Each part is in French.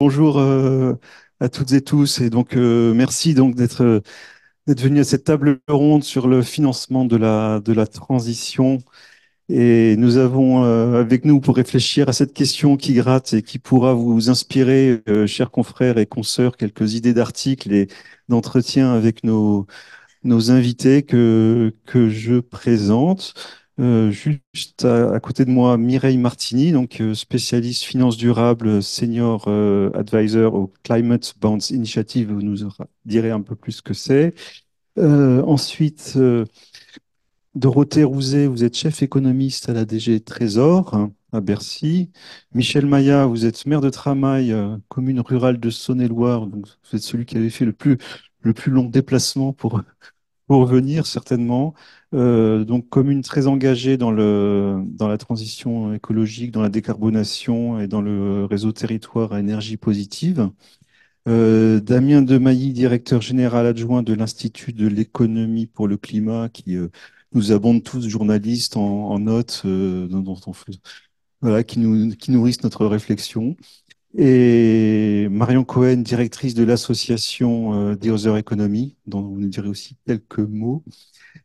Bonjour à toutes et tous et donc merci donc d'être venu à cette table ronde sur le financement de la transition et nous avons avec nous pour réfléchir à cette question qui gratte et qui pourra vous inspirer, chers confrères et consoeurs, quelques idées d'articles et d'entretiens avec nos invités que je présente. Juste à côté de moi, Mireille Martini, donc spécialiste finance durable, senior advisor au Climate Bonds Initiative. Vous nous direz un peu plus ce que c'est. Ensuite, Dorothée Rouzet, vous êtes chef économiste à la DG Trésor hein, à Bercy. Michel Maillat, vous êtes maire de Tramail, commune rurale de Saône-et-Loire. Donc, vous êtes celui qui avait fait le plus long déplacement pour venir, certainement. Donc, commune très engagée dans la transition écologique, dans la décarbonation et dans le réseau territoire à énergie positive. Damien Demailly, directeur général adjoint de l'Institut de l'économie pour le climat, qui nous abonde tous, journalistes, en notes, voilà, qui nourrissent notre réflexion. Et Marion Cohen, directrice de l'association The Other Economy, dont vous nous direz aussi quelques mots.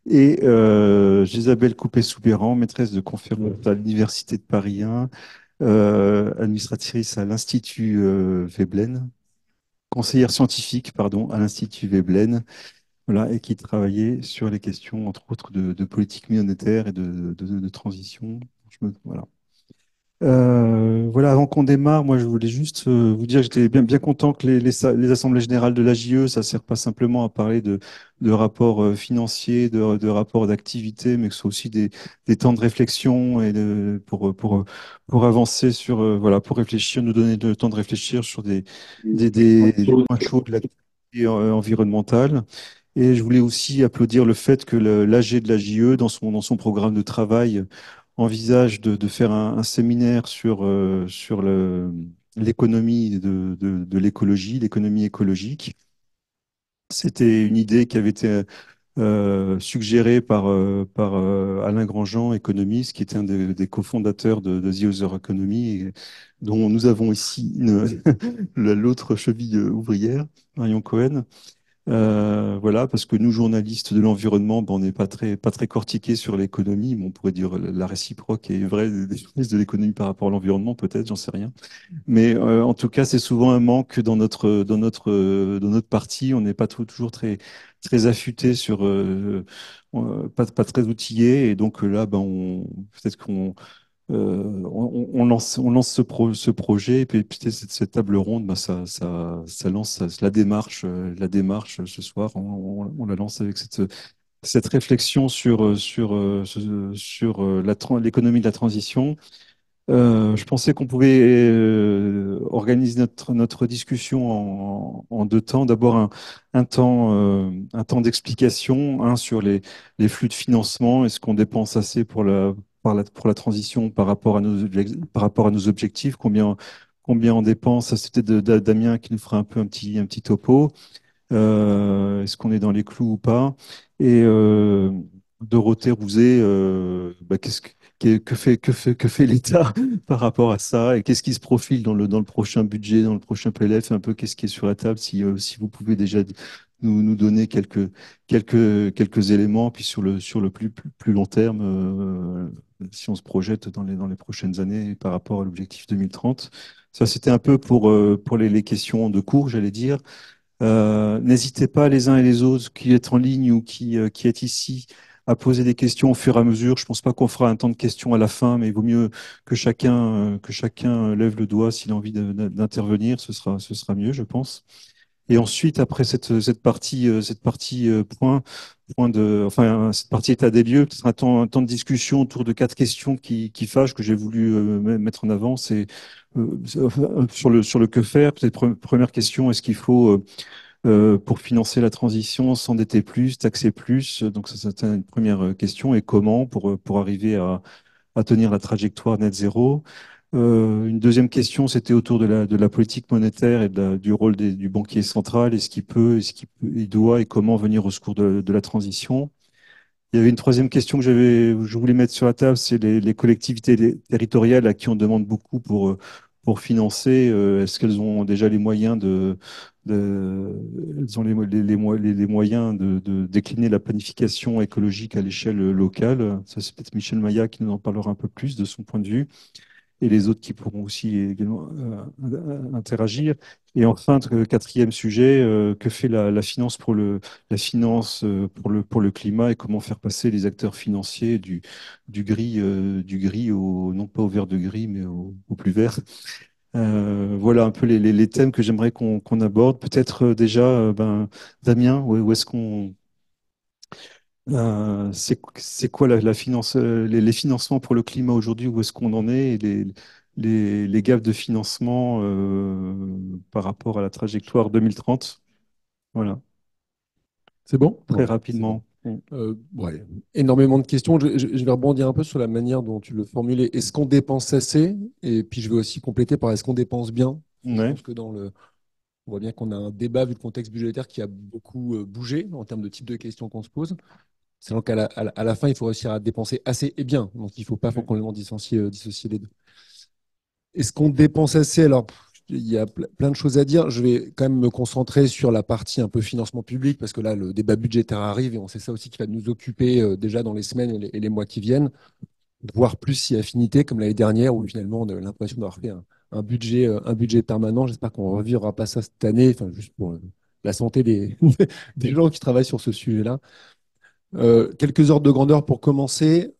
Et Isabelle Coupé-Soubéran, maîtresse de conférence à l'Université de Paris 1, administratrice à l'Institut Veblen, conseillère scientifique, pardon, à l'Institut Veblen, voilà, et qui travaillait sur les questions, entre autres, de politique monétaire et de transition. Voilà. Voilà, avant qu'on démarre, moi je voulais juste vous dire que j'étais bien content que les assemblées générales de l'AJE, ça ne sert pas simplement à parler de rapports financiers, de rapports d'activité, mais que ce soit aussi des temps de réflexion et pour avancer sur, voilà, pour réfléchir, nous donner le temps de réfléchir sur des points chauds de l'activité environnementale. Et je voulais aussi applaudir le fait que l'AG de l'AJE, dans son programme de travail, envisage de faire un séminaire sur l'économie de l'écologie, l'économie écologique. C'était une idée qui avait été suggérée par Alain Grandjean, économiste, qui était un des cofondateurs de The Other Economy, et dont nous avons ici l'autre cheville ouvrière, Marion Cohen. Voilà, parce que nous, journalistes de l'environnement, ben, on n'est pas très cortiqués sur l'économie, mais on pourrait dire la réciproque est vraie des journalistes de l'économie par rapport à l'environnement, peut-être, j'en sais rien. Mais en tout cas, c'est souvent un manque dans notre parti. On n'est pas toujours très affûté sur, pas très outillé, et donc là, ben, peut-être on lance ce projet, et puis peut-être cette table ronde, bah, ça lance la démarche ce soir. On la lance avec cette réflexion sur l'économie de la transition. Je pensais qu'on pouvait organiser notre discussion en deux temps. D'abord, un temps d'explication, sur les flux de financement. Est-ce qu'on dépense assez pour la transition par rapport à nos objectifs? Combien on dépense? Ça, c'était Damien qui nous fera un petit topo. Est-ce qu'on est dans les clous ou pas? Et Dorothée Rouzet, bah, que fait l'État par rapport à ça? Et qu'est-ce qui se profile dans le prochain budget, dans le prochain PLF? Un peu qu'est-ce qui est sur la table? Si vous pouvez déjà nous donner quelques éléments, puis sur le plus long terme, si on se projette dans les prochaines années par rapport à l'objectif 2030. Ça, c'était un peu pour les questions de cours, j'allais dire. N'hésitez pas les uns et les autres qui êtes en ligne ou qui êtes ici à poser des questions au fur et à mesure. Je ne pense pas qu'on fera un temps de questions à la fin, mais il vaut mieux que chacun lève le doigt s'il a envie d'intervenir. Ce sera mieux, je pense. Et ensuite, après cette partie cette partie état des lieux, peut-être un temps de discussion autour de quatre questions qui fâchent, que j'ai voulu mettre en avant. C'est sur le que faire. Peut-être première question, est-ce qu'il faut pour financer la transition, s'endetter plus, taxer plus? Donc ça, c'est une première question. Et comment pour arriver à tenir la trajectoire net zéro? Une deuxième question, c'était autour de la politique monétaire et du rôle du banquier central. Il doit et comment venir au secours de la transition? Il y avait une troisième question je voulais mettre sur la table, c'est les collectivités territoriales à qui on demande beaucoup pour financer, est-ce qu'elles ont déjà les moyens elles ont les moyens de décliner la planification écologique à l'échelle locale? Ça, c'est peut-être Michel Maillat qui nous en parlera un peu plus de son point de vue et les autres qui pourront aussi également interagir. Et enfin, quatrième sujet, que fait la finance la finance pour le climat et comment faire passer les acteurs financiers du gris non pas au vert de gris, mais au plus vert. Voilà un peu les thèmes que j'aimerais qu'on aborde. Peut-être déjà, Damien, où est-ce qu'on c'est quoi la finance, les financements pour le climat aujourd'hui, où est-ce qu'on en est et les gaps de financement par rapport à la trajectoire 2030? Voilà, C'est bon? très Ouais, c'est bon. rapidement. Mm. Ouais, énormément de questions. Je vais rebondir un peu sur la manière dont tu le formulais. Est-ce qu'on dépense assez? Et puis je vais aussi compléter par est-ce qu'on dépense bien? Parce que je Ouais, pense que on voit bien qu'on a un débat vu le contexte budgétaire qui a beaucoup bougé en termes de type de questions qu'on se pose. C'est donc à la fin, il faut réussir à dépenser assez et bien. Donc il ne faut pas ouais, complètement dissocier les deux. Est-ce qu'on dépense assez? Alors, il y a plein de choses à dire. Je vais quand même me concentrer sur la partie un peu financement public, parce que là, le débat budgétaire arrive et on sait ça aussi qui va nous occuper déjà dans les semaines et les mois qui viennent, voire plus si affinité, comme l'année dernière, où finalement on a l'impression d'avoir fait un budget permanent. J'espère qu'on ne revivra pas ça cette année, enfin, juste pour la santé des gens qui travaillent sur ce sujet-là. Quelques ordres de grandeur pour commencer.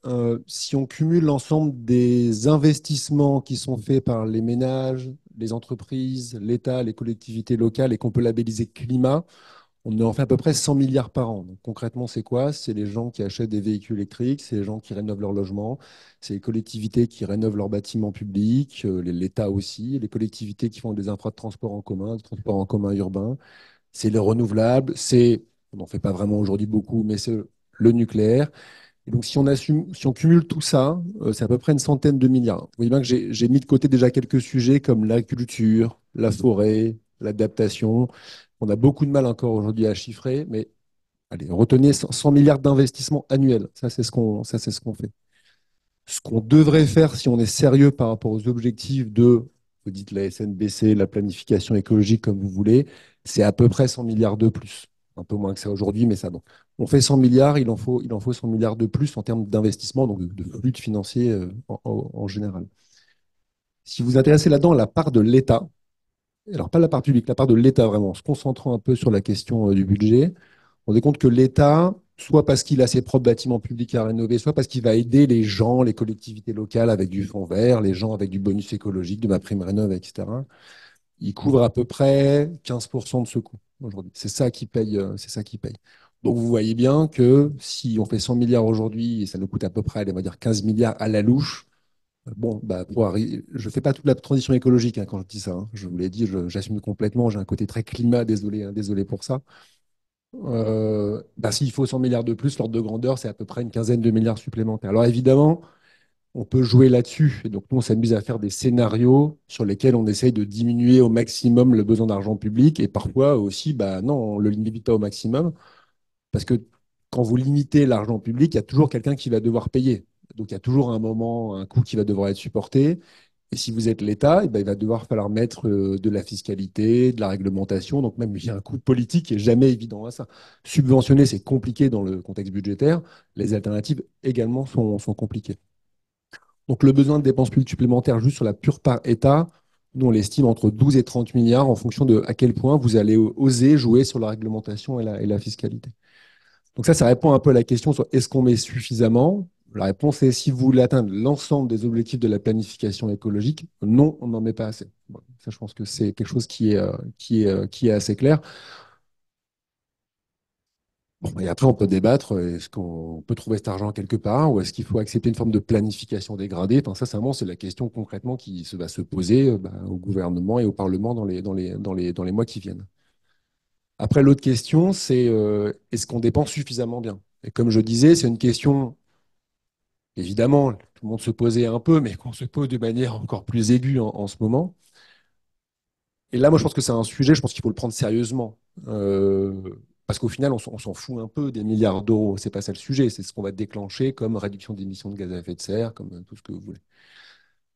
Si on cumule l'ensemble des investissements qui sont faits par les ménages, les entreprises, l'État, les collectivités locales et qu'on peut labelliser climat, on en fait à peu près 100 milliards par an. Donc, concrètement, c'est quoi? C'est les gens qui achètent des véhicules électriques, c'est les gens qui rénovent leur logement, c'est les collectivités qui rénovent leurs bâtiments publics, l'État aussi, les collectivités qui font des infras de transport en commun, des transports en commun urbains, c'est les renouvelables, on n'en fait pas vraiment aujourd'hui beaucoup, mais c'est le nucléaire. Et donc, si on cumule tout ça, c'est à peu près une centaine de milliards. Vous voyez bien que j'ai mis de côté déjà quelques sujets comme l'agriculture, la forêt, l'adaptation. On a beaucoup de mal encore aujourd'hui à chiffrer, mais allez, retenez 100 milliards d'investissements annuels. Ça, c'est ce qu'on fait. Ce qu'on devrait faire si on est sérieux par rapport aux objectifs vous dites la SNBC, la planification écologique comme vous voulez, c'est à peu près 100 milliards de plus. Un peu moins que ça aujourd'hui, mais ça, bon. On fait 100 milliards, il en faut 100 milliards de plus en termes d'investissement, donc de flux de financiers en général. Si vous vous intéressez là-dedans à la part de l'État, alors pas la part publique, la part de l'État vraiment, en se concentrant un peu sur la question du budget, on se rend compte que l'État, soit parce qu'il a ses propres bâtiments publics à rénover, soit parce qu'il va aider les gens, les collectivités locales avec du fonds vert, les gens avec du bonus écologique, de ma prime rénov, etc. Il couvre à peu près 15% de ce coût aujourd'hui. C'est ça qui paye, c'est ça qui paye. Donc vous voyez bien que si on fait 100 milliards aujourd'hui et ça nous coûte à peu près, allez, on va dire 15 milliards à la louche, bon, bah, je ne fais pas toute la transition écologique quand je dis ça, hein. Je vous l'ai dit, j'assume complètement. J'ai un côté très climat, désolé, hein, désolé pour ça. Bah, s'il faut 100 milliards de plus, l'ordre de grandeur, c'est à peu près une quinzaine de milliards supplémentaires. Alors évidemment, on peut jouer là-dessus. Et donc nous, on s'amuse à faire des scénarios sur lesquels on essaye de diminuer au maximum le besoin d'argent public. Et parfois aussi, bah, non, on ne le limite pas au maximum. Parce que quand vous limitez l'argent public, il y a toujours quelqu'un qui va devoir payer. Donc il y a toujours un moment, un coût qui va devoir être supporté. Et si vous êtes l'État, eh ben, il va devoir falloir mettre de la fiscalité, de la réglementation. Donc même, il y a un coût politique qui est jamais évident à ça. Subventionner, c'est compliqué dans le contexte budgétaire. Les alternatives également sont compliquées. Donc le besoin de dépenses publiques supplémentaires juste sur la pure part État, nous on l'estime entre 12 et 30 milliards en fonction de à quel point vous allez oser jouer sur la réglementation et la fiscalité. Donc ça répond un peu à la question sur est-ce qu'on met suffisamment? La réponse est si vous voulez atteindre l'ensemble des objectifs de la planification écologique, non, on n'en met pas assez. Bon, ça, je pense que c'est quelque chose qui est assez clair. Bon, et après, on peut débattre, est-ce qu'on peut trouver cet argent quelque part ou est-ce qu'il faut accepter une forme de planification dégradée? Enfin, ça, vraiment, c'est la question concrètement va se poser au gouvernement et au Parlement dans les mois qui viennent. Après, l'autre question, c'est est-ce qu'on dépense suffisamment bien? Et comme je disais, c'est une question évidemment, tout le monde se posait un peu, mais qu'on se pose de manière encore plus aiguë en ce moment. Et là, moi, je pense que c'est un sujet, je pense qu'il faut le prendre sérieusement. Parce qu'au final, on s'en fout un peu des milliards d'euros. C'est pas ça le sujet. C'est ce qu'on va déclencher comme réduction d'émissions de gaz à effet de serre, comme tout ce que vous voulez.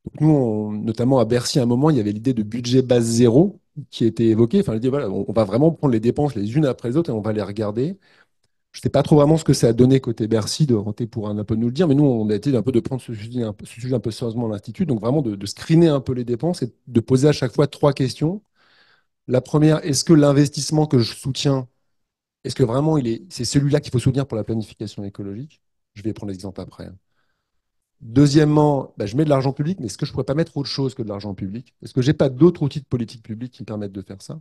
Donc nous, notamment à Bercy, à un moment, il y avait l'idée de budget base zéro qui était évoquée. Enfin, l'idée, voilà, on va vraiment prendre les dépenses les unes après les autres et on va les regarder. Je ne sais pas trop vraiment ce que ça a donné côté Bercy, de renter pour un peu nous le dire, mais nous, on a été un peu de prendre ce sujet un peu sérieusement à l'Institut, donc vraiment de screener un peu les dépenses et de poser à chaque fois trois questions. La première, est-ce que l'investissement que je soutiens, est-ce que vraiment c'est celui-là qu'il faut soutenir pour la planification écologique? Je vais prendre l'exemple après, hein. Deuxièmement, bah, je mets de l'argent public, mais est-ce que je ne pourrais pas mettre autre chose que de l'argent public? Est-ce que je n'ai pas d'autres outils de politique publique qui me permettent de faire ça?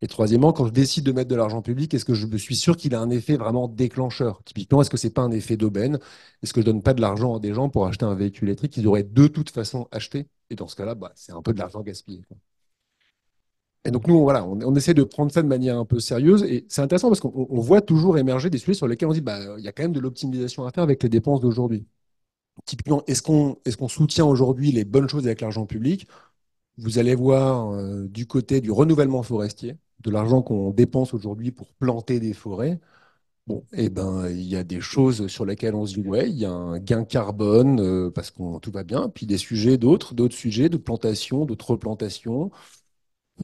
Et troisièmement, quand je décide de mettre de l'argent public, est-ce que je me suis sûr qu'il a un effet vraiment déclencheur? Typiquement, est-ce que c'est pas un effet d'aubaine? Est-ce que je donne pas de l'argent à des gens pour acheter un véhicule électrique qu'ils auraient de toute façon acheté? Et dans ce cas-là, bah, c'est un peu de l'argent gaspillé, quoi. Et donc nous, voilà, on essaie de prendre ça de manière un peu sérieuse. Et c'est intéressant parce qu'on voit toujours émerger des sujets sur lesquels on dit, bah, il y a quand même de l'optimisation à faire avec les dépenses d'aujourd'hui. Typiquement, est-ce qu'on soutient aujourd'hui les bonnes choses avec l'argent public? Vous allez voir du côté du renouvellement forestier, de l'argent qu'on dépense aujourd'hui pour planter des forêts. Bon, eh ben, il y a des choses sur lesquelles on se dit, ouais, il y a un gain carbone parce que tout va bien. Puis des sujets, d'autres sujets de plantation, d'autres replantations.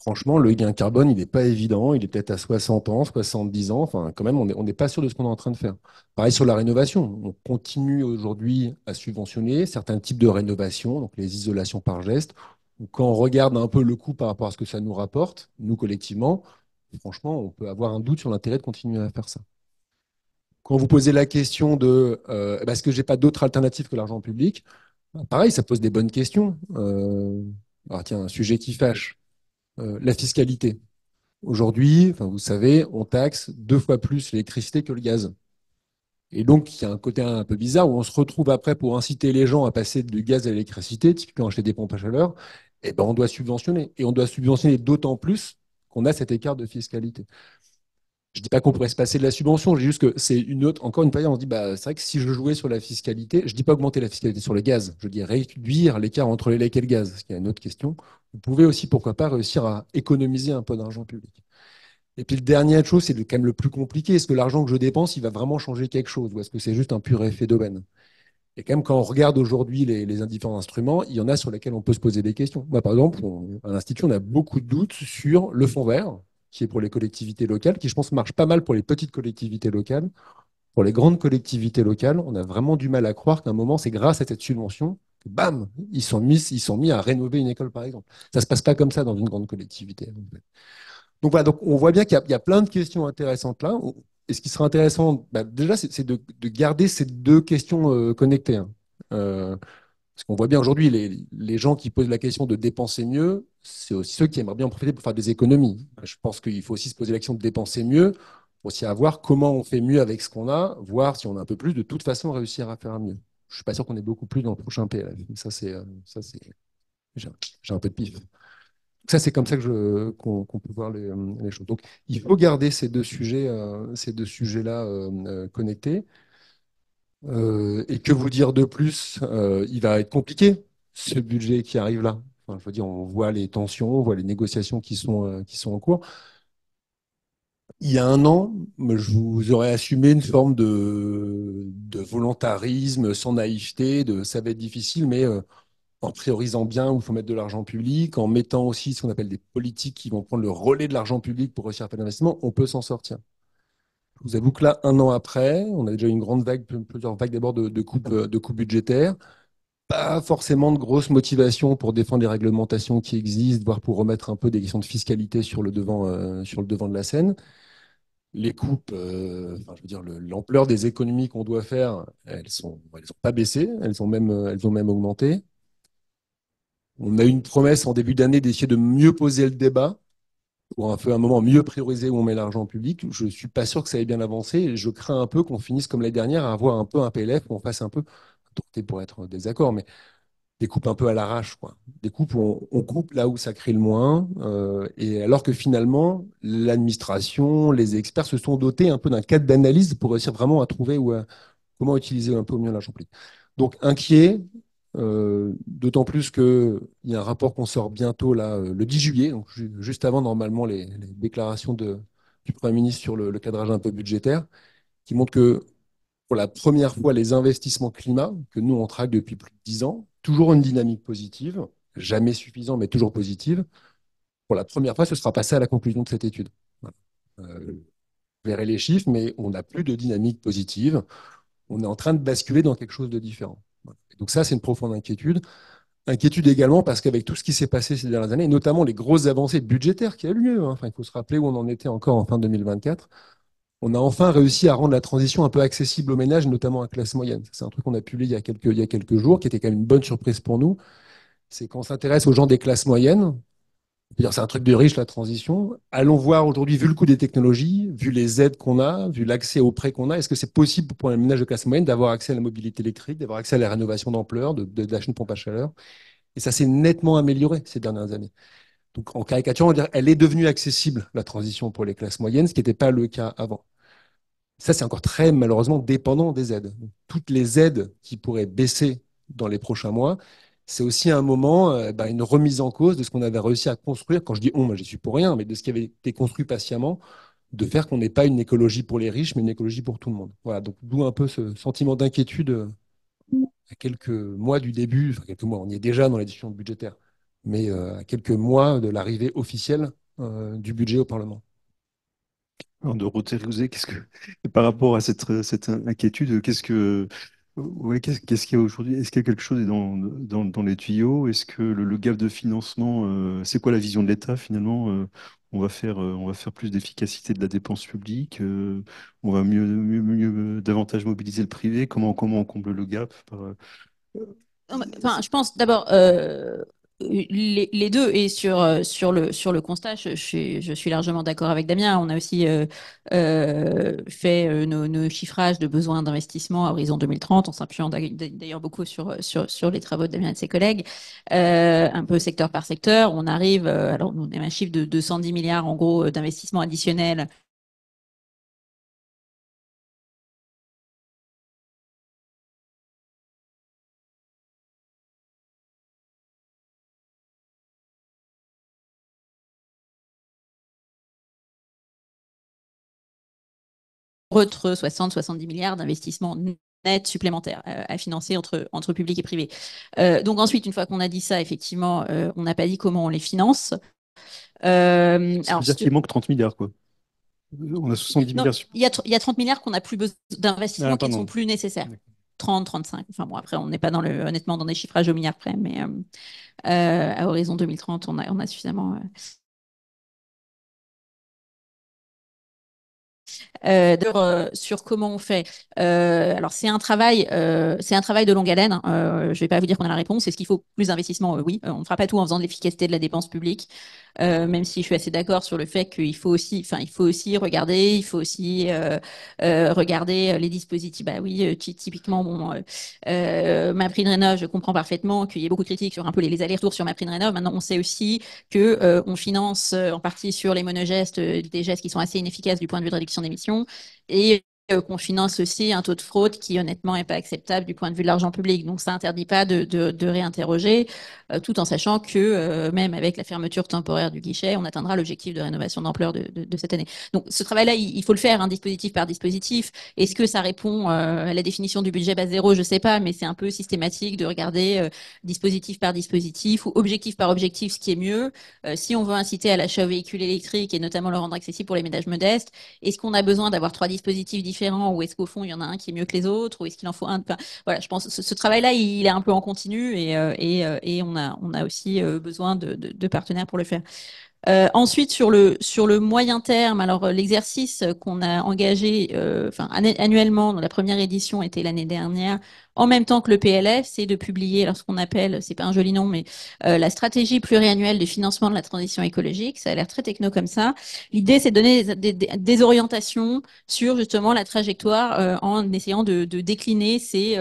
Franchement, le gain carbone, il n'est pas évident. Il est peut-être à 60 ans, 70 ans. Enfin, quand même, on n'est pas sûr de ce qu'on est en train de faire. Pareil sur la rénovation. On continue aujourd'hui à subventionner certains types de rénovation, donc les isolations par geste. Quand on regarde un peu le coût par rapport à ce que ça nous rapporte, nous collectivement, franchement, on peut avoir un doute sur l'intérêt de continuer à faire ça. Quand vous posez la question de est-ce que j'ai pas d'autres alternatives que l'argent public, bah, pareil, ça pose des bonnes questions. Alors tiens, un sujet qui fâche, la fiscalité. Aujourd'hui, enfin, vous savez, on taxe 2 fois plus l'électricité que le gaz. Et donc, il y a un côté un peu bizarre où on se retrouve après pour inciter les gens à passer du gaz à l'électricité, typiquement acheter des pompes à chaleur, et ben on doit subventionner. Et on doit subventionner d'autant plus qu'on a cet écart de fiscalité. Je ne dis pas qu'on pourrait se passer de la subvention, je dis juste que c'est encore une période, on se dit, bah, c'est vrai que si je jouais sur la fiscalité, je ne dis pas augmenter la fiscalité sur le gaz, je dis réduire l'écart entre l'électricité et le gaz, ce qui est une autre question. Vous pouvez aussi, pourquoi pas, réussir à économiser un peu d'argent public. Et puis, le dernier chose, c'est quand même le plus compliqué. Est-ce que l'argent que je dépense, il va vraiment changer quelque chose ou est-ce que c'est juste un pur effet d'aubaine? Et quand même, quand on regarde aujourd'hui les différents instruments, il y en a sur lesquels on peut se poser des questions. Moi, par exemple, à l'Institut, on a beaucoup de doutes sur le fonds vert, qui est pour les collectivités locales, qui, je pense, marche pas mal pour les petites collectivités locales. Pour les grandes collectivités locales, on a vraiment du mal à croire qu'à un moment, c'est grâce à cette subvention que, bam, ils sont mis à rénover une école, par exemple. Ça se passe pas comme ça dans une grande collectivité, en fait. Donc voilà, donc on voit bien qu'il y a plein de questions intéressantes là. Et ce qui sera intéressant, bah, déjà, c'est de garder ces deux questions connectées, hein. Parce qu'on voit bien aujourd'hui, les gens qui posent la question de dépenser mieux, c'est aussi ceux qui aimeraient bien en profiter pour faire des économies. Je pense qu'il faut aussi se poser la question de dépenser mieux, pour aussi voir comment on fait mieux avec ce qu'on a, voir si on a un peu plus, de toute façon, réussir à faire mieux. Je suis pas sûr qu'on ait beaucoup plus dans le prochain PLF. Ça, c'est, j'ai j'ai un peu de pif. Ça, c'est comme ça qu'on peut voir les choses. Donc, il faut garder ces deux sujets-là connectés. Et que vous dire de plus? Il va être compliqué, ce budget qui arrive là. Enfin, je veux dire, on voit les tensions, on voit les négociations qui sont en cours. Il y a un an, je vous aurais assumé une forme de volontarisme, sans naïveté, ça va être difficile, mais en priorisant bien où il faut mettre de l'argent public, en mettant aussi ce qu'on appelle des politiques qui vont prendre le relais de l'argent public pour réussir à faire l'investissement, on peut s'en sortir. Je vous avoue que là, un an après, on a déjà eu une grande vague, plusieurs vagues d'abord de coupes budgétaires. Pas forcément de grosse motivation pour défendre les réglementations qui existent, voire pour remettre un peu des questions de fiscalité sur le devant de la scène. Les coupes, enfin, je veux dire, l'ampleur des économies qu'on doit faire, elles sont pas baissé, elles ont même augmenté. On a eu une promesse en début d'année d'essayer de mieux poser le débat pour un moment mieux prioriser où on met l'argent public. Je ne suis pas sûr que ça ait bien avancé. Et je crains un peu qu'on finisse comme l'année dernière à avoir un peu un PLF, où on fasse un peu, tourner pour être en désaccord, mais des coupes un peu à l'arrache, quoi. Des coupes où on coupe là où ça crée le moins. Et alors que finalement, l'administration, les experts se sont dotés un peu d'un cadre d'analyse pour réussir vraiment à trouver comment utiliser un peu mieux l'argent public. Donc inquiet, d'autant plus qu'il y a un rapport qu'on sort bientôt là, le 10 juillet, donc juste avant normalement les déclarations du Premier ministre sur le cadrage un peu budgétaire, qui montre que pour la première fois les investissements climat que nous, on traque depuis plus de 10 ans. Toujours une dynamique positive, jamais suffisant, mais toujours positive. Pour la première fois, ce sera passé à la conclusion de cette étude. Voilà. Vous verrez les chiffres, mais on n'a plus de dynamique positive. On est en train de basculer dans quelque chose de différent. Voilà. Et donc ça, c'est une profonde inquiétude. Inquiétude également parce qu'avec tout ce qui s'est passé ces dernières années, et notamment les grosses avancées budgétaires qui ont eu lieu, hein, enfin, il faut se rappeler où on en était encore en fin 2024, on a enfin réussi à rendre la transition un peu accessible aux ménages, notamment à classe moyenne. C'est un truc qu'on a publié il y a quelques jours, qui était quand même une bonne surprise pour nous. C'est qu'on s'intéresse aux gens des classes moyennes. C'est un truc de riche, la transition. Allons voir aujourd'hui, vu le coût des technologies, vu les aides qu'on a, vu l'accès aux prêts qu'on a, est-ce que c'est possible pour un ménage de classe moyenne d'avoir accès à la mobilité électrique, d'avoir accès à la rénovation d'ampleur, d'acheter une pompe à chaleur? Et ça s'est nettement amélioré ces dernières années. Donc, en caricature, on va dire, elle est devenue accessible, la transition pour les classes moyennes, ce qui n'était pas le cas avant. Ça, c'est encore très malheureusement dépendant des aides. Donc, toutes les aides qui pourraient baisser dans les prochains mois, c'est aussi un moment, une remise en cause de ce qu'on avait réussi à construire. Quand je dis on, moi, j'y suis pour rien, mais de ce qui avait été construit patiemment, de faire qu'on n'ait pas une écologie pour les riches, mais une écologie pour tout le monde. Voilà, donc d'où un peu ce sentiment d'inquiétude à quelques mois du début, enfin quelques mois, on y est déjà dans la discussion budgétaire, mais à quelques mois de l'arrivée officielle du budget au Parlement. Alors, Dorothée Rouset, par rapport à cette inquiétude, qu'est-ce qu'il y a aujourd'hui? Est-ce qu'il y a quelque chose dans les tuyaux? Est-ce que le gap de financement, c'est quoi la vision de l'État finalement? On va faire plus d'efficacité de la dépense publique, on va davantage mobiliser le privé. Comment on comble le gap Enfin, je pense d'abord les deux et sur le constat, je suis largement d'accord avec Damien. On a aussi fait nos chiffrages de besoins d'investissement à horizon 2030 en s'appuyant d'ailleurs beaucoup sur les travaux de Damien et de ses collègues, un peu secteur par secteur. On arrive, alors on a un chiffre de 210 milliards en gros d'investissements additionnels entre 60-70 milliards d'investissements nets supplémentaires à financer entre public et privé. Donc ensuite, une fois qu'on a dit ça, effectivement, on n'a pas dit comment on les finance. Ça veut dire qu'il manque 30 milliards, quoi. On a 70 non, milliards. il y a 30 milliards qu'on n'a plus besoin d'investissements Ah, qui ne sont pardon. plus nécessaires. 30, 35. Enfin bon, après, on n'est pas honnêtement dans des chiffrages au milliard près, mais à horizon 2030, on a suffisamment. D'ailleurs, sur comment on fait. Alors c'est un travail de longue haleine. Hein. Je ne vais pas vous dire qu'on a la réponse. Est-ce qu'il faut plus d'investissement? Oui. On ne fera pas tout en faisant de l'efficacité de la dépense publique. Même si je suis assez d'accord sur le fait qu'il faut aussi, enfin, il faut aussi regarder, il faut aussi regarder les dispositifs. Bah oui, typiquement, bon, MaPrimeRénov', je comprends parfaitement qu'il y ait beaucoup de critiques sur un peu les allers-retours sur MaPrimeRénov'. Maintenant, on sait aussi que on finance en partie sur les monogestes des gestes qui sont assez inefficaces du point de vue de réduction d'émissions et qu'on finance aussi un taux de fraude qui honnêtement n'est pas acceptable du point de vue de l'argent public. Donc ça interdit pas de réinterroger, tout en sachant que même avec la fermeture temporaire du guichet, on atteindra l'objectif de rénovation d'ampleur de cette année. Donc ce travail-là, il faut le faire, hein, dispositif par dispositif. Est-ce que ça répond à la définition du budget base zéro? Je sais pas, mais c'est un peu systématique de regarder dispositif par dispositif ou objectif par objectif, ce qui est mieux. Si on veut inciter à l'achat de véhicules électriques et notamment le rendre accessible pour les ménages modestes, est-ce qu'on a besoin d'avoir trois dispositifs différents ou est-ce qu'au fond il y en a un qui est mieux que les autres ou est-ce qu'il en faut un enfin, voilà, je pense que ce travail-là il est un peu en continu et on a aussi besoin de partenaires pour le faire. Ensuite, sur le moyen terme, alors l'exercice qu'on a engagé enfin, annuellement, dans la première édition était l'année dernière, en même temps que le PLF, c'est de publier alors, ce qu'on appelle, c'est pas un joli nom, mais la stratégie pluriannuelle de financement de la transition écologique. Ça a l'air très techno comme ça. L'idée, c'est de donner des orientations sur justement la trajectoire en essayant de décliner ces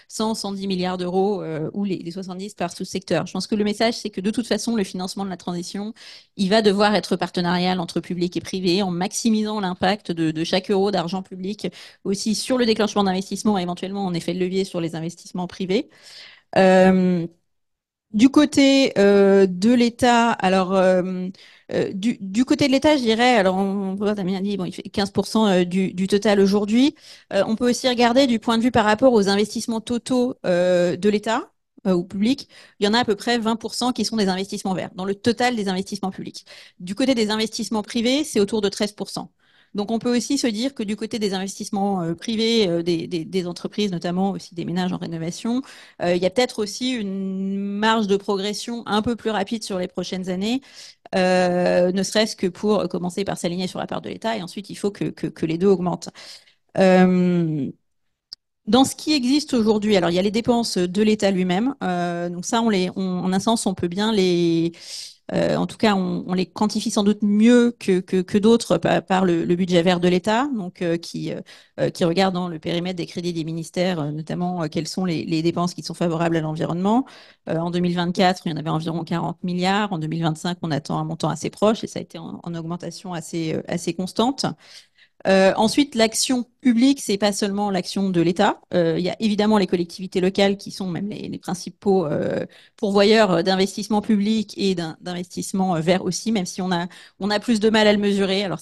100, 110 milliards d'euros ou les 70 par sous-secteur. Je pense que le message, c'est que de toute façon, le financement de la transition, il va devoir être partenarial entre public et privé en maximisant l'impact de chaque euro d'argent public aussi sur le déclenchement d'investissements et éventuellement en effet de levier sur les investissements privés. Euh, Du côté de l'État, alors du côté de l'État, je dirais, alors on peut voir, t'as bien dit, bon, il fait 15% du total aujourd'hui. On peut aussi regarder du point de vue par rapport aux investissements totaux de l'État ou public. Il y en a à peu près 20% qui sont des investissements verts, dans le total des investissements publics. Du côté des investissements privés, c'est autour de 13%. Donc on peut aussi se dire que du côté des investissements privés, des entreprises, notamment aussi des ménages en rénovation, il y a peut-être aussi une marge de progression un peu plus rapide sur les prochaines années, ne serait-ce que pour commencer par s'aligner sur la part de l'État et ensuite il faut que les deux augmentent. Euh, Dans ce qui existe aujourd'hui, alors il y a les dépenses de l'État lui-même. Donc ça, en un sens, on peut bien en tout cas, on les quantifie sans doute mieux que d'autres par le budget vert de l'État, donc qui regarde dans le périmètre des crédits des ministères, notamment quelles sont les dépenses qui sont favorables à l'environnement. En 2024, il y en avait environ 40 milliards. En 2025, on attend un montant assez proche et ça a été en augmentation assez constante. Ensuite, l'action publique, c'est pas seulement l'action de l'État. Il y a évidemment les collectivités locales qui sont même les principaux pourvoyeurs d'investissements publics et d'investissements verts aussi, même si on a plus de mal à le mesurer. Alors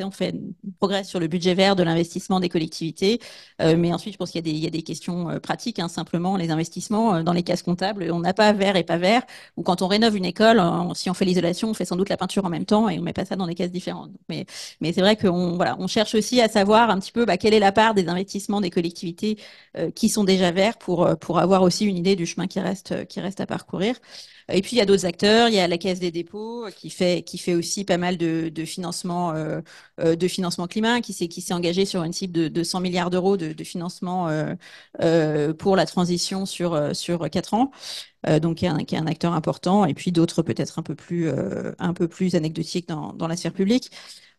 on fait une progrès sur le budget vert de l'investissement des collectivités, mais ensuite, je pense qu'il y a des questions pratiques. Hein, simplement, les investissements dans les cases comptables, on n'a pas vert et pas vert. Ou quand on rénove une école, si on fait l'isolation, on fait sans doute la peinture en même temps et on met pas ça dans des cases différentes. Mais c'est vrai qu'on voilà, on cherche aussi à savoir un petit peu quelle est la part des investissements des collectivités qui sont déjà verts pour avoir aussi une idée du chemin qui reste à parcourir. Et puis il y a d'autres acteurs, il y a la Caisse des dépôts qui fait aussi pas mal de financement climat, qui s'est engagé sur une cible de 100 milliards d'euros de financement pour la transition sur 4 ans. Donc qui est un acteur important, et puis d'autres peut-être un peu plus anecdotiques dans la sphère publique.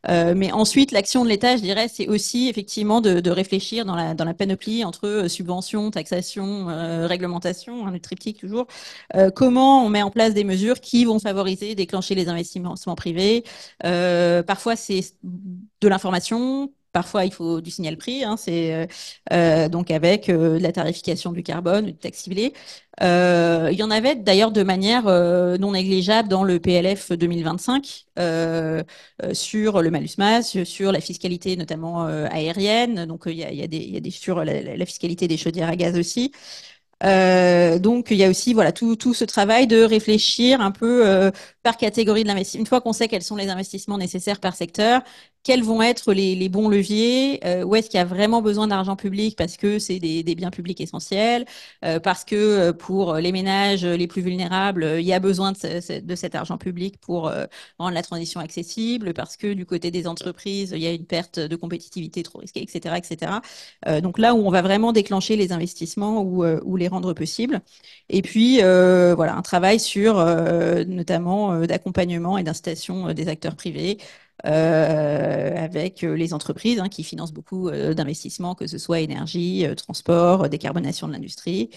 Mais ensuite, l'action de l'État, je dirais, c'est aussi effectivement de réfléchir dans la panoplie entre subventions, taxation, réglementation, hein, le triptyque toujours. Comment on met en place des mesures qui vont favoriser, déclencher les investissements privés. Parfois, c'est de l'information. Parfois, il faut du signal prix, hein, donc avec de la tarification du carbone, du taxe ciblée. Il y en avait d'ailleurs de manière non négligeable dans le PLF 2025 sur le malus-masse, sur la fiscalité notamment aérienne. Donc il y a des sur la fiscalité des chaudières à gaz aussi. Donc il y a aussi voilà tout ce travail de réfléchir un peu par catégorie de l'investissement. Une fois qu'on sait quels sont les investissements nécessaires par secteur, quels vont être les bons leviers, où est-ce qu'il y a vraiment besoin d'argent public parce que c'est des biens publics essentiels, parce que pour les ménages les plus vulnérables, il y a besoin de cet argent public pour rendre la transition accessible, parce que du côté des entreprises, il y a une perte de compétitivité trop risquée, etc., etc. Donc là où on va vraiment déclencher les investissements ou les rendre possibles. Et puis voilà, un travail sur notamment d'accompagnement et d'incitation des acteurs privés. Avec les entreprises hein, qui financent beaucoup d'investissements, que ce soit énergie, transport, décarbonation de l'industrie,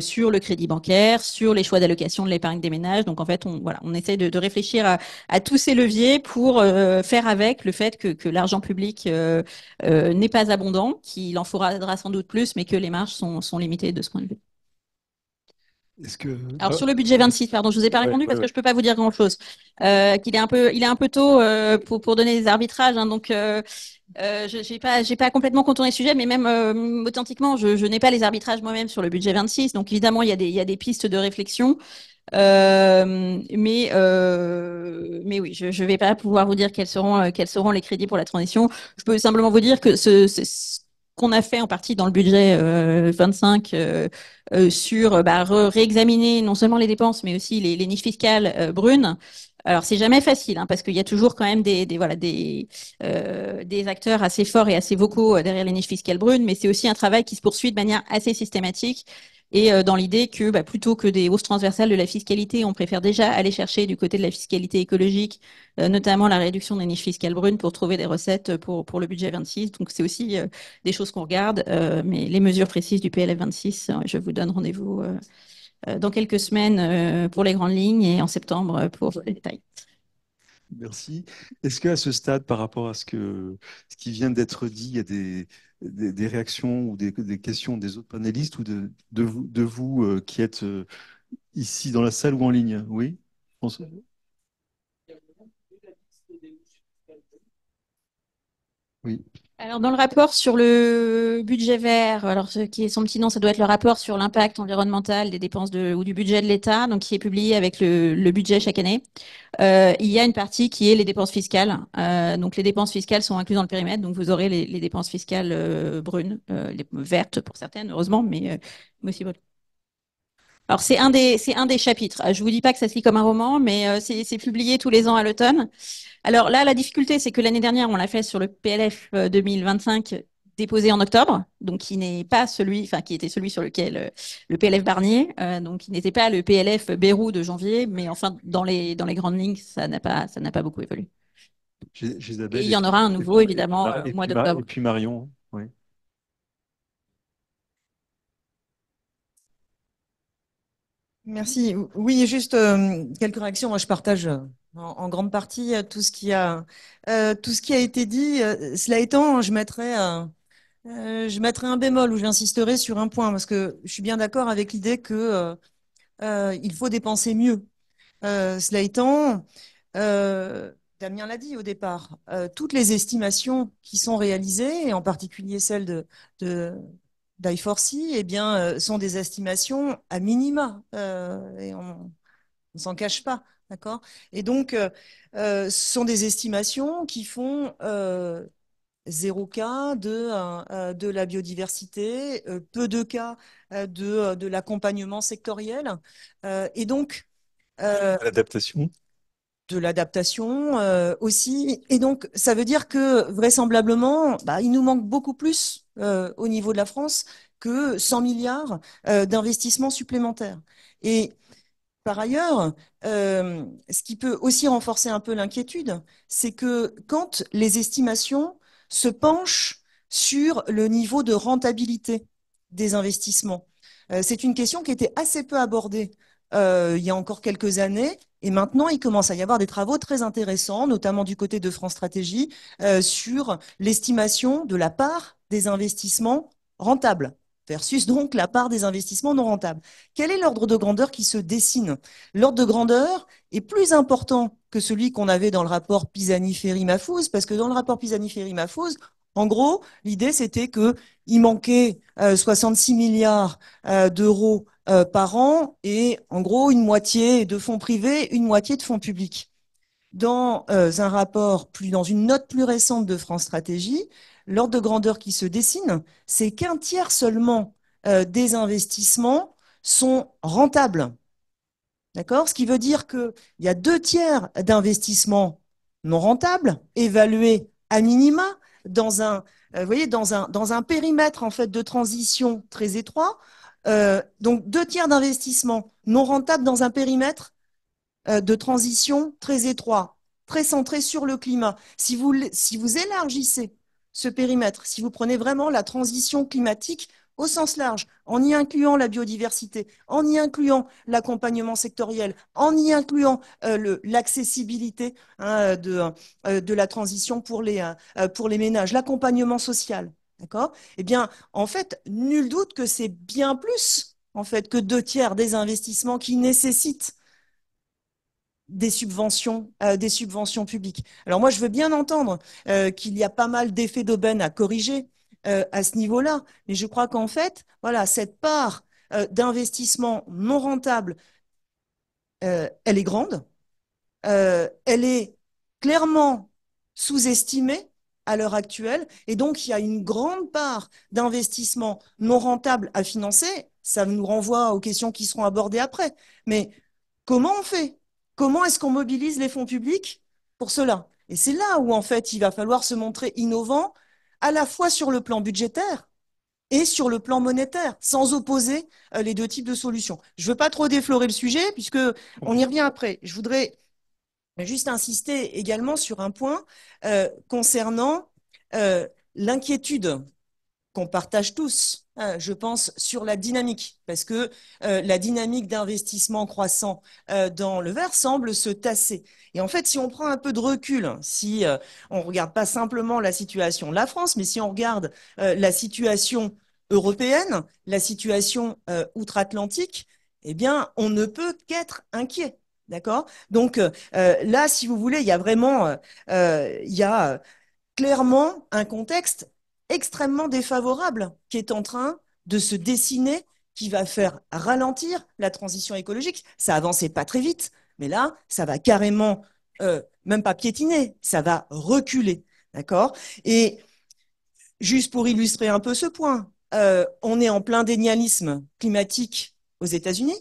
sur le crédit bancaire, sur les choix d'allocation de l'épargne des ménages. Donc en fait, voilà, on essaie de réfléchir à tous ces leviers pour faire avec le fait que l'argent public n'est pas abondant, qu'il en faudra sans doute plus, mais que les marges sont limitées de ce point de vue. Est-ce que Alors sur le budget 26, pardon, je vous ai pas ouais, répondu ouais, parce que ouais. je peux pas vous dire grand-chose. Il est un peu tôt pour donner des arbitrages, hein, donc j'ai pas complètement contourné le sujet, mais même authentiquement, je n'ai pas les arbitrages moi-même sur le budget 26. Donc évidemment, il y a des pistes de réflexion. Mais oui, je vais pas pouvoir vous dire quels seront les crédits pour la transition. Je peux simplement vous dire que c'est ce qu'on a fait en partie dans le budget 25 sur réexaminer non seulement les dépenses, mais aussi les niches fiscales brunes. Alors c'est jamais facile hein, parce qu'il y a toujours quand même voilà des acteurs assez forts et assez vocaux derrière les niches fiscales brunes, mais c'est aussi un travail qui se poursuit de manière assez systématique et dans l'idée que plutôt que des hausses transversales de la fiscalité, on préfère déjà aller chercher du côté de la fiscalité écologique, notamment la réduction des niches fiscales brunes pour trouver des recettes pour le budget 26. Donc c'est aussi des choses qu'on regarde, mais les mesures précises du PLF 26, je vous donne rendez-vous dans quelques semaines pour les grandes lignes et en septembre pour les détails. Merci. Est-ce qu'à ce stade, par rapport à ce qui vient d'être dit, il y a des réactions ou des questions des autres panélistes ou de vous qui êtes ici dans la salle ou en ligne? Oui? Oui. Alors, dans le rapport sur le budget vert, alors ce qui est son petit nom, ça doit être le rapport sur l'impact environnemental des dépenses ou du budget de l'État, donc qui est publié avec le budget chaque année. Il y a une partie qui est les dépenses fiscales. Donc, les dépenses fiscales sont incluses dans le périmètre. Donc, vous aurez les dépenses fiscales brunes, les vertes pour certaines, heureusement, mais aussi brunes. Alors, c'est un des chapitres. Je vous dis pas que ça se lit comme un roman, mais c'est publié tous les ans à l'automne. Alors là, la difficulté, c'est que l'année dernière, on l'a fait sur le PLF 2025 déposé en octobre, donc qui n'est pas celui, enfin qui était celui sur lequel le PLF Barnier, donc qui n'était pas le PLF Bayrou de janvier, mais enfin dans les grandes lignes, ça n'a pas beaucoup évolué. Et il Isabelle y en aura un nouveau évidemment au mois et d'octobre. puis Marion. Oui. Merci. Oui, juste quelques réactions. Moi, je partage en grande partie tout ce qui a été dit. Cela étant, je mettrai un bémol ou j'insisterai sur un point parce que je suis bien d'accord avec l'idée que il faut dépenser mieux. Cela étant, Damien l'a dit au départ, toutes les estimations qui sont réalisées, et en particulier celles de d'I4C, eh bien, sont des estimations à minima, et on ne s'en cache pas, d'accord? Et donc, ce sont des estimations qui font 0 cas de la biodiversité, peu de cas de l'accompagnement sectoriel, et donc L'adaptation. de l'adaptation aussi. Et donc, ça veut dire que vraisemblablement, bah, il nous manque beaucoup plus au niveau de la France que 100 milliards d'investissements supplémentaires. Et par ailleurs, ce qui peut aussi renforcer un peu l'inquiétude, c'est que quand les estimations se penchent sur le niveau de rentabilité des investissements, c'est une question qui était assez peu abordée il y a encore quelques années. Et maintenant, il commence à y avoir des travaux très intéressants, notamment du côté de France Stratégie, sur l'estimation de la part des investissements rentables versus donc la part des investissements non rentables. Quel est l'ordre de grandeur qui se dessine? L'ordre de grandeur est plus important que celui qu'on avait dans le rapport Pisani-Ferry-Mahfouz, parce que dans le rapport Pisani-Ferry-Mahfouz, en gros, l'idée, c'était qu'il manquait 66 milliards d'euros par an et en gros une moitié de fonds privés, une moitié de fonds publics. Dans dans une note plus récente de France Stratégie, l'ordre de grandeur qui se dessine, c'est qu'un tiers seulement des investissements sont rentables. D'accord? Ce qui veut dire qu'il y a 2 tiers d'investissements non rentables, évalués à minima dans vous voyez, dans un périmètre en fait de transition très étroit. Donc 2 tiers d'investissements non rentables dans un périmètre de transition très étroit, très centré sur le climat. Si vous élargissez ce périmètre, si vous prenez vraiment la transition climatique au sens large, en y incluant la biodiversité, en y incluant l'accompagnement sectoriel, en y incluant l'accessibilité de la transition pour les ménages, l'accompagnement social, d'accord? Eh bien, en fait, nul doute que c'est bien plus, en fait, que 2 tiers des investissements qui nécessitent des subventions publiques. Alors moi, je veux bien entendre qu'il y a pas mal d'effets d'aubaine à corriger à ce niveau-là, mais je crois qu'en fait, voilà, cette part d'investissement non rentable, elle est grande, elle est clairement sous-estimée à l'heure actuelle, et donc il y a une grande part d'investissement non rentable à financer. Ça nous renvoie aux questions qui seront abordées après. Mais comment on fait? Comment est-ce qu'on mobilise les fonds publics pour cela? Et c'est là où, en fait, il va falloir se montrer innovant, à la fois sur le plan budgétaire et sur le plan monétaire, sans opposer les deux types de solutions. Je ne veux pas trop déflorer le sujet, puisque on y revient après. Je voudrais juste insister également sur un point concernant l'inquiétude qu'on partage tous, je pense, sur la dynamique, parce que la dynamique d'investissement croissant dans le vert semble se tasser. Et en fait, si on prend un peu de recul, si on ne regarde pas simplement la situation de la France, mais si on regarde la situation européenne, la situation outre-Atlantique, eh bien, on ne peut qu'être inquiet. D'accord? Donc là, si vous voulez, il y a vraiment, il y a clairement un contexte extrêmement défavorable qui est en train de se dessiner, qui va faire ralentir la transition écologique. Ça avançait pas très vite, mais là, ça va carrément, même pas piétiner, ça va reculer. D'accord? Et juste pour illustrer un peu ce point, on est en plein dénialisme climatique aux États-Unis.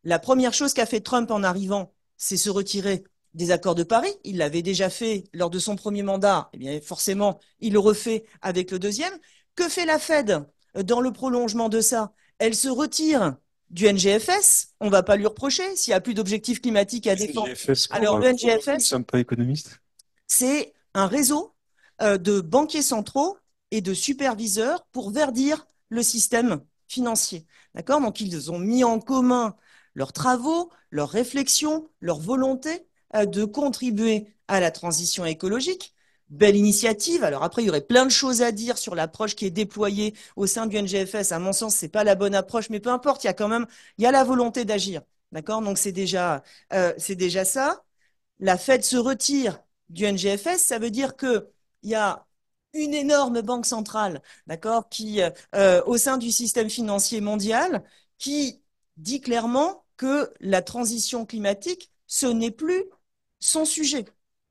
La première chose qu'a fait Trump en arrivant, c'est se retirer des accords de Paris. Il l'avait déjà fait lors de son premier mandat. Eh bien, forcément, il le refait avec le deuxième. Que fait la Fed dans le prolongement de ça? Elle se retire du NGFS. On ne va pas lui reprocher s'il n'y a plus d'objectifs climatiques à défendre. NGFS, Alors, le nous ne NGFS, sommes pas économistes. c'est un réseau de banquiers centraux et de superviseurs pour verdir le système financier. D'accord? Donc, ils ont mis en commun leurs travaux, leurs réflexions, leur volonté de contribuer à la transition écologique. Belle initiative. Alors après, il y aurait plein de choses à dire sur l'approche qui est déployée au sein du NGFS. À mon sens, c'est pas la bonne approche, mais peu importe, il y a quand même, il y a la volonté d'agir. D'accord? Donc c'est déjà ça. La Fed se retire du NGFS, ça veut dire qu'il y a une énorme banque centrale, d'accord, qui, au sein du système financier mondial, qui dit clairement que la transition climatique, ce n'est plus son sujet.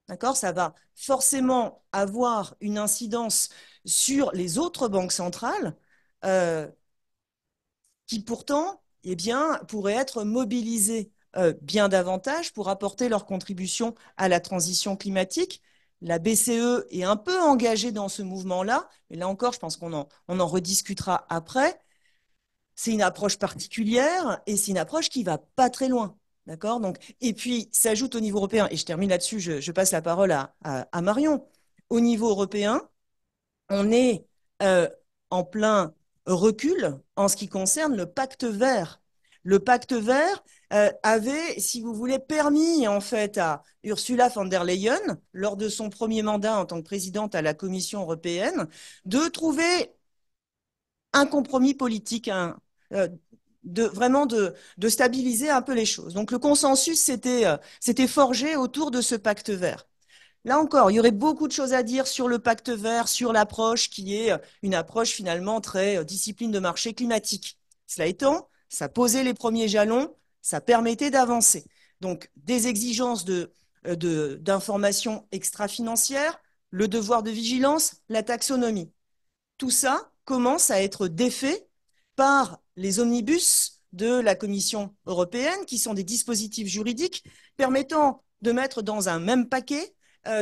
D'accord? Ça va forcément avoir une incidence sur les autres banques centrales, euh, qui pourtant, eh bien, pourraient être mobilisés bien davantage pour apporter leur contribution à la transition climatique. La BCE est un peu engagée dans ce mouvement-là, mais là encore, je pense on en rediscutera après. C'est une approche particulière et c'est une approche qui va pas très loin. D'accord? Donc, et puis, s'ajoute au niveau européen, et je termine là-dessus, je passe la parole à Marion. Au niveau européen, on est euh, en plein recul en ce qui concerne le pacte vert. Le pacte vert avait, si vous voulez, permis en fait à Ursula von der Leyen, lors de son premier mandat en tant que présidente à la Commission européenne, de trouver un compromis politique, euh, vraiment de stabiliser un peu les choses. Donc le consensus s'était forgé autour de ce pacte vert. Là encore, il y aurait beaucoup de choses à dire sur le pacte vert, sur l'approche qui est une approche finalement très discipline de marché climatique. Cela étant, ça posait les premiers jalons, ça permettait d'avancer. Donc, des exigences d'information extra-financière, le devoir de vigilance, la taxonomie. Tout ça commence à être défait par les omnibus de la Commission européenne, qui sont des dispositifs juridiques permettant de mettre dans un même paquet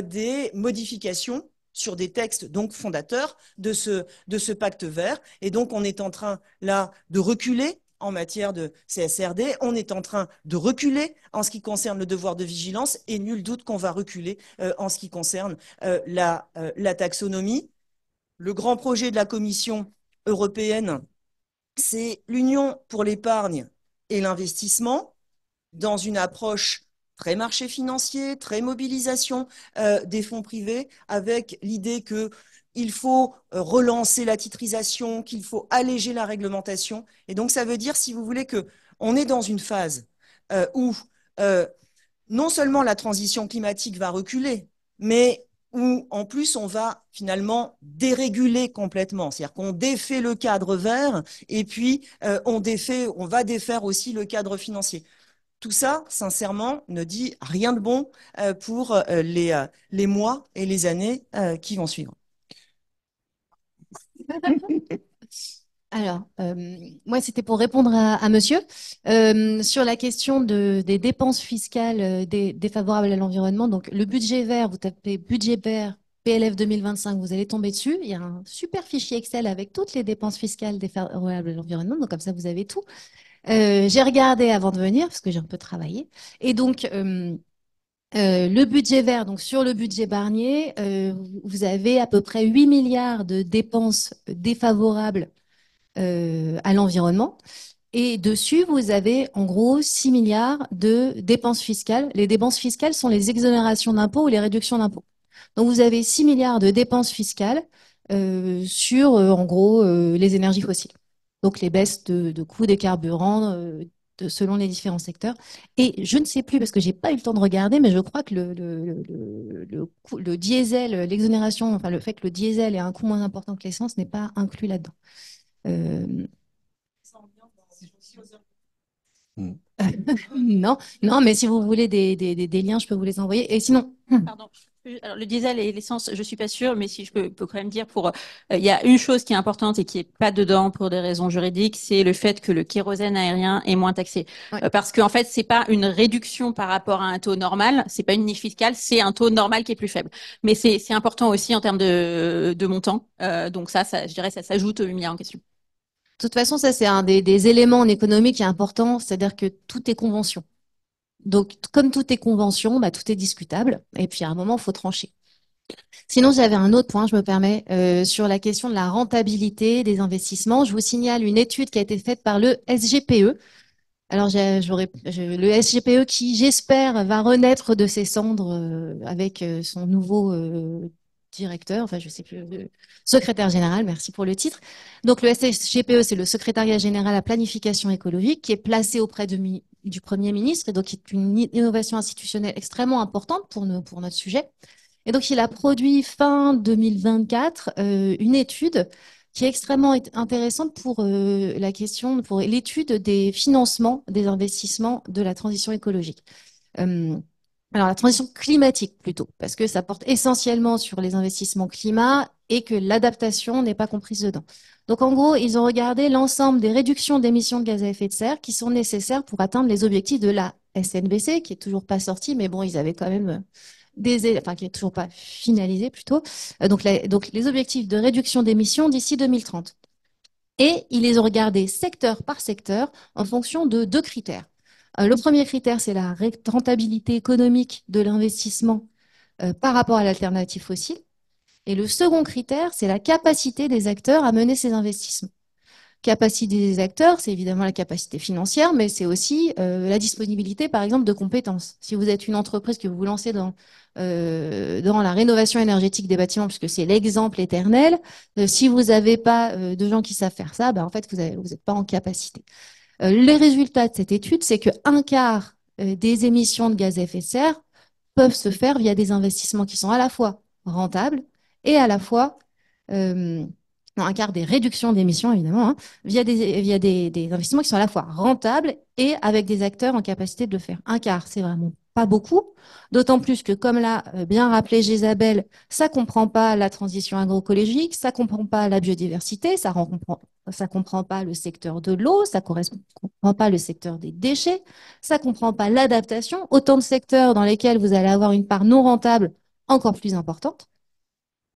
des modifications sur des textes donc fondateurs de ce pacte vert. Et donc, on est en train là de reculer en matière de CSRD, on est en train de reculer en ce qui concerne le devoir de vigilance et nul doute qu'on va reculer en ce qui concerne la taxonomie. Le grand projet de la Commission européenne, c'est l'Union pour l'épargne et l'investissement dans une approche très marché financier, très mobilisation des fonds privés, avec l'idée qu'il faut relancer la titrisation, qu'il faut alléger la réglementation. Et donc, ça veut dire, si vous voulez, qu'on est dans une phase où euh, non seulement la transition climatique va reculer, mais où en plus on va finalement déréguler complètement. C'est-à-dire qu'on défait le cadre vert et puis on va défaire aussi le cadre financier. Tout ça, sincèrement, ne dit rien de bon pour les mois et les années qui vont suivre. Alors, moi, c'était pour répondre à monsieur sur la question des dépenses fiscales défavorables à l'environnement. Donc, le budget vert, vous tapez budget vert PLF 2025, vous allez tomber dessus. Il y a un super fichier Excel avec toutes les dépenses fiscales défavorables à l'environnement. Donc, comme ça, vous avez tout. J'ai regardé avant de venir parce que j'ai un peu travaillé. Et donc, le budget vert, donc sur le budget Barnier, vous avez à peu près 8 milliards de dépenses défavorables à l'environnement. Et dessus, vous avez en gros 6 milliards de dépenses fiscales. Les dépenses fiscales sont les exonérations d'impôts ou les réductions d'impôts. Donc vous avez 6 milliards de dépenses fiscales sur en gros les énergies fossiles. Donc les baisses de coûts des carburants, selon les différents secteurs. Et je ne sais plus, parce que j'ai pas eu le temps de regarder, mais je crois que le diesel, l'exonération, enfin le fait que le diesel ait un coût moins important que l'essence n'est pas inclus là-dedans. Euh, Mm. non, non, mais si vous voulez des liens, je peux vous les envoyer. Et sinon, Pardon. Alors, le diesel et l'essence, je suis pas sûre, mais si je peux quand même dire il y a une chose qui est importante et qui est pas dedans pour des raisons juridiques, c'est le fait que le kérosène aérien est moins taxé. ouais. Parce qu'en fait, c'est pas une réduction par rapport à un taux normal, c'est pas une niche fiscale, c'est un taux normal qui est plus faible. Mais c'est important aussi en termes de montant. Donc ça, je dirais, ça s'ajoute au milliard en question. De toute façon, ça, c'est un des éléments en économie qui est important, c'est-à-dire que tout est convention. Donc, comme tout est convention, bah, tout est discutable. Et puis, à un moment, il faut trancher. Sinon, j'avais un autre point, je me permets, sur la question de la rentabilité des investissements. Je vous signale une étude qui a été faite par le SGPE. Alors, le SGPE qui, j'espère, va renaître de ses cendres avec son nouveau directeur, enfin, je sais plus, secrétaire général, merci pour le titre. Donc, le SGPE, c'est le secrétariat général à planification écologique qui est placé auprès du Premier ministre et donc qui est une innovation institutionnelle extrêmement importante pour notre sujet. Et donc, il a produit fin 2024 une étude qui est extrêmement intéressante pour pour l'étude des financements des investissements de la transition écologique. Euh, alors, la transition climatique plutôt, parce que ça porte essentiellement sur les investissements climat et que l'adaptation n'est pas comprise dedans. Donc, en gros, ils ont regardé l'ensemble des réductions d'émissions de gaz à effet de serre qui sont nécessaires pour atteindre les objectifs de la SNBC, qui est toujours pas sortie, mais bon, ils avaient quand même qui est toujours pas finalisé plutôt. Donc les objectifs de réduction d'émissions d'ici 2030. Et ils les ont regardés secteur par secteur en fonction de deux critères. Le premier critère, c'est la rentabilité économique de l'investissement par rapport à l'alternative fossile. Et le second critère, c'est la capacité des acteurs à mener ces investissements. Capacité des acteurs, c'est évidemment la capacité financière, mais c'est aussi la disponibilité, par exemple, de compétences. Si vous êtes une entreprise que vous vous lancez dans la rénovation énergétique des bâtiments, puisque c'est l'exemple éternel, si vous n'avez pas de gens qui savent faire ça, ben, en fait, vous n'êtes pas en capacité. Les résultats de cette étude, c'est que un quart des émissions de gaz à effet de serre peuvent se faire via des investissements qui sont à la fois rentables et à la fois non, un quart des réductions d'émissions, évidemment, hein, via des investissements qui sont à la fois rentables et avec des acteurs en capacité de le faire. Un quart, c'est vraiment pas beaucoup, d'autant plus que, comme l'a bien rappelé Isabelle, ça comprend pas la transition agroécologique, ça comprend pas la biodiversité, ça comprend pas le secteur de l'eau, ça comprend pas le secteur des déchets, ça comprend pas l'adaptation, autant de secteurs dans lesquels vous allez avoir une part non rentable encore plus importante.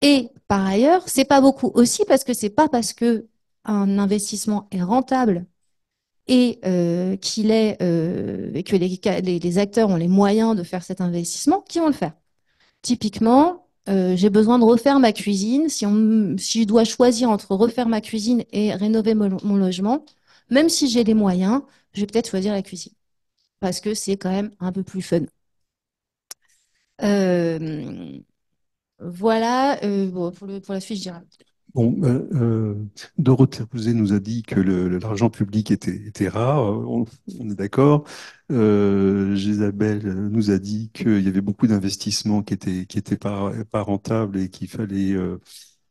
Et par ailleurs, c'est pas beaucoup aussi parce que c'est pas parce que un investissement est rentable et que les acteurs ont les moyens de faire cet investissement qui vont le faire. Typiquement, j'ai besoin de refaire ma cuisine. Si je dois choisir entre refaire ma cuisine et rénover mon logement, même si j'ai les moyens, je vais peut-être choisir la cuisine parce que c'est quand même un peu plus fun. Euh, voilà, bon, pour la suite, je dirais. Bon, Dorothée Rouzet nous a dit que l'argent public était rare, on est d'accord. Isabelle nous a dit qu'il y avait beaucoup d'investissements qui étaient pas rentables et qui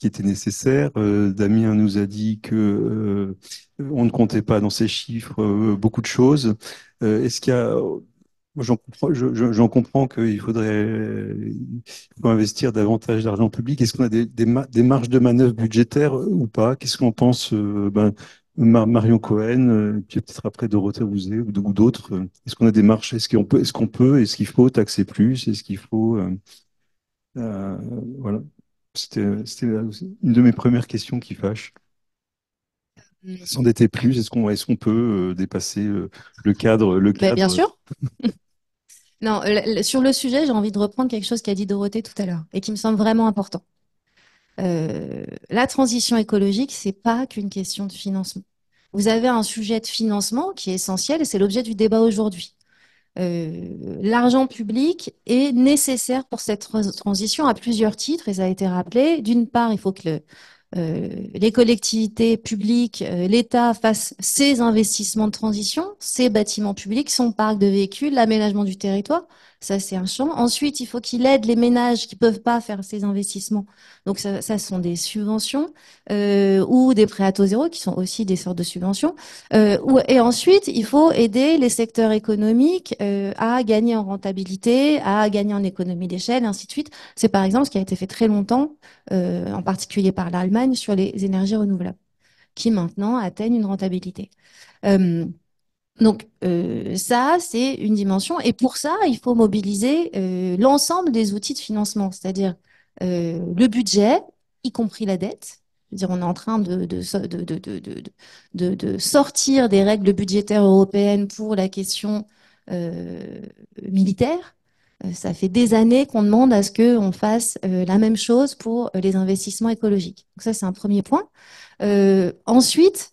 étaient nécessaires. Damien nous a dit que on ne comptait pas dans ces chiffres beaucoup de choses. Est-ce qu'il y a Moi, j'en comprends qu'il faut investir davantage d'argent public. Est-ce qu'on a des marges de manœuvre budgétaires ou pas? Qu'est-ce qu'on pense, Marion Cohen, puis peut-être après Dorothée Rouzet ou d'autres. Est-ce qu'on a des marges? Est-ce qu'il faut taxer plus? Est-ce qu'il faut, euh, voilà. C'était une de mes premières questions qui fâche. S'endetter plus, est-ce qu'on peut dépasser le Ben, bien cadre? sûr. Non, sur le sujet, j'ai envie de reprendre quelque chose qu'a dit Dorothée tout à l'heure et qui me semble vraiment important. La transition écologique, c'est pas qu'une question de financement. Vous avez un sujet de financement qui est essentiel et c'est l'objet du débat aujourd'hui. L'argent public est nécessaire pour cette transition à plusieurs titres et ça a été rappelé. D'une part, il faut que les collectivités publiques, l'État fasse ses investissements de transition, ses bâtiments publics, son parc de véhicules, l'aménagement du territoire. Ça, c'est un champ. Ensuite, il faut qu'il aide les ménages qui peuvent pas faire ces investissements. Donc, ça sont des subventions ou des prêts à taux zéro, qui sont aussi des sortes de subventions. Et ensuite, il faut aider les secteurs économiques à gagner en rentabilité, à gagner en économie d'échelle, et ainsi de suite. C'est par exemple ce qui a été fait très longtemps, en particulier par l'Allemagne, sur les énergies renouvelables, qui maintenant atteignent une rentabilité. Euh, ça, c'est une dimension. Et pour ça, il faut mobiliser l'ensemble des outils de financement, c'est-à-dire le budget, y compris la dette. Je veux dire, on est en train de sortir des règles budgétaires européennes pour la question euh, militaire. Ça fait des années qu'on demande à ce qu'on fasse la même chose pour les investissements écologiques. Donc ça, c'est un premier point. Ensuite,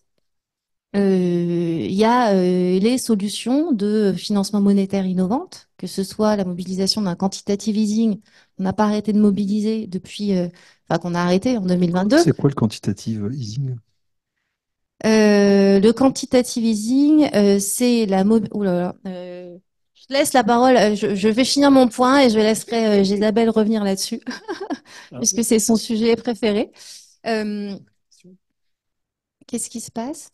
il y a les solutions de financement monétaire innovantes, que ce soit la mobilisation d'un quantitative easing. On n'a pas arrêté de mobiliser depuis, enfin qu'on a arrêté en 2022. C'est quoi le quantitative easing? Le quantitative easing, c'est la oh là là, je laisse la parole, je vais finir mon point et je laisserai Isabelle revenir là-dessus, puisque c'est son sujet préféré. Qu'est-ce qui se passe?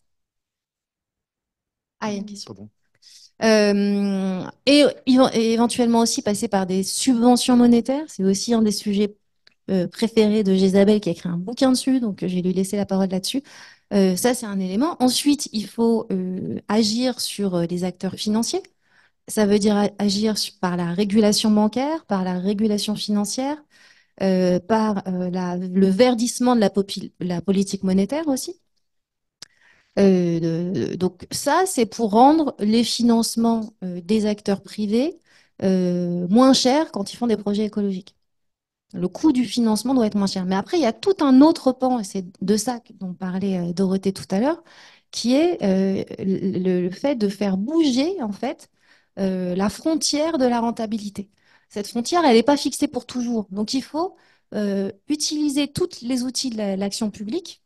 Ah, il y a une question. Pardon. Et éventuellement aussi passer par des subventions monétaires. C'est aussi un des sujets préférés de Isabelle qui a écrit un bouquin dessus, donc je vais lui laisser la parole là-dessus. Ça, c'est un élément. Ensuite, il faut agir sur les acteurs financiers. Ça veut dire agir par la régulation bancaire, par la régulation financière, par le verdissement de la politique monétaire aussi. Donc ça, c'est pour rendre les financements des acteurs privés moins chers quand ils font des projets écologiques. Le coût du financement doit être moins cher. Mais après, il y a tout un autre pan, et c'est de ça dont parlait Dorothée tout à l'heure, qui est le fait de faire bouger en fait la frontière de la rentabilité. Cette frontière, elle n'est pas fixée pour toujours. Donc il faut utiliser tous les outils de l'action publique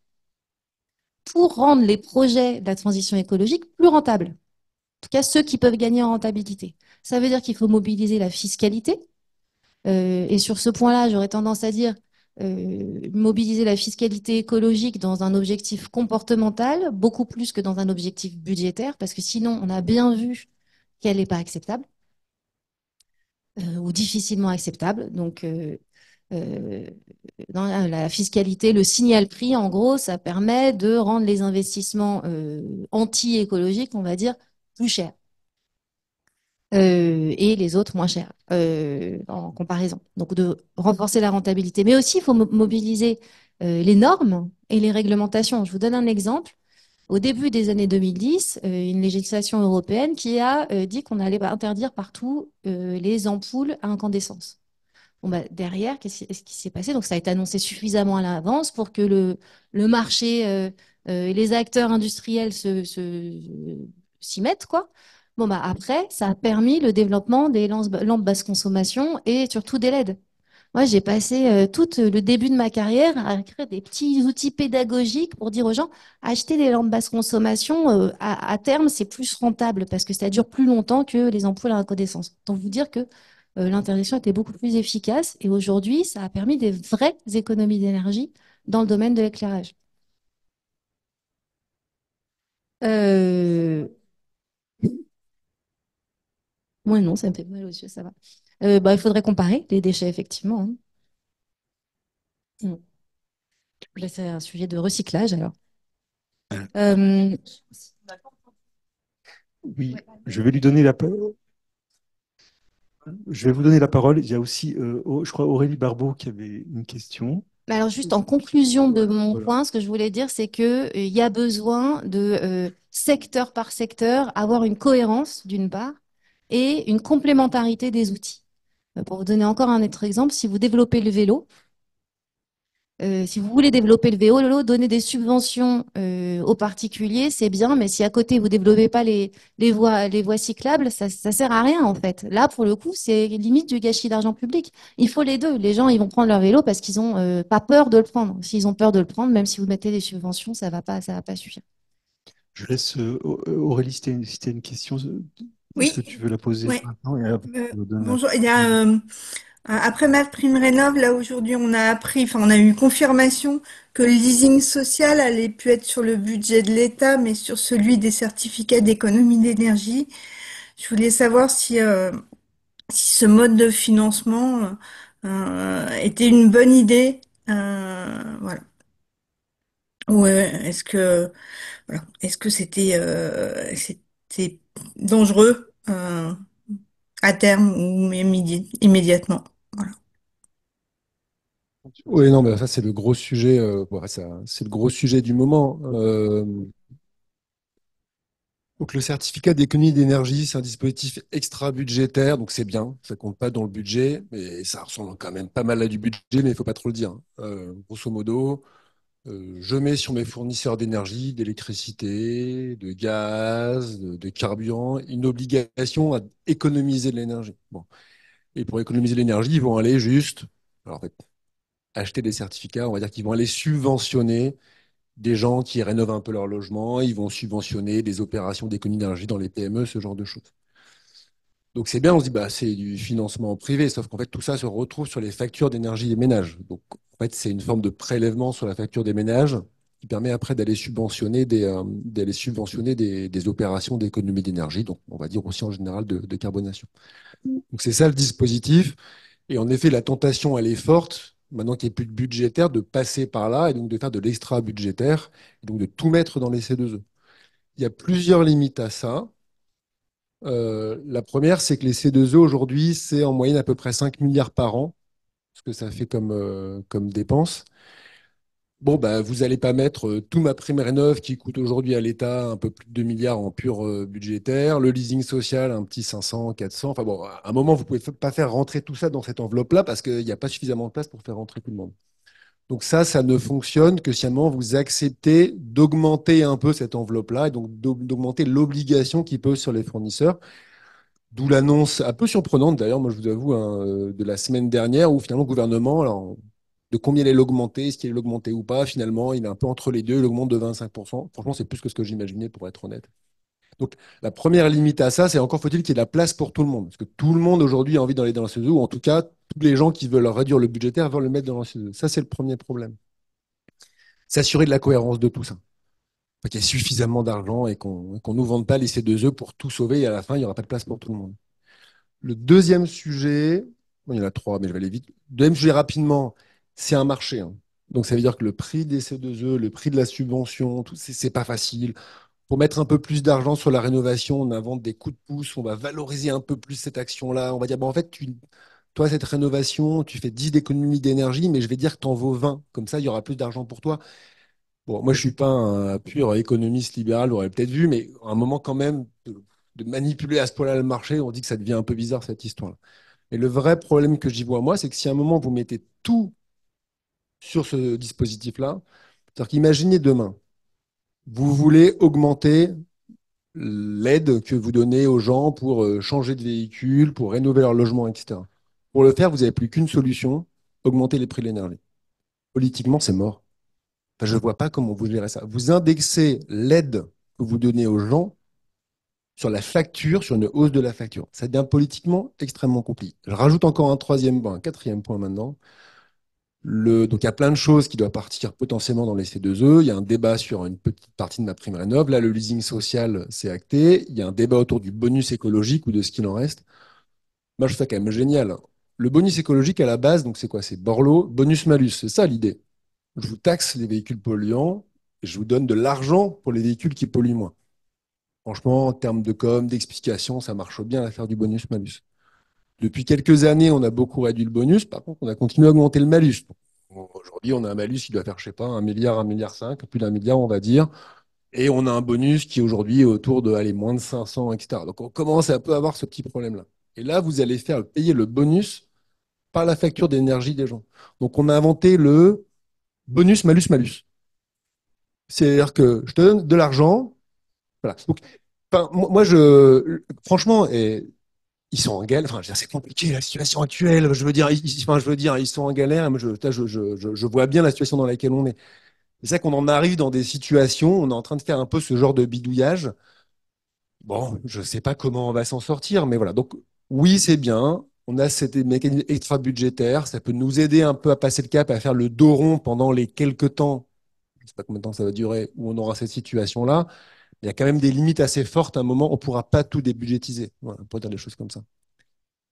pour rendre les projets de la transition écologique plus rentables. En tout cas, ceux qui peuvent gagner en rentabilité. Ça veut dire qu'il faut mobiliser la fiscalité. Et sur ce point-là, j'aurais tendance à dire mobiliser la fiscalité écologique dans un objectif comportemental, beaucoup plus que dans un objectif budgétaire, parce que sinon, on a bien vu qu'elle n'est pas acceptable ou difficilement acceptable. Donc, dans la fiscalité, le signal prix, en gros, ça permet de rendre les investissements anti-écologiques, on va dire, plus chers. Et les autres moins chers en comparaison. Donc de renforcer la rentabilité. Mais aussi, il faut mobiliser les normes et les réglementations. Je vous donne un exemple. Au début des années 2010, une législation européenne qui a dit qu'on allait interdire partout les ampoules à incandescence. Bon, bah, derrière, qu'est-ce qui s'est passé? Donc, ça a été annoncé suffisamment à l'avance pour que le marché et les acteurs industriels s'y mettent, quoi. Bon, bah, après, ça a permis le développement des lampes basse consommation et surtout des LED. Moi, j'ai passé tout le début de ma carrière à écrire des petits outils pédagogiques pour dire aux gens, acheter des lampes basse consommation, à terme, c'est plus rentable parce que ça dure plus longtemps que les ampoules à incandescence. Donc, vous dire que l'interdiction était beaucoup plus efficace et aujourd'hui, ça a permis des vraies économies d'énergie dans le domaine de l'éclairage. Euh... Moi, non, ça me fait mal aux yeux, ça va. Bah, il faudrait comparer les déchets, effectivement, hein. Mm. Là, c'est un sujet de recyclage, alors. Euh, Oui, je vais lui donner la parole. Je vais vous donner la parole. Il y a aussi, je crois, Aurélie Barbeau qui avait une question. Mais alors, juste en conclusion de mon Voilà. point, ce que je voulais dire, c'est que il y a besoin de secteur par secteur avoir une cohérence d'une part et une complémentarité des outils. Pour vous donner encore un autre exemple, si vous développez le vélo, Si vous voulez développer le vélo, donner des subventions aux particuliers, c'est bien, mais si à côté vous développez pas les voies cyclables, ça sert à rien en fait. Là, pour le coup, c'est limite du gâchis d'argent public. Il faut les deux. Les gens, ils vont prendre leur vélo parce qu'ils ont pas peur de le prendre. S'ils ont peur de le prendre, même si vous mettez des subventions, ça va pas suffire. Je laisse Aurélie, si t'as une question, est-ce que Oui, tu veux la poser ouais. maintenant et après, je vous donne la Bonjour. Il y parole. a, après ma prime rénov, là aujourd'hui, on a appris, enfin, on a eu confirmation que le leasing social allait plus être sur le budget de l'État, mais sur celui des certificats d'économie d'énergie. Je voulais savoir si ce mode de financement était une bonne idée. Voilà. Ou est-ce que c'était dangereux à terme ou même immédiatement? Voilà. Oui, non, mais ça, c'est le gros sujet, c'est le gros sujet du moment. Donc, le certificat d'économie d'énergie, c'est un dispositif extra-budgétaire, donc c'est bien, ça compte pas dans le budget, mais ça ressemble quand même pas mal à du budget, mais il faut pas trop le dire, hein. Grosso modo, je mets sur mes fournisseurs d'énergie, d'électricité, de gaz, de carburant, une obligation à économiser de l'énergie. Bon. Et pour économiser de l'énergie, ils vont aller juste, alors en fait, acheter des certificats, on va dire qu'ils vont aller subventionner des gens qui rénovent un peu leur logement, ils vont subventionner des opérations d'économie d'énergie dans les PME, ce genre de choses. Donc c'est bien, on se dit, bah, c'est du financement privé, sauf qu'en fait, tout ça se retrouve sur les factures d'énergie des ménages. Donc en fait, c'est une forme de prélèvement sur la facture des ménages qui permet après d'aller subventionner des opérations d'économie d'énergie, donc on va dire aussi en général de carbonation. Donc c'est ça le dispositif. Et en effet, la tentation, elle est forte, maintenant qu'il n'y a plus de budgétaire, de passer par là et donc de faire de l'extra-budgétaire, et donc de tout mettre dans les C2E. Il y a plusieurs limites à ça. La première, c'est que les C2E aujourd'hui, c'est en moyenne à peu près 5 milliards par an, ce que ça fait comme dépense. Bon, bah, vous n'allez pas mettre tout ma prime rénov qui coûte aujourd'hui à l'État un peu plus de 2 milliards en pur budgétaire, le leasing social un petit 500, 400. Enfin bon, à un moment, vous ne pouvez pas faire rentrer tout ça dans cette enveloppe-là parce qu'il n'y a pas suffisamment de place pour faire rentrer tout le monde. Donc ça ne fonctionne que si à un moment vous acceptez d'augmenter un peu cette enveloppe-là et donc d'augmenter l'obligation qui pose sur les fournisseurs. D'où l'annonce un peu surprenante, d'ailleurs, moi je vous avoue, hein, de la semaine dernière, où finalement le gouvernement, alors, de combien il allait l'augmenter, est-ce qu'il allait l'augmenter ou pas, finalement, il est un peu entre les deux, il augmente de 25%. Franchement, c'est plus que ce que j'imaginais, pour être honnête. Donc, la première limite à ça, c'est encore faut-il qu'il y ait de la place pour tout le monde. Parce que tout le monde aujourd'hui a envie d'aller dans la CESE, ou en tout cas, tous les gens qui veulent réduire le budgétaire veulent le mettre dans la CESE. Ça, c'est le premier problème. S'assurer de la cohérence de tout ça. Faut qu'il y ait suffisamment d'argent et qu'on ne nous vende pas les C2E pour tout sauver et à la fin, il n'y aura pas de place pour tout le monde. Le deuxième sujet, bon, il y en a trois, mais je vais aller vite. Le deuxième sujet rapidement, c'est un marché, hein. Donc ça veut dire que le prix des C2E, le prix de la subvention, tout, c'est pas facile. Pour mettre un peu plus d'argent sur la rénovation, on invente des coups de pouce, on va valoriser un peu plus cette action-là. On va dire, bon, en fait, toi, cette rénovation, tu fais 10 d'économie d'énergie, mais je vais dire que tu en vaux 20. Comme ça, il y aura plus d'argent pour toi. Bon, moi, je suis pas un pur économiste libéral, vous l'aurez peut-être vu, mais à un moment quand même, de manipuler à ce point-là le marché, on dit que ça devient un peu bizarre, cette histoire-là. Et le vrai problème que j'y vois, moi, c'est que si à un moment, vous mettez tout sur ce dispositif-là, c'est-à-dire qu'imaginez demain, vous voulez augmenter l'aide que vous donnez aux gens pour changer de véhicule, pour rénover leur logement, etc. Pour le faire, vous n'avez plus qu'une solution, augmenter les prix de l'énergie. Politiquement, c'est mort. Enfin, je ne vois pas comment vous gérez ça. Vous indexez l'aide que vous donnez aux gens sur la facture, sur une hausse de la facture. Ça devient politiquement extrêmement compliqué. Je rajoute encore un quatrième point maintenant. Donc, il y a plein de choses qui doivent partir potentiellement dans les C2E. Il y a un débat sur une petite partie de ma prime rénov. Là, le leasing social, c'est acté. Il y a un débat autour du bonus écologique ou de ce qu'il en reste. Moi, je trouve ça quand même génial. Le bonus écologique, à la base, donc c'est quoi? C'est Borloo, bonus-malus. C'est ça l'idée. Je vous taxe les véhicules polluants et je vous donne de l'argent pour les véhicules qui polluent moins. Franchement, en termes de com, d'explication, ça marche bien l'affaire du bonus-malus. Depuis quelques années, on a beaucoup réduit le bonus. Par contre, on a continué à augmenter le malus. Aujourd'hui, on a un malus qui doit faire, je sais pas, 1 milliard, 1,5 milliard, plus d'1 milliard, on va dire. Et on a un bonus qui aujourd'hui est autour de, allez, moins de 500, etc. Donc, on commence à un peu avoir ce petit problème-là. Et là, vous allez faire payer le bonus par la facture d'énergie des gens. Donc, on a inventé le bonus, malus, malus. C'est-à-dire que je te donne de l'argent. Voilà. Donc, enfin, moi, franchement, ils sont en galère. Enfin, je veux dire, c'est compliqué la situation actuelle. Je veux dire, ils sont en galère. Moi, je vois bien la situation dans laquelle on est. C'est ça qu'on en arrive dans des situations. On est en train de faire un peu ce genre de bidouillage. Bon, je ne sais pas comment on va s'en sortir, mais voilà. Donc, oui, c'est bien. On a cette mécanisme extra-budgétaire. Ça peut nous aider un peu à passer le cap, à faire le dos rond pendant les quelques temps. Je ne sais pas combien de temps ça va durer, où on aura cette situation-là. Il y a quand même des limites assez fortes. À un moment, on ne pourra pas tout débudgétiser. Voilà, on pourrait dire des choses comme ça.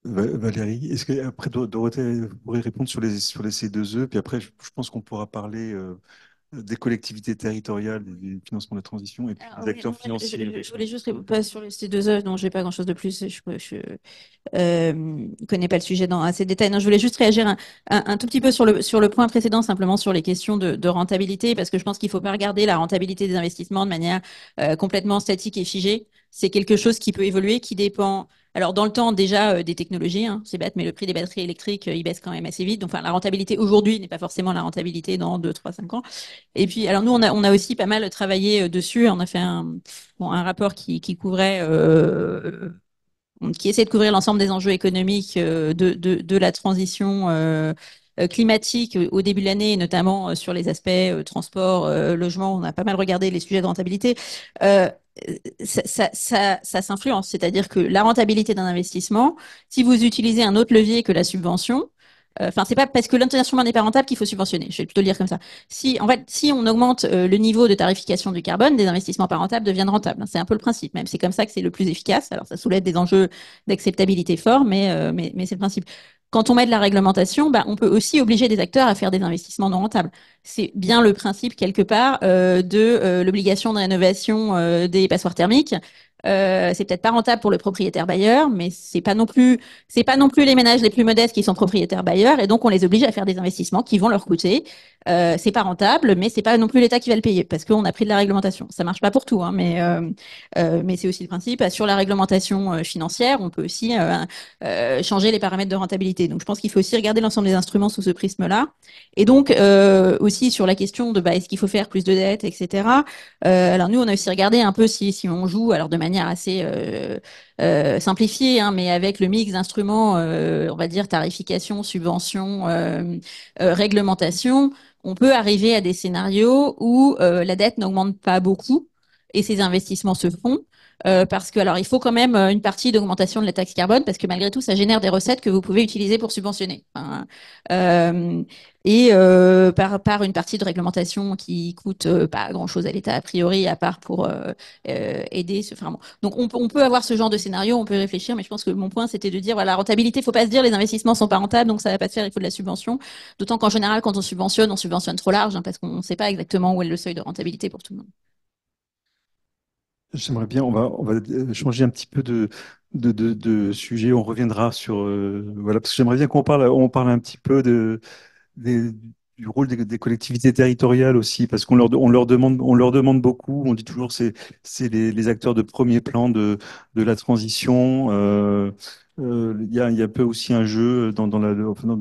Valérie, est-ce que après Dorothée vous pourrez répondre sur les C2E, puis après je pense qu'on pourra parler des collectivités territoriales, du financement de la transition et puis Alors, des oui, acteurs non, financiers. je voulais juste pas sur les C2E, dont j'ai pas grand-chose de plus. Je connais pas le sujet dans assez de détails. Non, je voulais juste réagir un tout petit peu sur le point précédent, simplement sur les questions de rentabilité, parce que je pense qu'il faut pas regarder la rentabilité des investissements de manière complètement statique et figée. C'est quelque chose qui peut évoluer, qui dépend. Alors, dans le temps, déjà, des technologies, hein, c'est bête, mais le prix des batteries électriques, il baisse quand même assez vite. Donc, enfin, la rentabilité aujourd'hui n'est pas forcément la rentabilité dans 2, 3, 5 ans. Et puis, alors nous, on a aussi pas mal travaillé dessus. On a fait un rapport qui couvrait, qui essaie de couvrir l'ensemble des enjeux économiques de la transition climatique au début de l'année, et notamment sur les aspects transport, logement. On a pas mal regardé les sujets de rentabilité. Euh, ça s'influence, c'est-à-dire que la rentabilité d'un investissement, si vous utilisez un autre levier que la subvention, enfin, c'est pas parce que l'instrument n'est pas rentable qu'il faut subventionner. Je vais plutôt le dire comme ça. Si, en fait, si on augmente le niveau de tarification du carbone, des investissements pas rentables deviennent rentables. C'est un peu le principe, même. C'est comme ça que c'est le plus efficace. Alors, ça soulève des enjeux d'acceptabilité forts, mais c'est le principe. Quand on met de la réglementation, bah, on peut aussi obliger des acteurs à faire des investissements non rentables. C'est bien le principe, quelque part, de l'obligation de rénovation des passoires thermiques. C'est peut-être pas rentable pour le propriétaire bailleur, mais c'est pas non plus les ménages les plus modestes qui sont propriétaires bailleurs, et donc on les oblige à faire des investissements qui vont leur coûter. C'est pas rentable, mais c'est pas non plus l'État qui va le payer parce qu'on a pris de la réglementation. Ça marche pas pour tout, hein, mais c'est aussi le principe. Sur la réglementation financière, on peut aussi changer les paramètres de rentabilité. Donc je pense qu'il faut aussi regarder l'ensemble des instruments sous ce prisme-là. Et donc aussi sur la question de est-ce qu'il faut faire plus de dettes, etc. Alors nous, on a aussi regardé un peu si on joue, alors de manière assez simplifiée, hein, mais avec le mix d'instruments, on va dire tarification, subvention, réglementation, on peut arriver à des scénarios où la dette n'augmente pas beaucoup et ces investissements se font. Parce que alors il faut quand même une partie d'augmentation de la taxe carbone parce que malgré tout ça génère des recettes que vous pouvez utiliser pour subventionner. Enfin, euh, par une partie de réglementation qui coûte pas grand-chose à l'État a priori, à part pour aider. Enfin, bon. Donc on peut avoir ce genre de scénario, on peut réfléchir, mais je pense que mon point c'était de dire voilà, la rentabilité, faut pas se dire les investissements sont pas rentables, donc ça va pas se faire, il faut de la subvention. D'autant qu'en général, quand on subventionne trop large, hein, parce qu'on ne sait pas exactement où est le seuil de rentabilité pour tout le monde. J'aimerais bien, on va changer un petit peu de sujet. On reviendra sur voilà, parce que j'aimerais bien on parle un petit peu des- du rôle des collectivités territoriales aussi, parce on leur demande beaucoup. On dit toujours c'est les acteurs de premier plan de la transition. Il y a un peu aussi un jeu enfin, dans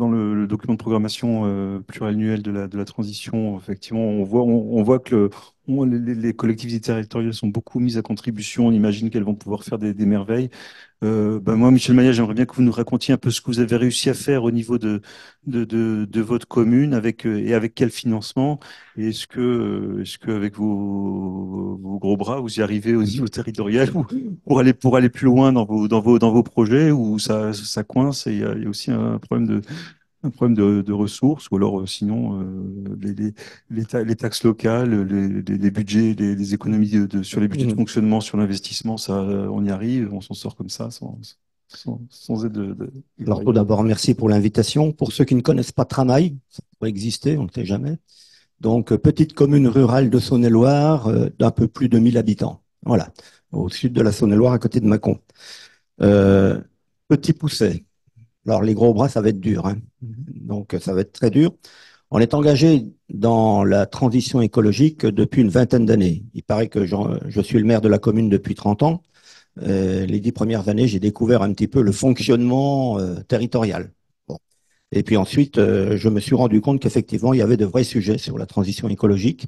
le document de programmation pluriannuel de la transition. Effectivement, on voit que les collectivités territoriales sont beaucoup mises à contribution. On imagine qu'elles vont pouvoir faire des merveilles. Moi, Michel Maillat, j'aimerais bien que vous nous racontiez un peu ce que vous avez réussi à faire au niveau de votre commune et avec quel financement. Et est-ce que avec vos gros bras, vous y arrivez au niveau territorial ou pour aller plus loin dans vos projets ou ça coince et il y a aussi un problème de ressources ou alors sinon les taxes locales, les budgets, les économies sur les budgets de fonctionnement, sur l'investissement, ça, on y arrive, on s'en sort comme ça sans aide Alors, tout d'abord, merci pour l'invitation. Pour ceux qui ne connaissent pas Tramail, ça pourrait exister, on ne sait jamais. Donc, petite commune rurale de Saône-et-Loire d'un peu plus de 1000 habitants. Voilà, au sud de la Saône-et-Loire, à côté de Mâcon. Euh, Petit Pousset. Alors, les gros bras, ça va être dur, hein. Donc, ça va être très dur. On est engagé dans la transition écologique depuis une vingtaine d'années. Il paraît que je suis le maire de la commune depuis 30 ans. Les 10 premières années, j'ai découvert un petit peu le fonctionnement territorial. Bon. Et puis ensuite, je me suis rendu compte qu'effectivement, il y avait de vrais sujets sur la transition écologique.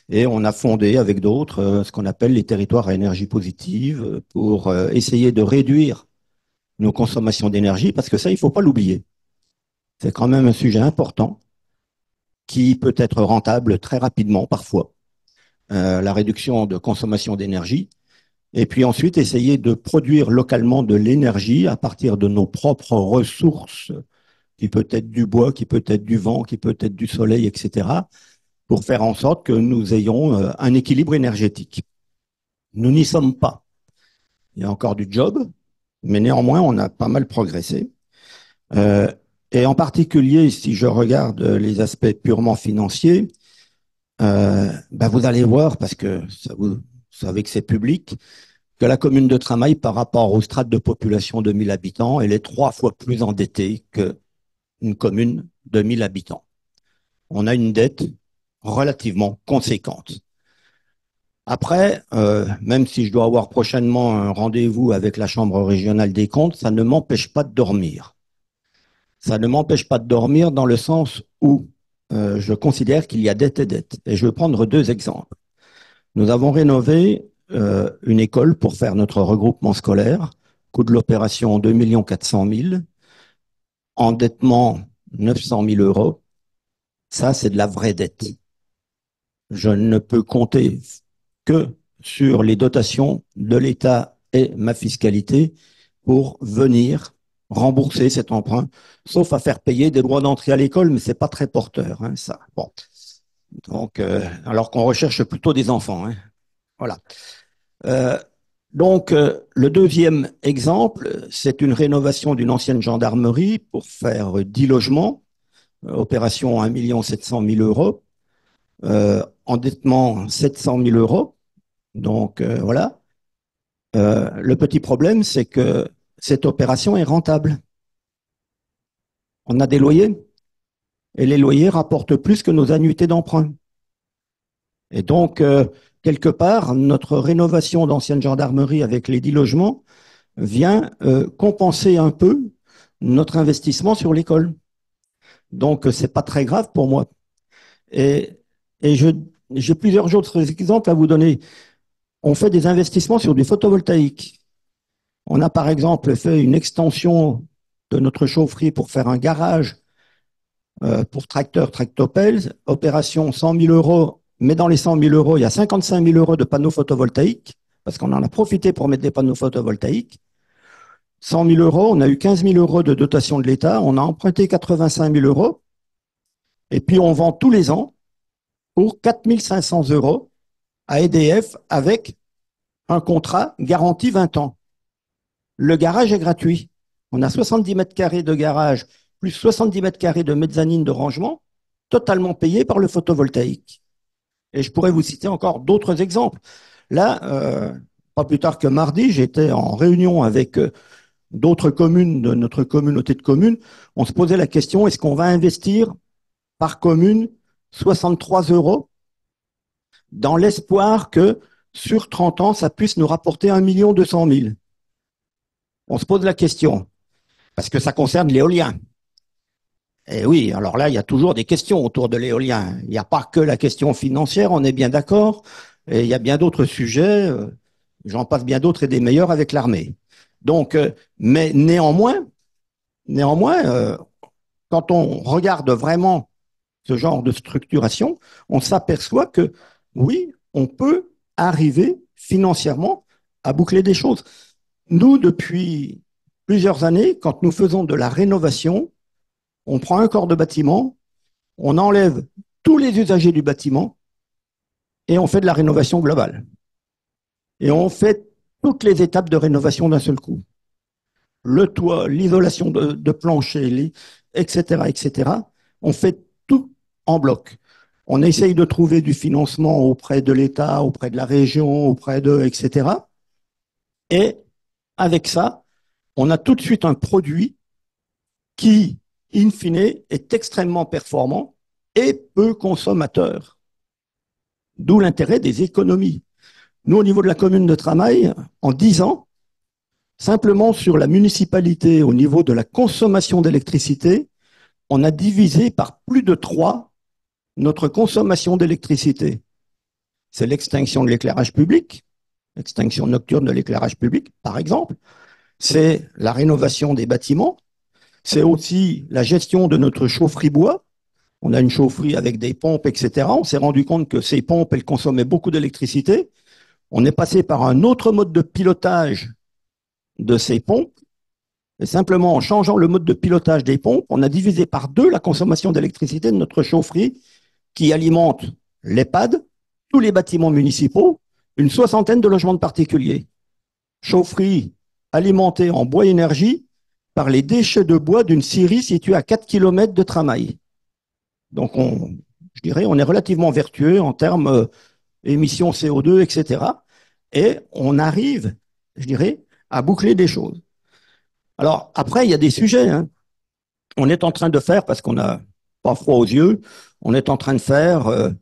Et on a fondé avec d'autres ce qu'on appelle les territoires à énergie positive pour essayer de réduire nos consommations d'énergie, parce que ça, il ne faut pas l'oublier. C'est quand même un sujet important qui peut être rentable très rapidement parfois, la réduction de consommation d'énergie. Et puis ensuite, essayer de produire localement de l'énergie à partir de nos propres ressources, qui peut être du bois, qui peut être du vent, qui peut être du soleil, etc., pour faire en sorte que nous ayons un équilibre énergétique. Nous n'y sommes pas. Il y a encore du job, mais néanmoins, on a pas mal progressé. Et en particulier, si je regarde les aspects purement financiers, vous allez voir, parce que vous savez que c'est public, que la commune de Tramail, par rapport aux strates de population de 1000 habitants, elle est 3 fois plus endettée qu'une commune de 1000 habitants. On a une dette relativement conséquente. Après, même si je dois avoir prochainement un rendez-vous avec la Chambre régionale des comptes, ça ne m'empêche pas de dormir. Ça ne m'empêche pas de dormir dans le sens où je considère qu'il y a dette et dette. Et je vais prendre 2 exemples. Nous avons rénové une école pour faire notre regroupement scolaire, coût de l'opération 2 400 000, endettement 900 000 euros. Ça, c'est de la vraie dette. Je ne peux compter que sur les dotations de l'État et ma fiscalité pour venir rembourser cet emprunt, sauf à faire payer des droits d'entrée à l'école, mais c'est pas très porteur, hein, ça. Bon. Donc, alors qu'on recherche plutôt des enfants, hein. Voilà. Donc, le deuxième exemple, c'est une rénovation d'une ancienne gendarmerie pour faire 10 logements, opération 1 700 000 euros, endettement 700 000 euros. Donc, voilà. Le petit problème, c'est que cette opération est rentable. On a des loyers et les loyers rapportent plus que nos annuités d'emprunt. Et donc, quelque part, notre rénovation d'ancienne gendarmerie avec les 10 logements vient compenser un peu notre investissement sur l'école. Donc, c'est pas très grave pour moi. Et j'ai plusieurs autres exemples à vous donner. On fait des investissements sur du photovoltaïque. On a par exemple fait une extension de notre chaufferie pour faire un garage pour tracteur tractopelle, opération 100 000 euros, mais dans les 100 000 euros, il y a 55 000 euros de panneaux photovoltaïques, parce qu'on en a profité pour mettre des panneaux photovoltaïques. 100 000 euros, on a eu 15 000 euros de dotation de l'État, on a emprunté 85 000 euros, et puis on vend tous les ans pour 4 500 euros à EDF avec un contrat garanti 20 ans. Le garage est gratuit. On a 70 mètres carrés de garage, plus 70 mètres carrés de mezzanine de rangement, totalement payé par le photovoltaïque. Et je pourrais vous citer encore d'autres exemples. Là, pas plus tard que mardi, j'étais en réunion avec d'autres communes de notre communauté de communes. On se posait la question, est-ce qu'on va investir par commune 63 euros dans l'espoir que sur 30 ans, ça puisse nous rapporter 1 200 000. On se pose la question, parce que ça concerne l'éolien. Et oui, alors là, il y a toujours des questions autour de l'éolien. Il n'y a pas que la question financière, on est bien d'accord. Et il y a bien d'autres sujets, j'en passe bien d'autres et des meilleurs avec l'armée. Donc, mais néanmoins, quand on regarde vraiment ce genre de structuration, on s'aperçoit que oui, on peut arriver financièrement à boucler des choses. Nous, depuis plusieurs années, quand nous faisons de la rénovation, on prend un corps de bâtiment, on enlève tous les usagers du bâtiment et on fait de la rénovation globale. Et on fait toutes les étapes de rénovation d'un seul coup. Le toit, l'isolation de plancher, etc., etc. On fait tout en bloc. On essaye de trouver du financement auprès de l'État, auprès de la région, auprès de, etc. Et avec ça, on a tout de suite un produit qui, in fine, est extrêmement performant et peu consommateur. D'où l'intérêt des économies. Nous, au niveau de la commune de Tramail, en 10 ans, simplement sur la municipalité, au niveau de la consommation d'électricité, on a divisé par plus de 3 notre consommation d'électricité. C'est l'extinction de l'éclairage public, l'extinction nocturne de l'éclairage public, par exemple. C'est la rénovation des bâtiments. C'est aussi la gestion de notre chaufferie bois. On a une chaufferie avec des pompes, etc. On s'est rendu compte que ces pompes, elles consommaient beaucoup d'électricité. On est passé par un autre mode de pilotage de ces pompes. Et simplement en changeant le mode de pilotage des pompes, on a divisé par 2 la consommation d'électricité de notre chaufferie qui alimente l'EHPAD, tous les bâtiments municipaux, une 60aine de logements de particuliers. Chaufferie alimentée en bois énergie par les déchets de bois d'une scierie située à 4 km de Tramail. Donc, je dirais, on est relativement vertueux en termes émissions CO2, etc. Et on arrive, je dirais, à boucler des choses. Alors, après, il y a des sujets. Hein. On est en train de faire, parce qu'on n'a pas froid aux yeux, on est en train de faire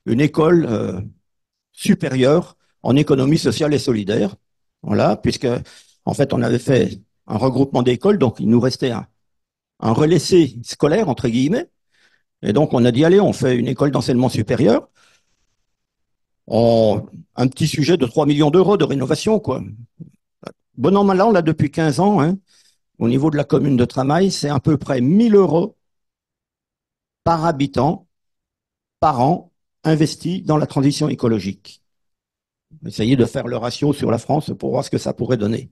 une école supérieure en économie sociale et solidaire. Voilà, puisque, en fait, on avait fait un regroupement d'écoles, donc il nous restait un relais scolaire, entre guillemets. Et donc, on a dit, allez, on fait une école d'enseignement supérieur. Un petit sujet de 3 millions d'euros de rénovation, quoi. Bon an, mal an, là, depuis 15 ans, hein, au niveau de la commune de Tramail, c'est à peu près 1 000 euros par habitant, par an, investis dans la transition écologique. Essayez de faire le ratio sur la France pour voir ce que ça pourrait donner.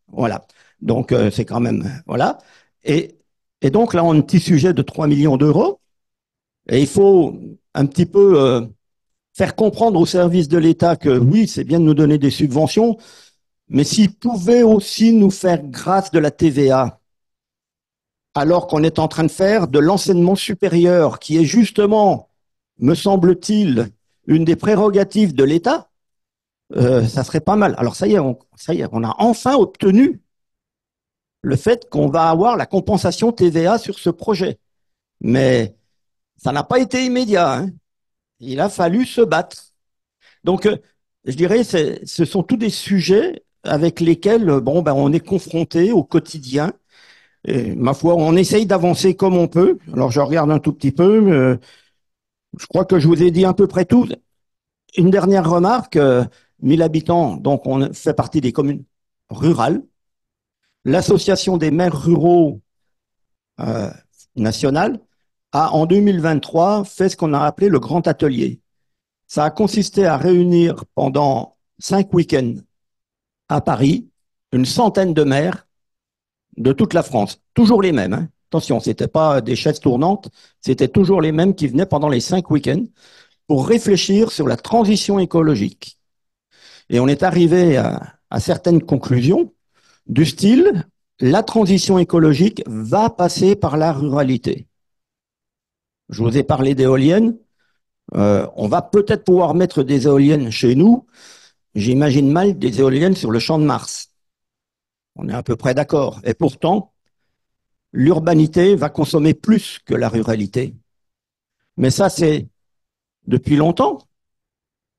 Voilà. Donc, c'est quand même, voilà. Et donc, là, on a un petit sujet de 3 millions d'euros. Et il faut un petit peu faire comprendre aux services de l'État que oui, c'est bien de nous donner des subventions, mais s'ils pouvaient aussi nous faire grâce de la TVA, alors qu'on est en train de faire de l'enseignement supérieur, qui est justement, me semble-t-il, une des prérogatives de l'État, ça serait pas mal. Alors ça y est, on a enfin obtenu le fait qu'on va avoir la compensation TVA sur ce projet. Mais ça n'a pas été immédiat. Hein. Il a fallu se battre. Donc, je dirais, ce sont tous des sujets avec lesquels on est confronté au quotidien. Et, ma foi, on essaye d'avancer comme on peut. Alors, je regarde un tout petit peu. Je crois que je vous ai dit à peu près tout. Une dernière remarque, 1000 habitants, donc on fait partie des communes rurales. L'Association des maires ruraux nationale a, en 2023, fait ce qu'on a appelé le grand atelier. Ça a consisté à réunir pendant 5 week-ends à Paris une centaine de maires de toute la France. Toujours les mêmes. Hein. Attention, ce n'était pas des chaises tournantes, c'était toujours les mêmes qui venaient pendant les 5 week-ends pour réfléchir sur la transition écologique. Et on est arrivé à certaines conclusions du style, la transition écologique va passer par la ruralité. Je vous ai parlé d'éoliennes. On va peut-être pouvoir mettre des éoliennes chez nous. J'imagine mal des éoliennes sur le champ de Mars. On est à peu près d'accord. Et pourtant, l'urbanité va consommer plus que la ruralité. Mais ça, c'est depuis longtemps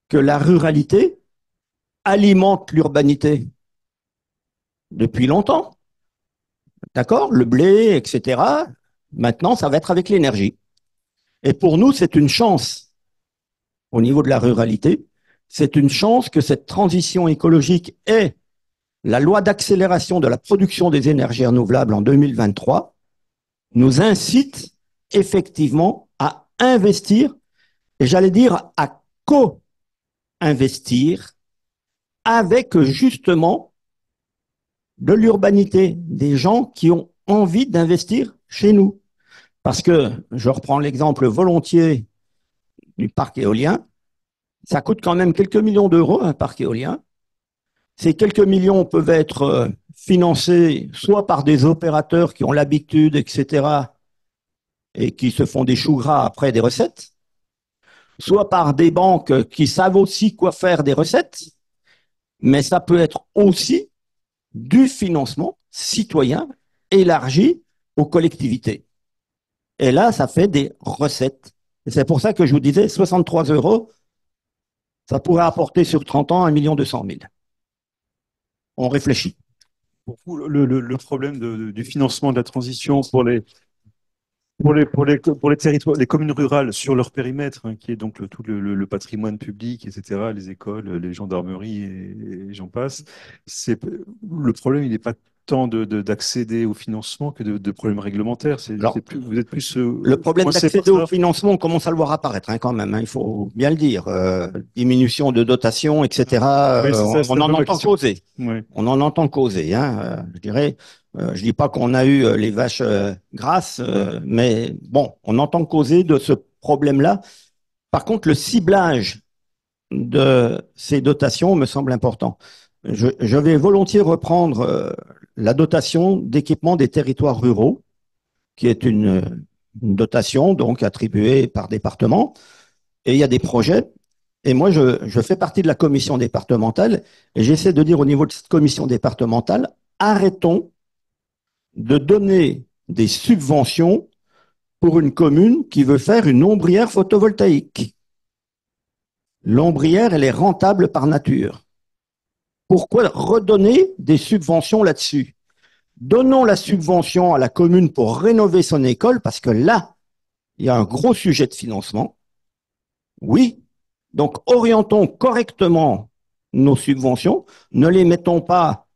que la ruralité alimente l'urbanité. Depuis longtemps. D'accord? Le blé, etc. Maintenant, ça va être avec l'énergie. Et pour nous, c'est une chance au niveau de la ruralité. C'est une chance que cette transition écologique ait la loi d'accélération de la production des énergies renouvelables en 2023 nous incite effectivement à investir, et j'allais dire à co-investir avec justement de l'urbanité, des gens qui ont envie d'investir chez nous. Parce que, je reprends l'exemple volontiers du parc éolien, ça coûte quand même quelques millions d'euros un parc éolien. Ces quelques millions peuvent être financés soit par des opérateurs qui ont l'habitude, etc., et qui se font des choux gras après des recettes, soit par des banques qui savent aussi quoi faire des recettes, mais ça peut être aussi du financement citoyen élargi aux collectivités. Et là, ça fait des recettes. Et c'est pour ça que je vous disais, 63 euros, ça pourrait apporter sur 30 ans 1 200 000. On réfléchit. Pour vous, le problème du financement de la transition pour pour les territoires, les communes rurales sur leur périmètre, hein, qui est donc tout le patrimoine public, etc., les écoles, les gendarmeries et j'en passe, le problème, il n'est pas tant d'accéder au financement que de problèmes réglementaires. Alors, Vous êtes plus le problème coincé par d'accéder au ça. financement, on commence à le voir apparaître hein, quand même, hein, il faut bien le dire. Diminution de dotation, etc. Oui, c'est ça, On c'était un en peu ma entend question. causer. Ouais. On en entend causer, hein, je dirais. Je dis pas qu'on a eu les vaches grasses, mais bon, on entend causer de ce problème-là. Par contre, le ciblage de ces dotations me semble important. Je vais volontiers reprendre la dotation d'équipement des territoires ruraux, qui est une dotation donc attribuée par département. Et il y a des projets. Et moi, je fais partie de la commission départementale et j'essaie de dire au niveau de cette commission départementale, arrêtons de donner des subventions pour une commune qui veut faire une ombrière photovoltaïque. L'ombrière, elle est rentable par nature. Pourquoi redonner des subventions là-dessus? Donnons la subvention à la commune pour rénover son école, parce que là, il y a un gros sujet de financement. Oui. Donc, orientons correctement nos subventions. Ne les mettons pas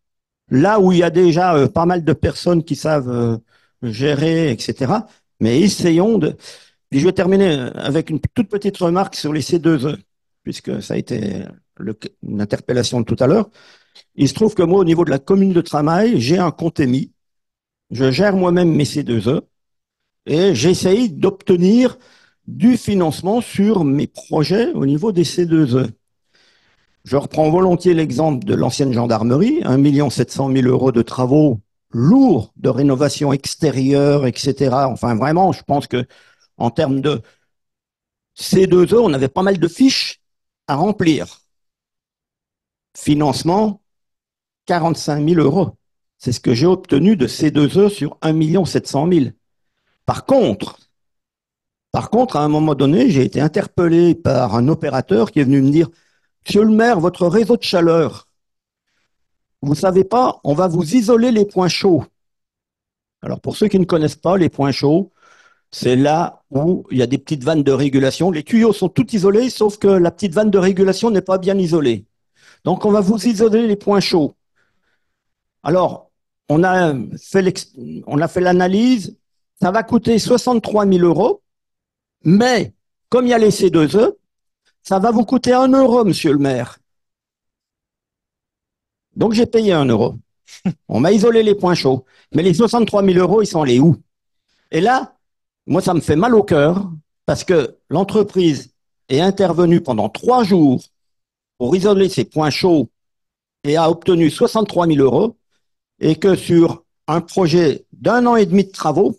là où il y a déjà pas mal de personnes qui savent gérer, etc. Mais essayons de... Puis je vais terminer avec une toute petite remarque sur les C2E, puisque ça a été une interpellation de tout à l'heure. Il se trouve que moi, au niveau de la commune de Tramail, j'ai un compte émis. Je gère moi-même mes C2E et j'essaye d'obtenir du financement sur mes projets au niveau des C2E. Je reprends volontiers l'exemple de l'ancienne gendarmerie, 1 700 000 € de travaux lourds de rénovation extérieure, etc. Enfin, vraiment, je pense que en termes de C2E, on avait pas mal de fiches à remplir. Financement, 45 000 €. C'est ce que j'ai obtenu de C2E sur 1 700 000. Par contre, à un moment donné, j'ai été interpellé par un opérateur qui est venu me dire « Monsieur le maire, votre réseau de chaleur, vous ne savez pas, on va vous isoler les points chauds. » Alors, pour ceux qui ne connaissent pas les points chauds, c'est là où il y a des petites vannes de régulation. Les tuyaux sont tous isolés, sauf que la petite vanne de régulation n'est pas bien isolée. Donc, on va vous isoler les points chauds. Alors, on a fait l'analyse, ça va coûter 63 000 €, mais comme il y a les C2E, ça va vous coûter 1 €, monsieur le maire. Donc, j'ai payé 1 €. On m'a isolé les points chauds. Mais les 63 000 €, ils sont allés où? Et là, moi, ça me fait mal au cœur parce que l'entreprise est intervenue pendant 3 jours pour isoler ces points chauds et a obtenu 63 000 € et que sur un projet d'1 an et demi de travaux,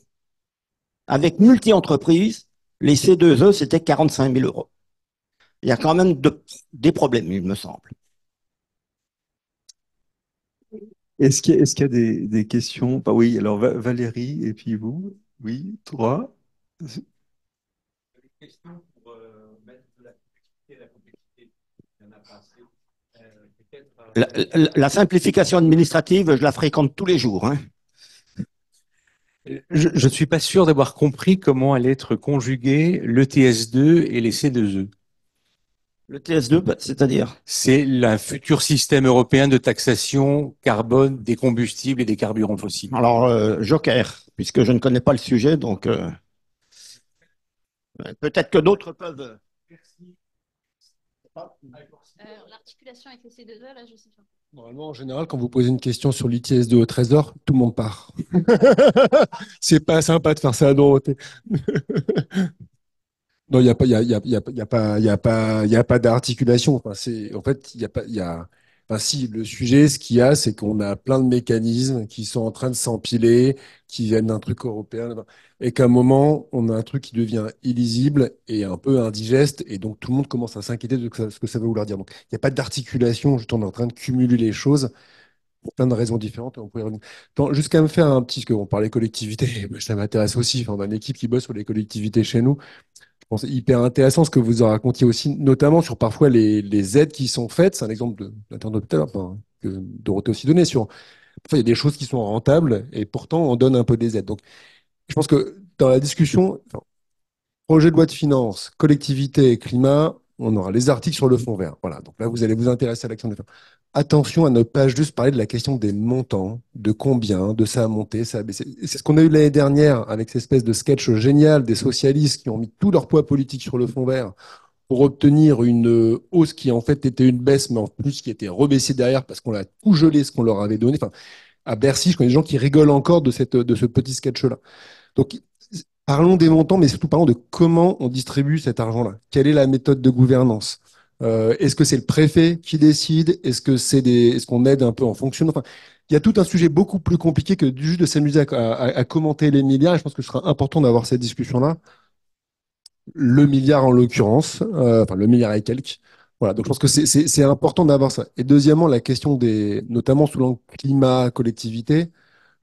avec multi-entreprises, les C2E, c'était 45 000 €. Il y a quand même des problèmes, il me semble. Est-ce qu'il y a des questions? Bah oui, alors Valérie, et puis vous? Oui, toi? Question pour mettre de la complexité, il y en a pas assez. La simplification administrative, je la fréquente tous les jours. Hein. Je ne suis pas sûr d'avoir compris comment allait être conjugué le TS2 et les C2E. Le TS2, c'est-à-dire? C'est le futur système européen de taxation carbone des combustibles et des carburants fossiles. Alors, joker, puisque je ne connais pas le sujet, donc peut-être que d'autres peuvent. L'articulation avec les C2E, là, je sais pas. Normalement, en général, quand vous posez une question sur l'ITS2 au Trésor, tout le monde part. C'est pas sympa de faire ça à Dorothée. Non, il n'y a pas, il y a pas d'articulation. Enfin, en fait, il y a pas, il y a, enfin, si, le sujet, ce qu'il y a, c'est qu'on a plein de mécanismes qui sont en train de s'empiler, qui viennent d'un truc européen, et qu'à un moment, on a un truc qui devient illisible et un peu indigeste, et donc tout le monde commence à s'inquiéter de ce que ça veut vouloir dire. Donc, il n'y a pas d'articulation, juste on est en train de cumuler les choses pour plein de raisons différentes. Et on pourrait revenir. Attends, juste quand même faire un petit, parce qu'on parlait collectivité, ça m'intéresse aussi. Enfin, on a une équipe qui bosse sur les collectivités chez nous. Je pense que c'est hyper intéressant ce que vous en racontiez aussi, notamment sur parfois les aides qui sont faites. C'est un exemple d'internaute tout à l'heure, enfin, que Dorothée aussi donné sur. Parfois, il y a des choses qui sont rentables et pourtant on donne un peu des aides. Donc, je pense que dans la discussion, enfin, projet de loi de finances, collectivité et climat, on aura les articles sur le fonds vert. Voilà. Donc là, vous allez vous intéresser à l'action des fonds. Attention à ne pas juste parler de la question des montants, de combien, de ça a monté, ça a baissé. C'est ce qu'on a eu l'année dernière avec cette espèce de sketch génial des socialistes qui ont mis tout leur poids politique sur le fonds vert pour obtenir une hausse qui en fait était une baisse, mais en plus qui était rebaissée derrière parce qu'on a tout gelé ce qu'on leur avait donné. Enfin, à Bercy, je connais des gens qui rigolent encore de ce petit sketch-là. Donc, parlons des montants, mais surtout parlons de comment on distribue cet argent-là. Quelle est la méthode de gouvernance? Est-ce que c'est le préfet qui décide? Est-ce qu'on aide un peu en fonction? Enfin, il y a tout un sujet beaucoup plus compliqué que juste de s'amuser à commenter les milliards. Et je pense que ce sera important d'avoir cette discussion-là. Le milliard en l'occurrence, enfin le milliard et quelques. Voilà, donc je pense que c'est important d'avoir ça. Et deuxièmement, la question notamment sous l'angle climat, collectivité,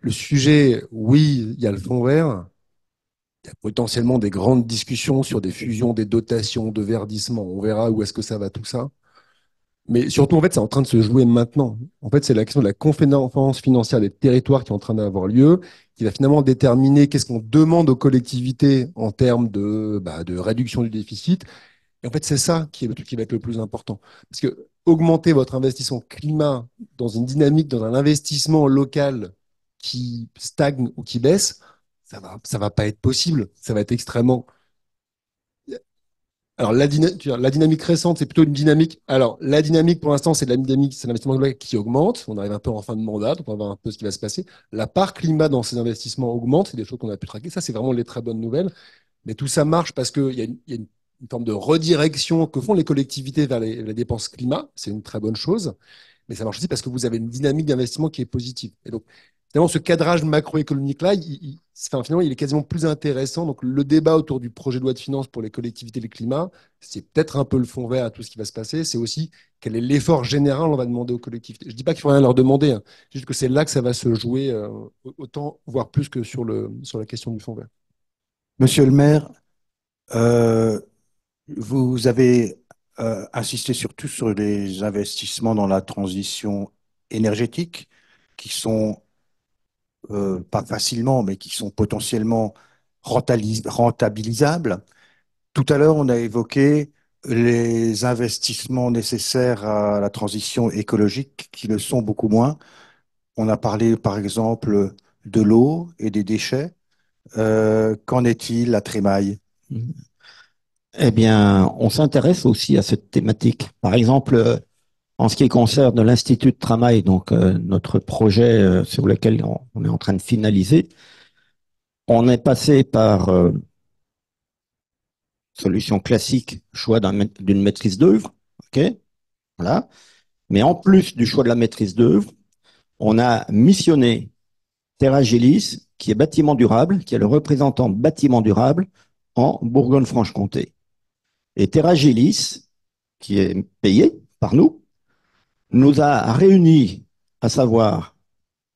le sujet, oui, il y a le fonds vert, il y a potentiellement des grandes discussions sur des fusions, des dotations, de verdissement. On verra où est-ce que ça va tout ça. Mais surtout, en fait, c'est en train de se jouer maintenant. En fait, c'est la question de la conférence financière des territoires qui est en train d'avoir lieu, qui va finalement déterminer qu'est-ce qu'on demande aux collectivités en termes de réduction du déficit. Et en fait, c'est ça qui est le truc qui va être le plus important. Parce que augmenter votre investissement climat dans une dynamique, dans un investissement local qui stagne ou qui baisse, ça va pas être possible. Ça va être extrêmement. Alors, la dynamique récente, c'est plutôt une dynamique. Alors, la dynamique, pour l'instant, c'est de la dynamique, c'est l'investissement global qui augmente. On arrive un peu en fin de mandat, donc on va voir un peu ce qui va se passer. La part climat dans ces investissements augmente. C'est des choses qu'on a pu traquer. Ça, c'est vraiment les très bonnes nouvelles. Mais tout ça marche parce qu'il y a une forme de redirection que font les collectivités vers les dépenses climat. C'est une très bonne chose. Mais ça marche aussi parce que vous avez une dynamique d'investissement qui est positive. Et donc, finalement, ce cadrage macroéconomique-là, finalement, il est quasiment plus intéressant. Donc, le débat autour du projet de loi de finances pour les collectivités et le climat, c'est peut-être un peu le fond vert à tout ce qui va se passer. C'est aussi quel est l'effort général on va demander aux collectivités. Je ne dis pas qu'il faut rien leur demander, hein. Juste que c'est là que ça va se jouer, autant, voire plus que sur la question du fond vert. Monsieur le maire, euh, vous avez insisté surtout sur les investissements dans la transition énergétique qui sont pas facilement, mais qui sont potentiellement rentabilisables. Tout à l'heure, on a évoqué les investissements nécessaires à la transition écologique qui le sont beaucoup moins. On a parlé, par exemple, de l'eau et des déchets. Qu'en est-il à Trémaille? Eh bien, on s'intéresse aussi à cette thématique. Par exemple, en ce qui concerne l'Institut de travail, donc notre projet sur lequel on est en train de finaliser, on est passé par solution classique, choix d'une maîtrise d'œuvre, ok, voilà. Mais en plus du choix de la maîtrise d'œuvre, on a missionné Terragilis, qui est bâtiment durable, qui est le représentant bâtiment durable en Bourgogne-Franche-Comté. Et Terragilis, qui est payé par nous a réunis, à savoir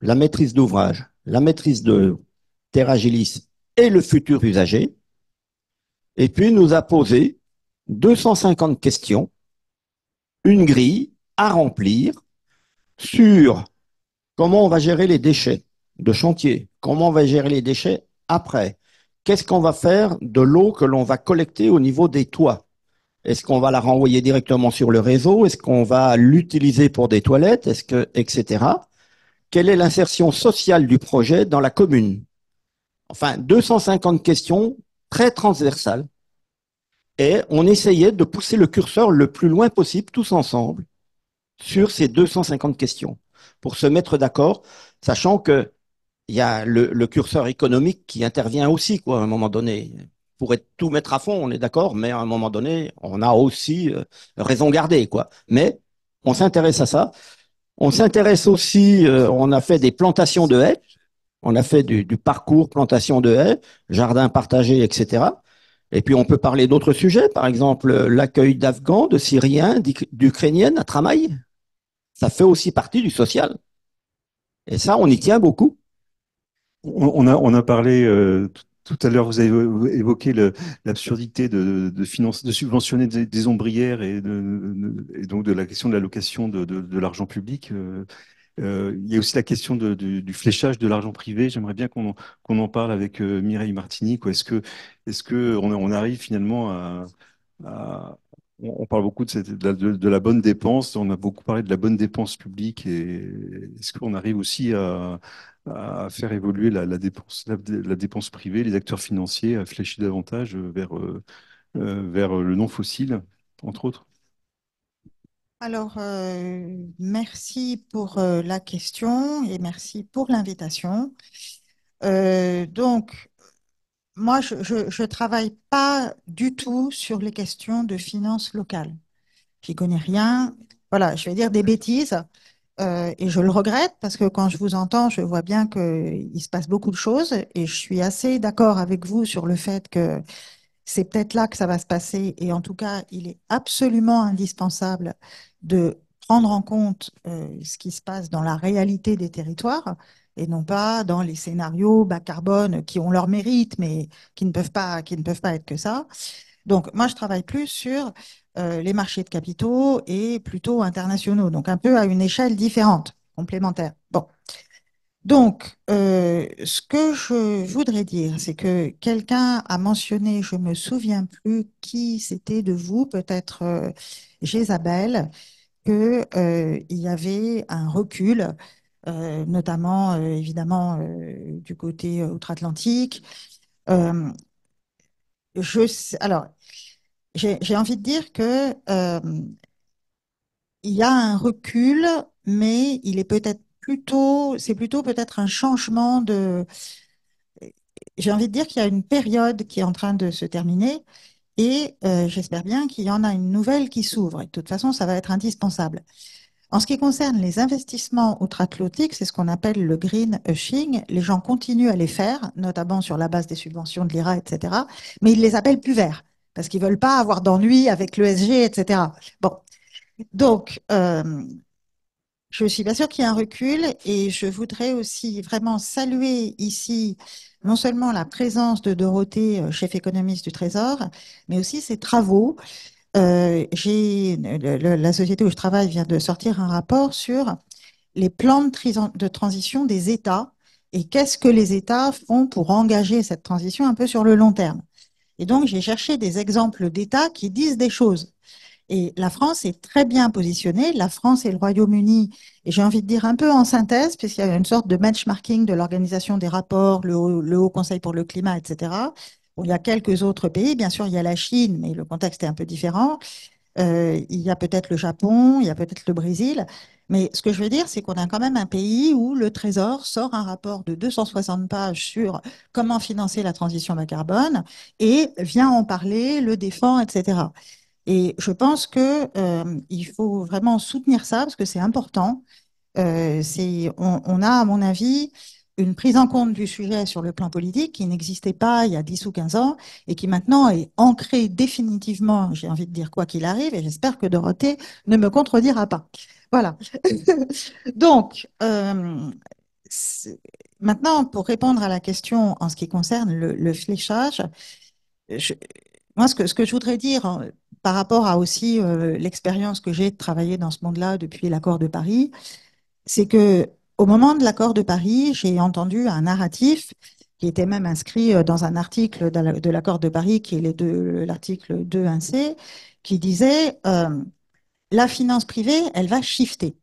la maîtrise d'ouvrage, la maîtrise de Terragilis et le futur usager, et puis nous a posé 250 questions, une grille à remplir sur comment on va gérer les déchets de chantier, comment on va gérer les déchets après, qu'est-ce qu'on va faire de l'eau que l'on va collecter au niveau des toits. Est-ce qu'on va la renvoyer directement sur le réseau? Est-ce qu'on va l'utiliser pour des toilettes? Etc. Quelle est l'insertion sociale du projet dans la commune? Enfin, 250 questions très transversales. Et on essayait de pousser le curseur le plus loin possible, tous ensemble, sur ces 250 questions, pour se mettre d'accord, sachant que il y a le curseur économique qui intervient aussi, quoi, à un moment donné. Pour tout mettre à fond, on est d'accord, mais à un moment donné, on a aussi raison gardée, quoi. Mais on s'intéresse à ça. On s'intéresse aussi, on a fait des plantations de haies, on a fait du parcours plantation de haies, jardin partagé, etc. Et puis on peut parler d'autres sujets, par exemple l'accueil d'Afghans, de Syriens, d'Ukrainiennes à Tramaï. Ça fait aussi partie du social. Et ça, on y tient beaucoup. On a parlé tout à l'heure, vous avez évoqué l'absurdité de subventionner des ombrières et donc de la question de l'allocation de l'argent public. Il y a aussi la question du fléchage de l'argent privé. J'aimerais bien qu'on en parle avec Mireille Martini, quoi. Est-ce que on arrive finalement à- on parle beaucoup de la bonne dépense, on a beaucoup parlé de la bonne dépense publique, et est-ce qu'on arrive aussi à faire évoluer la dépense privée, les acteurs financiers, à flécher davantage vers le non fossile, entre autres? Alors, merci pour la question et merci pour l'invitation. Donc, moi, je travaille pas du tout sur les questions de finances locales. J'y connais rien. Voilà, je vais dire des bêtises et je le regrette parce que quand je vous entends, je vois bien qu'il se passe beaucoup de choses et je suis assez d'accord avec vous sur le fait que c'est peut-être là que ça va se passer. Et en tout cas, il est absolument indispensable de prendre en compte ce qui se passe dans la réalité des territoires et non pas dans les scénarios bas carbone qui ont leur mérite, mais qui ne peuvent pas être que ça. Donc, moi, je travaille plus sur les marchés de capitaux et plutôt internationaux, donc un peu à une échelle différente, complémentaire. Bon. Donc, ce que je voudrais dire, c'est que quelqu'un a mentionné, je me souviens plus qui c'était de vous, peut-être Jézabel, que il y avait un recul, notamment évidemment du côté outre-Atlantique. Euh, alors, j'ai envie de dire que il y a un recul, mais il est peut-être c'est plutôt peut-être un changement de. J'ai envie de dire qu'il y a une période qui est en train de se terminer et j'espère bien qu'il y en a une nouvelle qui s'ouvre. Et de toute façon, ça va être indispensable. En ce qui concerne les investissements outre-Atlantique, c'est ce qu'on appelle le green washing. Les gens continuent à les faire, notamment sur la base des subventions de l'IRA, etc. Mais ils les appellent plus verts parce qu'ils veulent pas avoir d'ennuis avec l'ESG, etc. Bon, donc je suis bien sûre qu'il y a un recul et je voudrais aussi vraiment saluer ici non seulement la présence de Dorothée, chef économiste du Trésor, mais aussi ses travaux. La société où je travaille vient de sortir un rapport sur les plans de transition des États et qu'est-ce que les États font pour engager cette transition un peu sur le long terme. Et donc, j'ai cherché des exemples d'États qui disent des choses. Et la France est très bien positionnée. La France et le Royaume-Uni, et j'ai envie de dire un peu en synthèse, puisqu'il y a une sorte de benchmarking de l'organisation des rapports, le Haut Conseil pour le climat, etc. Bon, il y a quelques autres pays. Bien sûr, il y a la Chine, mais le contexte est un peu différent. Il y a peut-être le Japon, il y a peut-être le Brésil. Mais ce que je veux dire, c'est qu'on a quand même un pays où le Trésor sort un rapport de 260 pages sur comment financer la transition bas carbone et vient en parler, le défend, etc. Et je pense que il faut vraiment soutenir ça parce que c'est important. On a, à mon avis, une prise en compte du sujet sur le plan politique qui n'existait pas il y a 10 ou 15 ans et qui maintenant est ancrée définitivement, j'ai envie de dire quoi qu'il arrive, et j'espère que Dorothée ne me contredira pas. Voilà. Donc, maintenant, pour répondre à la question en ce qui concerne le fléchage, je- moi, ce que je voudrais dire par rapport à aussi l'expérience que j'ai de travailler dans ce monde-là depuis l'accord de Paris, c'est que au moment de l'accord de Paris, j'ai entendu un narratif qui était même inscrit dans un article de l'accord de Paris, qui est l'article 2.1c, qui disait la finance privée, elle va shifter.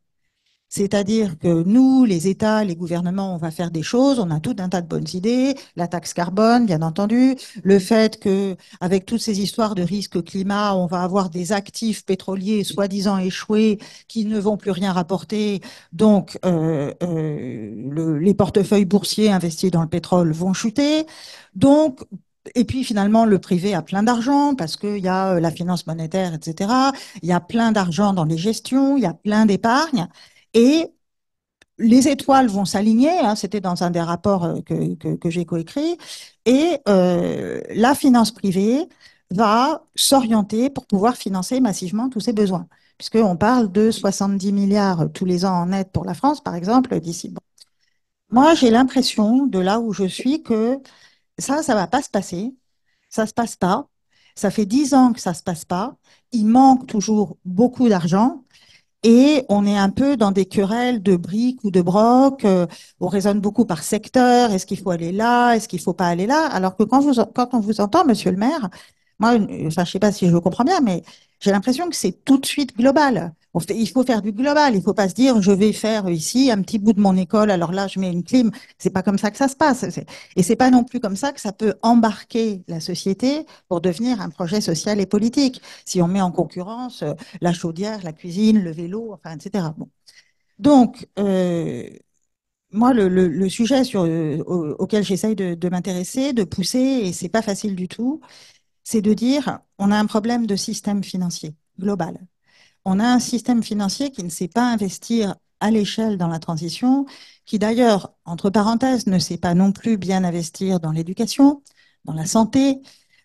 C'est-à-dire que nous, les États, les gouvernements, on va faire des choses, on a tout un tas de bonnes idées, la taxe carbone, bien entendu, le fait que, avec toutes ces histoires de risque climat, on va avoir des actifs pétroliers soi-disant échoués qui ne vont plus rien rapporter, donc les portefeuilles boursiers investis dans le pétrole vont chuter. Donc, et puis finalement, le privé a plein d'argent parce qu'il y a la finance monétaire, etc. Il y a plein d'argent dans les gestions, il y a plein d'épargne. Et les étoiles vont s'aligner, hein, c'était dans un des rapports que j'ai coécrit, et la finance privée va s'orienter pour pouvoir financer massivement tous ses besoins, puisqu'on parle de 70 milliards tous les ans en net pour la France, par exemple, d'ici. Bon. Moi, j'ai l'impression, de là où je suis, que ça va pas se passer, ça se passe pas, ça fait 10 ans que ça se passe pas, il manque toujours beaucoup d'argent, Et on est un peu dans des querelles de briques ou de brocs. On raisonne beaucoup par secteur. Est-ce qu'il faut aller là? Est-ce qu'il faut pas aller là? Alors que quand on vous entend, monsieur le maire, moi, enfin, je sais pas si je comprends bien, mais j'ai l'impression que c'est tout de suite global. Il faut faire du global. Il faut pas se dire, je vais faire ici un petit bout de mon école. Alors là, je mets une clim. C'est pas comme ça que ça se passe. Et c'est pas non plus comme ça que ça peut embarquer la société pour devenir un projet social et politique. Si on met en concurrence la chaudière, la cuisine, le vélo, enfin, etc. Bon. Donc, moi, le sujet auquel j'essaye de m'intéresser, de pousser, et c'est pas facile du tout, c'est de dire, on a un problème de système financier global. On a un système financier qui ne sait pas investir à l'échelle dans la transition, qui d'ailleurs, entre parenthèses, ne sait pas non plus bien investir dans l'éducation, dans la santé,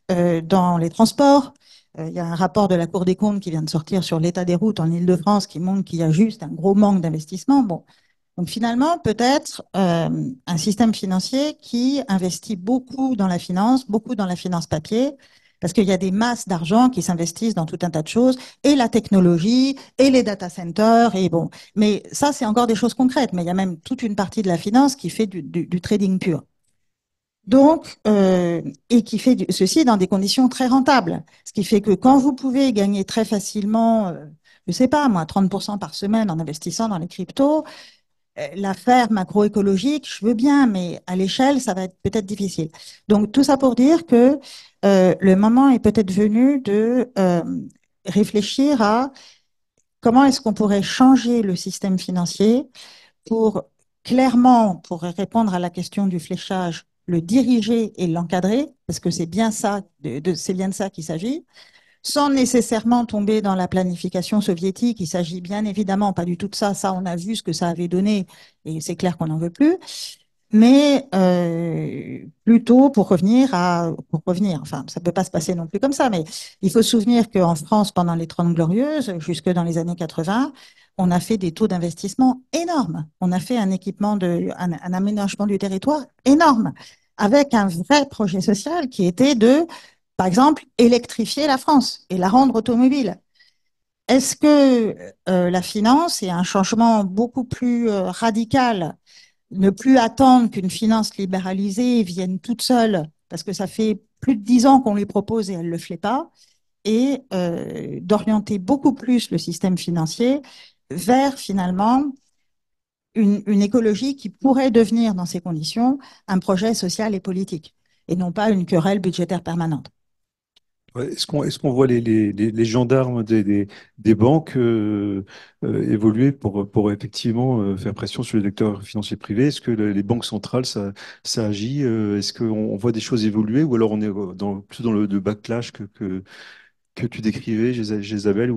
dans les transports. Il y a un rapport de la Cour des comptes qui vient de sortir sur l'état des routes en Île-de-France qui montre qu'il y a juste un gros manque d'investissement. Bon. Donc finalement, peut-être un système financier qui investit beaucoup dans la finance, beaucoup dans la finance papier, parce qu'il y a des masses d'argent qui s'investissent dans tout un tas de choses, et la technologie, et les data centers, et bon. Mais ça, c'est encore des choses concrètes, mais il y a même toute une partie de la finance qui fait du trading pur. Donc, et qui fait ceci dans des conditions très rentables. Ce qui fait que quand vous pouvez gagner très facilement, je sais pas, moi, 30% par semaine en investissant dans les cryptos, l'affaire macroécologique, je veux bien, mais à l'échelle, ça va être peut-être difficile. Donc, tout ça pour dire que le moment est peut-être venu de réfléchir à comment est-ce qu'on pourrait changer le système financier pour clairement, pour répondre à la question du fléchage, le diriger et l'encadrer, parce que c'est bien ça, c'est bien de ça qu'il s'agit, sans nécessairement tomber dans la planification soviétique. Il s'agit bien évidemment pas du tout de ça. Ça, on a vu ce que ça avait donné et c'est clair qu'on n'en veut plus. Mais plutôt pour revenir, enfin, ça peut pas se passer non plus comme ça, mais il faut se souvenir qu'en France, pendant les 30 Glorieuses, jusque dans les années 80, on a fait des taux d'investissement énormes. On a fait un aménagement du territoire énorme, avec un vrai projet social qui était de, par exemple, électrifier la France et la rendre automobile. Est-ce que la finance est un changement beaucoup plus radical, ne plus attendre qu'une finance libéralisée vienne toute seule, parce que ça fait plus de 10 ans qu'on lui propose et elle ne le fait pas, et d'orienter beaucoup plus le système financier vers finalement une écologie qui pourrait devenir, dans ces conditions, un projet social et politique, et non pas une querelle budgétaire permanente. Ouais, est-ce qu'on voit les gendarmes des banques évoluer pour effectivement faire pression sur les acteurs financiers privés? Est-ce que les banques centrales, ça agit? Est-ce qu'on voit des choses évoluer ou alors on est plutôt dans le backlash que tu décrivais, Isabelle?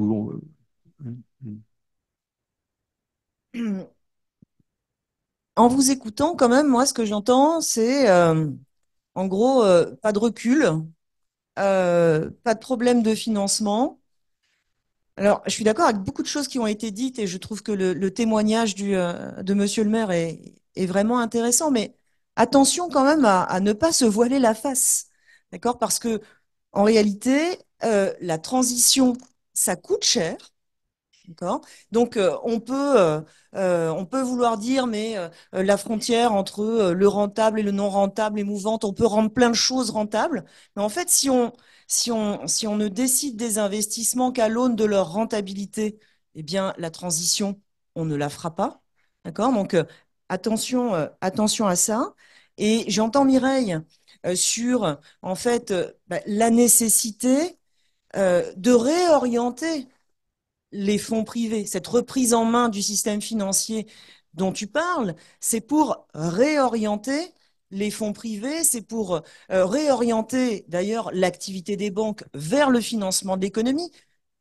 En vous écoutant, quand même, moi, ce que j'entends, c'est en gros, pas de recul, pas de problème de financement. Alors, je suis d'accord avec beaucoup de choses qui ont été dites et je trouve que le témoignage de Monsieur le maire est vraiment intéressant, mais attention quand même à ne pas se voiler la face, d'accord? Parce que en réalité, la transition, ça coûte cher. D'accord. Donc, on peut vouloir dire, mais la frontière entre le rentable et le non rentable est mouvante. On peut rendre plein de choses rentables. Mais en fait, si on ne décide des investissements qu'à l'aune de leur rentabilité, eh bien, la transition, on ne la fera pas. D'accord. Donc, attention à ça. Et j'entends Mireille sur, en fait, la nécessité de réorienter les fonds privés, cette reprise en main du système financier dont tu parles, c'est pour réorienter les fonds privés, c'est pour réorienter d'ailleurs l'activité des banques vers le financement de l'économie,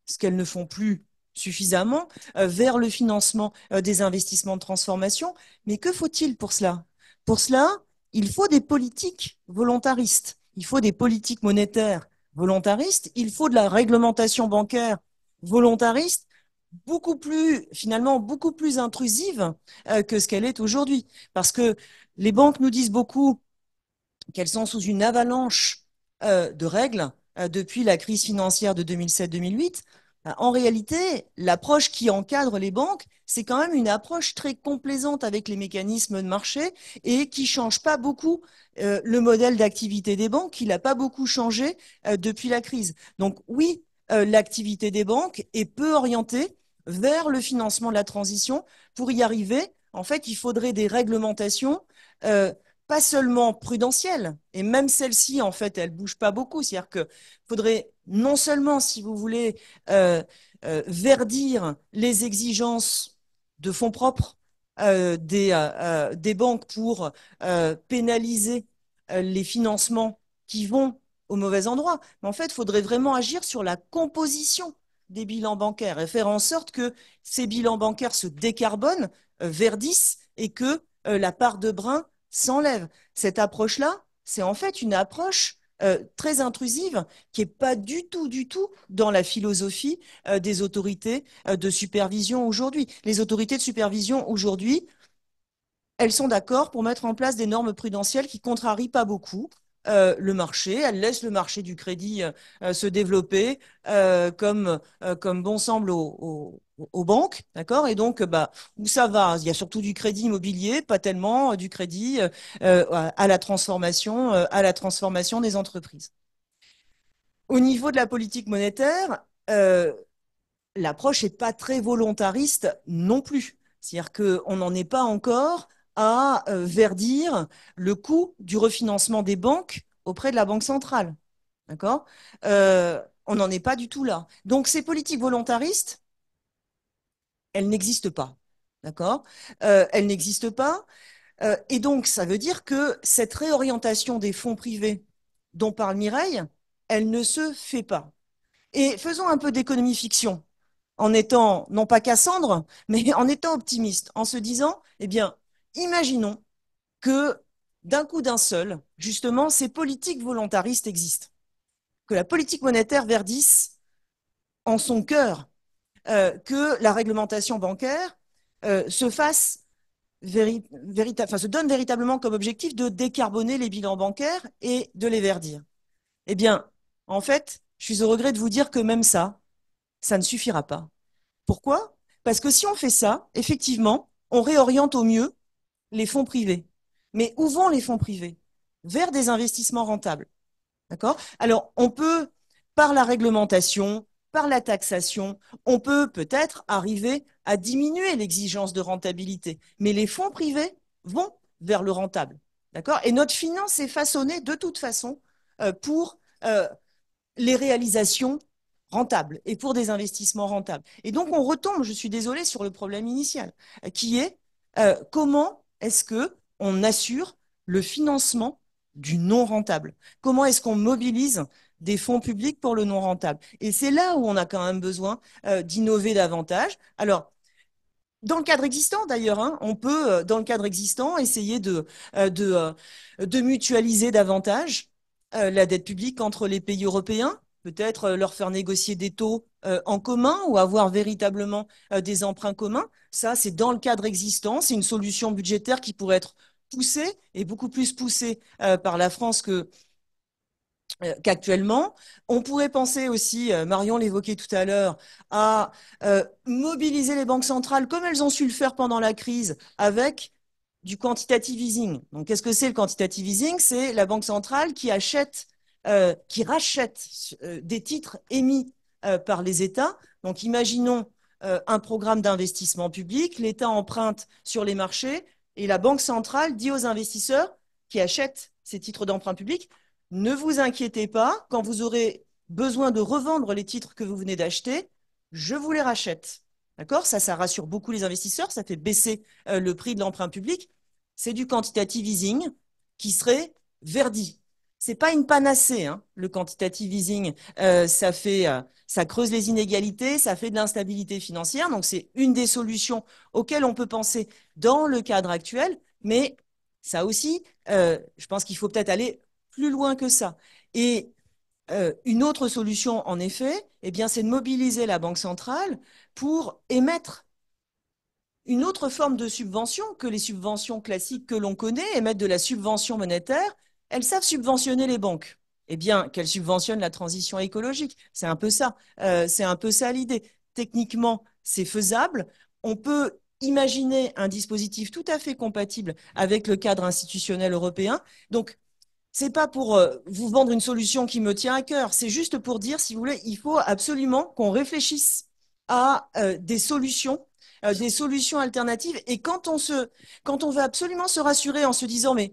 ce qu'elles ne font plus suffisamment, vers le financement des investissements de transformation. Mais que faut-il pour cela? Pour cela, il faut des politiques volontaristes, il faut des politiques monétaires volontaristes, il faut de la réglementation bancaire volontariste, finalement, beaucoup plus intrusive que ce qu'elle est aujourd'hui. Parce que les banques nous disent beaucoup qu'elles sont sous une avalanche de règles depuis la crise financière de 2007-2008. En réalité, l'approche qui encadre les banques, c'est quand même une approche très complaisante avec les mécanismes de marché et qui change pas beaucoup le modèle d'activité des banques. Il n'a pas beaucoup changé depuis la crise. Donc oui, l'activité des banques est peu orientée vers le financement de la transition. Pour y arriver, en fait, il faudrait des réglementations pas seulement prudentielles, et même celles-ci, en fait, elles bougent pas beaucoup. C'est-à-dire que faudrait non seulement, si vous voulez, verdir les exigences de fonds propres des banques pour pénaliser les financements qui vont au mauvais endroit. Mais en fait, il faudrait vraiment agir sur la composition des bilans bancaires et faire en sorte que ces bilans bancaires se décarbonent, verdissent et que la part de brin s'enlève. Cette approche-là, c'est en fait une approche très intrusive qui n'est pas du tout dans la philosophie des autorités de supervision aujourd'hui. Les autorités de supervision aujourd'hui, elles sont d'accord pour mettre en place des normes prudentielles qui contrarient pas beaucoup le marché. Elles laissent le marché du crédit se développer comme bon semble aux banques, d'accord? Et donc, où ça va? Il y a surtout du crédit immobilier, pas tellement du crédit à la transformation des entreprises. Au niveau de la politique monétaire, l'approche n'est pas très volontariste non plus. C'est-à-dire qu'on n'en est pas encore à verdir le coût du refinancement des banques auprès de la Banque centrale. D'accord? On n'en est pas du tout là. Donc, ces politiques volontaristes, elles n'existent pas. D'accord? Elles n'existent pas. Et donc, ça veut dire que cette réorientation des fonds privés dont parle Mireille, elle ne se fait pas. Et faisons un peu d'économie fiction en étant, non pas Cassandre, mais en étant optimiste, en se disant, eh bien, imaginons que d'un coup d'un seul, justement, ces politiques volontaristes existent, que la politique monétaire verdisse en son cœur, que la réglementation bancaire se fasse se donne véritablement comme objectif de décarboner les bilans bancaires et de les verdir. Eh bien, en fait, je suis au regret de vous dire que même ça ne suffira pas. Pourquoi? Parce que si on fait ça, effectivement, on réoriente au mieux les fonds privés. Mais où vont les fonds privés? Vers des investissements rentables. D'accord? Alors, on peut, par la réglementation, par la taxation, on peut peut-être arriver à diminuer l'exigence de rentabilité. Mais les fonds privés vont vers le rentable. D'accord? Et notre finance est façonnée de toute façon pour les réalisations rentables et pour des investissements rentables. Et donc, on retombe, je suis désolée, sur le problème initial, qui est comment est-ce que on assure le financement du non rentable? Comment est-ce qu'on mobilise des fonds publics pour le non rentable? Et c'est là où on a quand même besoin d'innover davantage. Alors, dans le cadre existant, d'ailleurs, hein, on peut, dans le cadre existant, essayer de mutualiser davantage la dette publique entre les pays européens, peut-être leur faire négocier des taux en commun ou avoir véritablement des emprunts communs. Ça, c'est dans le cadre existant. C'est une solution budgétaire qui pourrait être poussée et beaucoup plus poussée par la France qu'actuellement. On pourrait penser aussi, Marion l'évoquait tout à l'heure, à mobiliser les banques centrales comme elles ont su le faire pendant la crise avec du quantitative easing. Donc, qu'est-ce que c'est le quantitative easing? C'est la banque centrale qui rachète des titres émis par les États. Donc, imaginons un programme d'investissement public, l'État emprunte sur les marchés et la banque centrale dit aux investisseurs qui achètent ces titres d'emprunt public, ne vous inquiétez pas, quand vous aurez besoin de revendre les titres que vous venez d'acheter, je vous les rachète. D'accord? Ça rassure beaucoup les investisseurs, ça fait baisser le prix de l'emprunt public. C'est du quantitative easing qui serait verdi. C'est pas une panacée, hein, le quantitative easing. Ça creuse les inégalités, ça fait de l'instabilité financière. Donc, c'est une des solutions auxquelles on peut penser dans le cadre actuel. Mais ça aussi, je pense qu'il faut peut-être aller plus loin que ça. Et une autre solution, en effet, eh bien, c'est de mobiliser la Banque centrale pour émettre une autre forme de subvention que les subventions classiques que l'on connaît, émettre de la subvention monétaire. Elles savent subventionner les banques. eh bien, qu'elle subventionne la transition écologique. C'est un peu ça. C'est un peu ça l'idée. Techniquement, c'est faisable. On peut imaginer un dispositif tout à fait compatible avec le cadre institutionnel européen. Donc, c'est pas pour vous vendre une solution qui me tient à cœur. C'est juste pour dire, si vous voulez, il faut absolument qu'on réfléchisse à des solutions alternatives. Et quand on veut absolument se rassurer en se disant, mais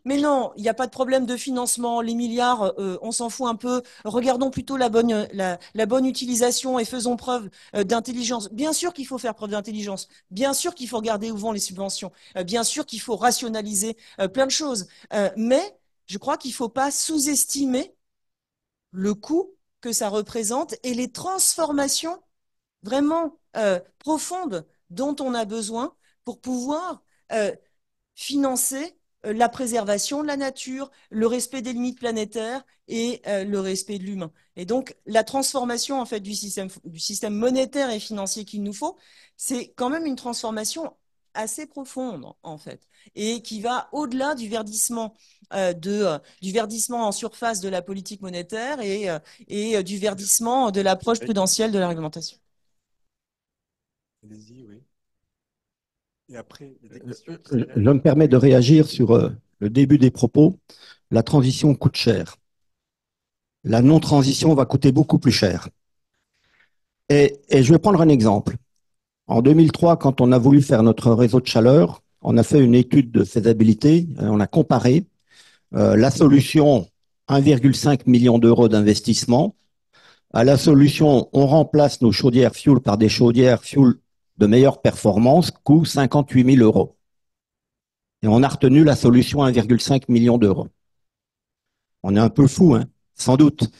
non, il n'y a pas de problème de financement, les milliards, on s'en fout un peu. Regardons plutôt la bonne utilisation et faisons preuve d'intelligence. Bien sûr qu'il faut faire preuve d'intelligence. Bien sûr qu'il faut regarder où vont les subventions. Bien sûr qu'il faut rationaliser plein de choses. Mais je crois qu'il ne faut pas sous-estimer le coût que ça représente et les transformations vraiment profondes dont on a besoin pour pouvoir financer la préservation de la nature, le respect des limites planétaires et le respect de l'humain. Et donc, la transformation en fait du système monétaire et financier qu'il nous faut, c'est quand même une transformation assez profonde en fait, et qui va au-delà du verdissement du verdissement en surface de la politique monétaire et du verdissement de l'approche prudentielle de la réglementation. Allez-y, oui. Et après, il y a des questions. Je me permets de réagir sur le début des propos. La transition coûte cher. La non-transition va coûter beaucoup plus cher. Et je vais prendre un exemple. En 2003, quand on a voulu faire notre réseau de chaleur, on a fait une étude de faisabilité. On a comparé la solution 1,5 million d'euros d'investissement à la solution on remplace nos chaudières fuel par des chaudières fuel de meilleure performance, coût 58 000 euros. Et on a retenu la solution 1,5 million d'euros. On est un peu fou, hein, sans doute.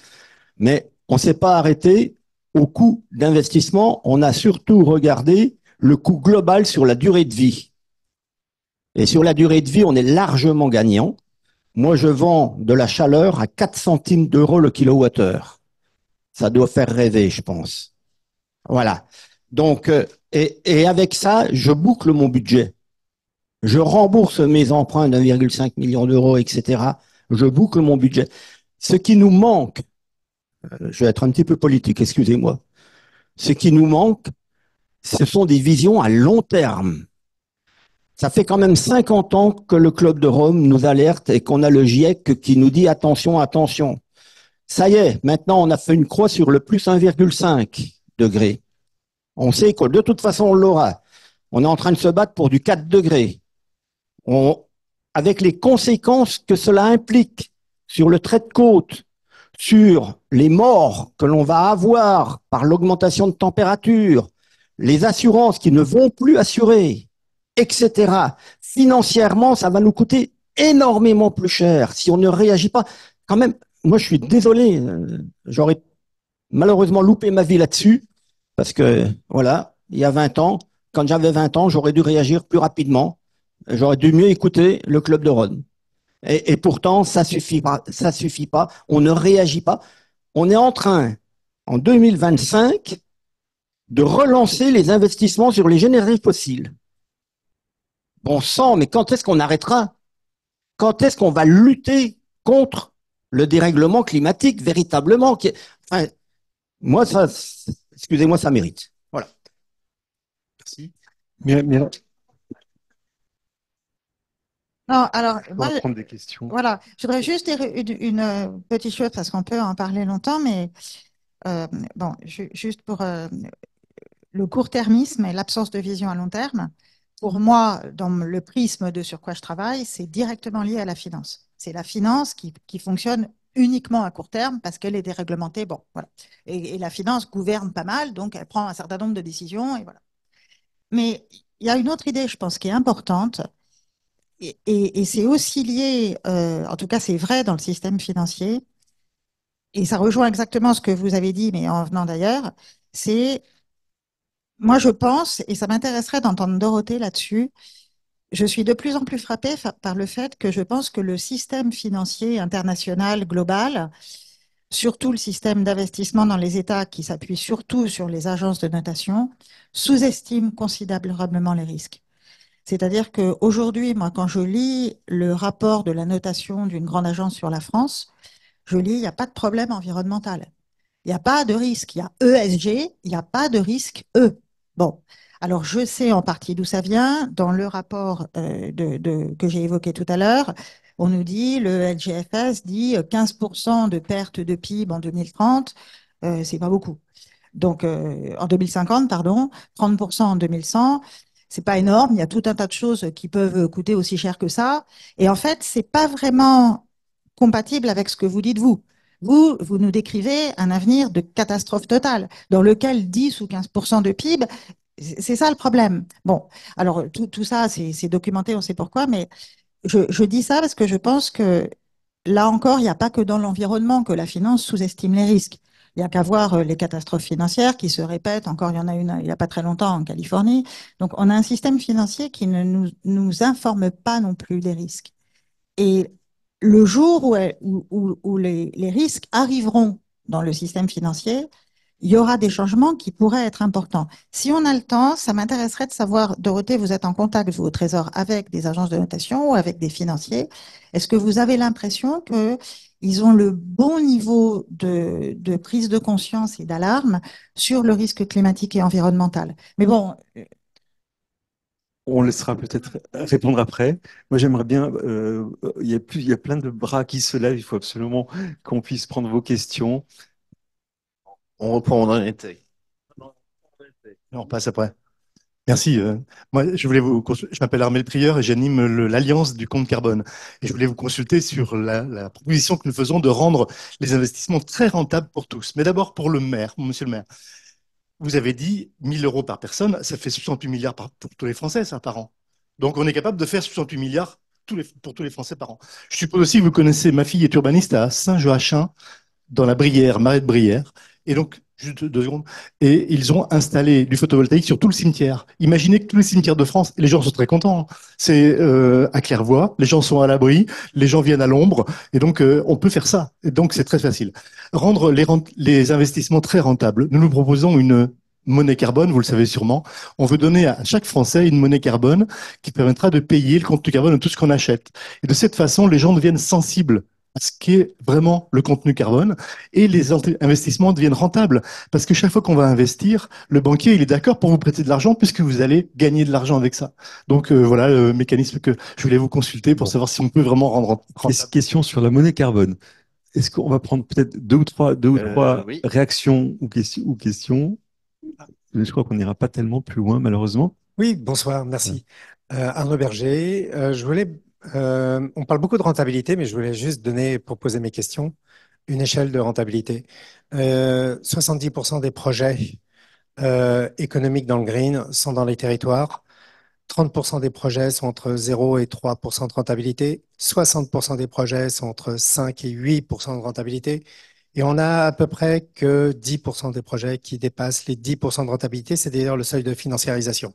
Mais on ne s'est pas arrêté au coût d'investissement. On a surtout regardé le coût global sur la durée de vie. Et sur la durée de vie, on est largement gagnant. Moi, je vends de la chaleur à 4 centimes d'euros le kilowattheure. Ça doit faire rêver, je pense. Voilà. Donc, et avec ça, je boucle mon budget. Je rembourse mes emprunts d'1,5 million d'euros, etc. Je boucle mon budget. Ce qui nous manque, je vais être un petit peu politique, excusez-moi. Ce qui nous manque, ce sont des visions à long terme. Ça fait quand même 50 ans que le Club de Rome nous alerte et qu'on a le GIEC qui nous dit attention, attention. Ça y est, maintenant on a fait une croix sur le plus 1,5 degrés. On sait que de toute façon on l'aura. On est en train de se battre pour du 4 degrés. Avec les conséquences que cela implique sur le trait de côte, sur les morts que l'on va avoir par l'augmentation de température, les assurances qui ne vont plus assurer, etc. Financièrement, ça va nous coûter énormément plus cher si on ne réagit pas. Quand même, moi je suis désolé, j'aurais malheureusement loupé ma vie là-dessus, parce que voilà, il y a 20 ans, quand j'avais 20 ans, j'aurais dû réagir plus rapidement. J'aurais dû mieux écouter le Club de Rome. Et pourtant, ça suffit pas. On ne réagit pas. On est en train, en 2025, de relancer les investissements sur les énergies fossiles. Bon sang, mais quand est-ce qu'on arrêtera? Quand est-ce qu'on va lutter contre le dérèglement climatique véritablement? Enfin, moi, ça, excusez-moi, ça mérite. Voilà. Merci. Non, alors, On moi, va prendre des questions. voilà, je voudrais juste dire une petite chose parce qu'on peut en parler longtemps, mais bon, juste pour le court-termisme et l'absence de vision à long terme, pour moi, dans le prisme de sur quoi je travaille, c'est directement lié à la finance. C'est la finance qui fonctionne uniquement à court terme parce qu'elle est déréglementée. Bon, voilà. Et la finance gouverne pas mal, donc elle prend un certain nombre de décisions et voilà. Mais il y a une autre idée, je pense, qui est importante. Et c'est aussi lié, en tout cas c'est vrai dans le système financier, et ça rejoint exactement ce que vous avez dit, mais en venant d'ailleurs, c'est, moi je pense, et ça m'intéresserait d'entendre Dorothée là-dessus, je suis de plus en plus frappée par le fait que je pense que le système financier international global, surtout le système d'investissement dans les États qui s'appuie surtout sur les agences de notation, sous-estime considérablement les risques. C'est-à-dire qu'aujourd'hui, moi, quand je lis le rapport de la notation d'une grande agence sur la France, je lis, il n'y a pas de problème environnemental. Il n'y a pas de risque. Il y a ESG, il n'y a pas de risque E. Bon, alors je sais en partie d'où ça vient. Dans le rapport que j'ai évoqué tout à l'heure, on nous dit, le LGFS dit 15% de perte de PIB en 2030, c'est pas beaucoup. Donc, en 2050, pardon, 30% en 2100, c'est pas énorme. Il y a tout un tas de choses qui peuvent coûter aussi cher que ça. Et en fait, c'est pas vraiment compatible avec ce que vous dites vous. Vous nous décrivez un avenir de catastrophe totale, dans lequel 10 ou 15% de PIB, c'est ça le problème. Bon, alors tout ça, c'est documenté, on sait pourquoi, mais je dis ça parce que je pense que là encore, il n'y a pas que dans l'environnement que la finance sous-estime les risques. Il n'y a qu'à voir les catastrophes financières qui se répètent. Encore, il y en a une il n'y a pas très longtemps en Californie. Donc, on a un système financier qui ne nous informe pas non plus des risques. Et le jour où les risques arriveront dans le système financier, il y aura des changements qui pourraient être importants. Si on a le temps, ça m'intéresserait de savoir, Dorothée, vous êtes en contact, vous, au Trésor, avec des agences de notation ou avec des financiers. Est-ce que vous avez l'impression qu'ils ont le bon niveau de prise de conscience et d'alarme sur le risque climatique et environnemental? Mais bon, On laissera peut-être répondre après. Moi, j'aimerais bien. Il y a plein de bras qui se lèvent. Il faut absolument qu'on puisse prendre vos questions. On reprend, on en était. On passe après. Merci. Moi, je m'appelle Armel Prieur et j'anime l'Alliance du compte carbone. Et je voulais vous consulter sur la proposition que nous faisons de rendre les investissements très rentables pour tous. Mais d'abord pour le maire, monsieur le maire. Vous avez dit 1 000 euros par personne, ça fait 68 milliards pour tous les Français, ça, par an. Donc on est capable de faire 68 milliards pour tous les Français par an. Je suppose aussi que vous connaissez, ma fille est urbaniste à Saint-Joachim, dans la Brière, Marais de Brière. Et donc, juste 2 secondes, et ils ont installé du photovoltaïque sur tout le cimetière. Imaginez que tous les cimetières de France, les gens sont très contents. C'est à Clairvoie, les gens sont à l'abri, les gens viennent à l'ombre, et donc on peut faire ça. Et donc c'est très facile. Rendre les investissements très rentables. Nous proposons une monnaie carbone, vous le savez sûrement. On veut donner à chaque Français une monnaie carbone qui permettra de payer le contenu carbone de tout ce qu'on achète. Et de cette façon, les gens deviennent sensibles à ce qu'est vraiment le contenu carbone et les investissements deviennent rentables. Parce que chaque fois qu'on va investir, le banquier, il est d'accord pour vous prêter de l'argent puisque vous allez gagner de l'argent avec ça. Donc voilà le mécanisme que je voulais vous consulter pour savoir si on peut vraiment rendre rentable. Question sur la monnaie carbone. Est-ce qu'on va prendre peut-être deux ou trois Oui. réactions ou questions? Je crois qu'on n'ira pas tellement plus loin, malheureusement. Oui, bonsoir, merci. Arnaud Berger, on parle beaucoup de rentabilité, mais je voulais juste donner, pour poser mes questions, une échelle de rentabilité. 70% des projets économiques dans le green sont dans les territoires. 30% des projets sont entre 0 et 3% de rentabilité. 60% des projets sont entre 5 et 8% de rentabilité. Et on a à peu près que 10% des projets qui dépassent les 10% de rentabilité. C'est d'ailleurs le seuil de financiarisation.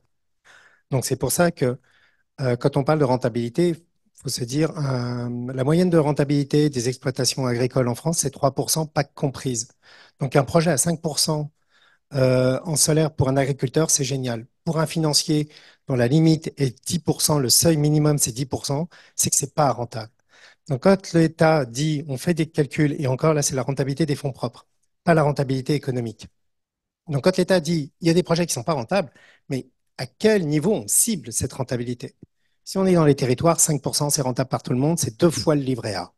Donc, c'est pour ça que quand on parle de rentabilité, il faut se dire la moyenne de rentabilité des exploitations agricoles en France, c'est 3%, PAC comprise. Donc, un projet à 5% en solaire pour un agriculteur, c'est génial. Pour un financier dont la limite est 10%, le seuil minimum, c'est 10%, c'est que c'est pas rentable. Donc, quand l'État dit, on fait des calculs, et encore là, c'est la rentabilité des fonds propres, pas la rentabilité économique. Donc, quand l'État dit, il y a des projets qui ne sont pas rentables, mais à quel niveau on cible cette rentabilité? Si on est dans les territoires, 5%, c'est rentable par tout le monde, c'est 2 fois le livret A.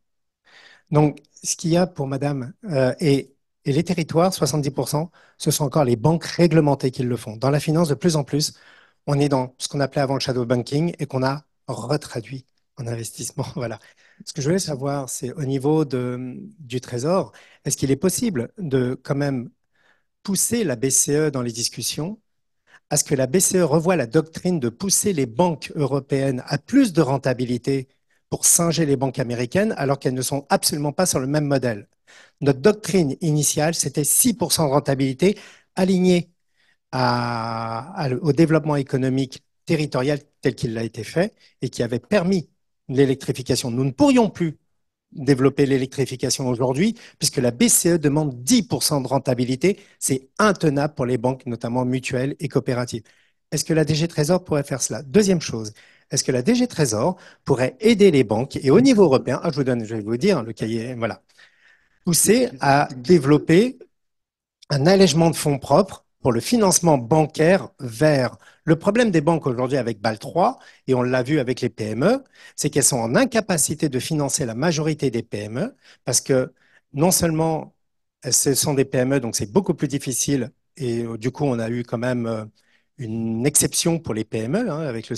Donc, ce qu'il y a pour madame, et les territoires, 70%, ce sont encore les banques réglementées qui le font. Dans la finance, de plus en plus, on est dans ce qu'on appelait avant le shadow banking et qu'on a retraduit en investissement. Voilà. Ce que je voulais savoir, c'est au niveau du Trésor, est-ce qu'il est possible de quand même pousser la BCE dans les discussions à ce que la BCE revoie la doctrine de pousser les banques européennes à plus de rentabilité pour singer les banques américaines alors qu'elles ne sont absolument pas sur le même modèle. Notre doctrine initiale, c'était 6% de rentabilité alignée au développement économique territorial tel qu'il a été fait et qui avait permis l'électrification. Nous ne pourrions plus développer l'électrification aujourd'hui, puisque la BCE demande 10% de rentabilité. C'est intenable pour les banques, notamment mutuelles et coopératives. Est-ce que la DG Trésor pourrait faire cela? Deuxième chose, est-ce que la DG Trésor pourrait aider les banques et au niveau européen, je vais vous dire le cahier, voilà. poussé à développer un allègement de fonds propres pour le financement bancaire vert. Le problème des banques aujourd'hui avec BAL 3, et on l'a vu avec les PME, c'est qu'elles sont en incapacité de financer la majorité des PME parce que non seulement ce sont des PME, donc c'est beaucoup plus difficile, et du coup on a eu quand même une exception pour les PME avec le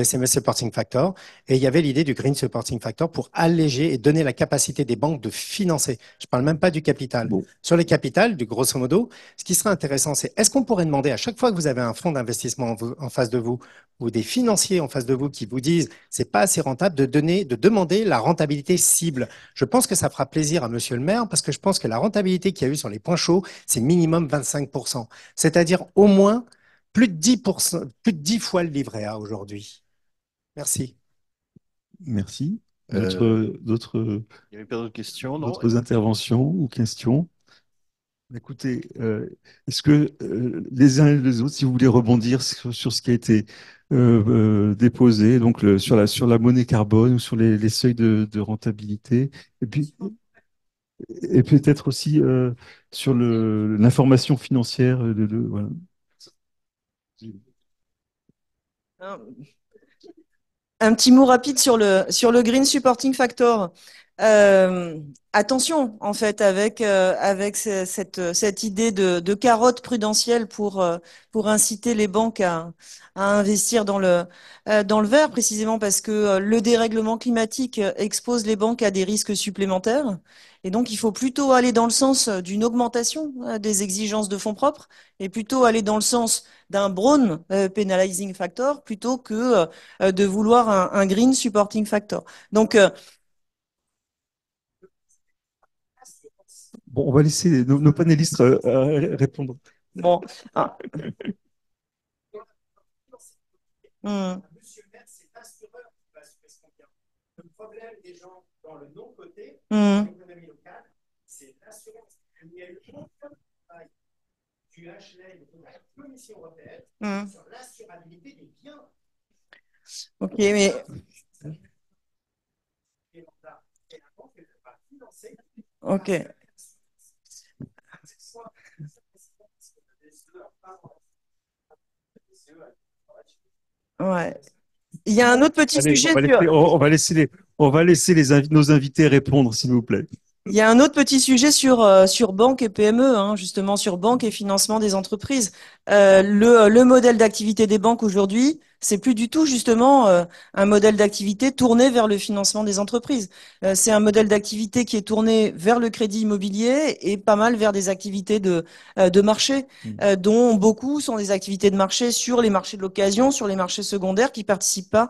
SME Supporting Factor, et il y avait l'idée du Green Supporting Factor pour alléger et donner la capacité des banques de financer. Je ne parle même pas du capital. Bon. Sur les capitales, du grosso modo, ce qui serait intéressant, c'est est-ce qu'on pourrait demander à chaque fois que vous avez un fonds d'investissement en face de vous ou des financiers en face de vous qui vous disent c'est pas assez rentable de demander la rentabilité cible. Je pense que ça fera plaisir à monsieur le maire parce que je pense que la rentabilité qu'il y a eu sur les points chauds, c'est minimum 25%. C'est-à-dire au moins plus de 10%, plus de 10 fois le livret A aujourd'hui. Merci. Merci. Il D'autres n'y avait pas d'autres questions, non? d'autres interventions ou questions? Écoutez, est-ce que les uns et les autres, si vous voulez rebondir sur ce qui a été déposé, donc sur la monnaie carbone ou sur les seuils de rentabilité, et peut-être aussi sur l'information financière voilà. Un petit mot rapide sur le Green Supporting Factor. Attention, en fait, avec cette idée de carotte prudentielle pour inciter les banques à investir dans le vert, précisément parce que le dérèglement climatique expose les banques à des risques supplémentaires. Et donc, il faut plutôt aller dans le sens d'une augmentation des exigences de fonds propres et plutôt aller dans le sens d'un brown penalizing factor plutôt que de vouloir un green supporting factor. Donc, Bon, on va laisser nos panélistes répondre. bon. Ah. Monsieur le maire, c'est l'assureur qui va assurer ce qu'on vient. Le problème des gens dans le non-côté, dans l'économie locale, c'est l'assurance. Il y a eu aucun travail du HLM et de la Commission européenne sur l'assurabilité des biens. Ok, mais. Ok. Ouais. Il y a un autre petit sujet. On va laisser nos invités répondre, s'il vous plaît. Il y a un autre petit sujet sur banque et PME, justement sur banque et financement des entreprises. Le modèle d'activité des banques aujourd'hui, c'est plus du tout justement un modèle d'activité tourné vers le financement des entreprises. C'est un modèle d'activité qui est tourné vers le crédit immobilier et pas mal vers des activités de marché, dont beaucoup sont des activités de marché sur les marchés de l'occasion, sur les marchés secondaires qui participent pas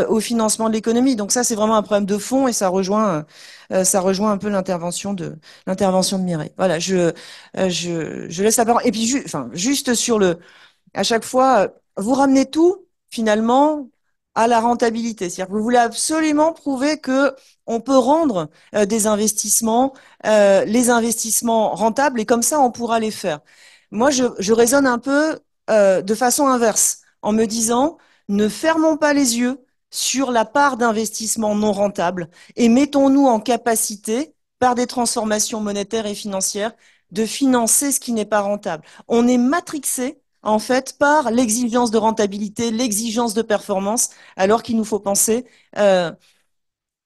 au financement de l'économie. Donc ça, c'est vraiment un problème de fond et ça rejoint un peu l'intervention de Mireille. Voilà, je laisse la parole. Et puis, juste sur à chaque fois, vous ramenez tout finalement à la rentabilité. C'est-à-dire que vous voulez absolument prouver que on peut rendre les investissements rentables et comme ça, on pourra les faire. Moi, je raisonne un peu de façon inverse en me disant, ne fermons pas les yeux sur la part d'investissement non rentable et mettons-nous en capacité, par des transformations monétaires et financières, de financer ce qui n'est pas rentable. On est matrixé, en fait, par l'exigence de rentabilité, l'exigence de performance, alors qu'il nous faut penser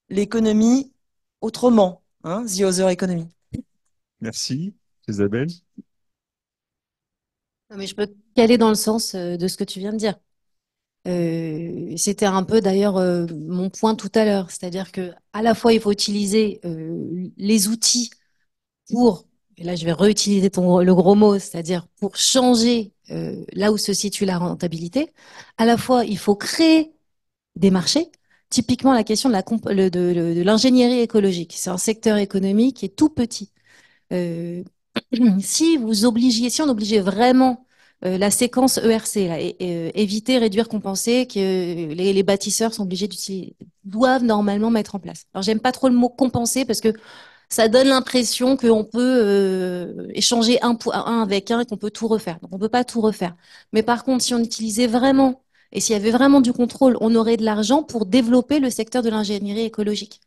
l'économie autrement, the other economy. Merci, Isabelle. Non, mais je peux caler dans le sens de ce que tu viens de dire. C'était un peu d'ailleurs mon point tout à l'heure, c'est-à-dire que à la fois il faut utiliser les outils pour, et là je vais réutiliser le gros mot, c'est-à-dire pour changer là où se situe la rentabilité. À la fois il faut créer des marchés. Typiquement la question de l'ingénierie écologique, c'est un secteur économique qui est tout petit. Si on obligeait vraiment la séquence ERC, là, éviter, réduire, compenser, que les bâtisseurs sont obligés doivent normalement mettre en place. Alors, j'aime pas trop le mot compenser parce que ça donne l'impression qu'on peut échanger un avec un et qu'on peut tout refaire. Donc, on peut pas tout refaire. Mais par contre, si on utilisait vraiment, et s'il y avait vraiment du contrôle, on aurait de l'argent pour développer le secteur de l'ingénierie écologique.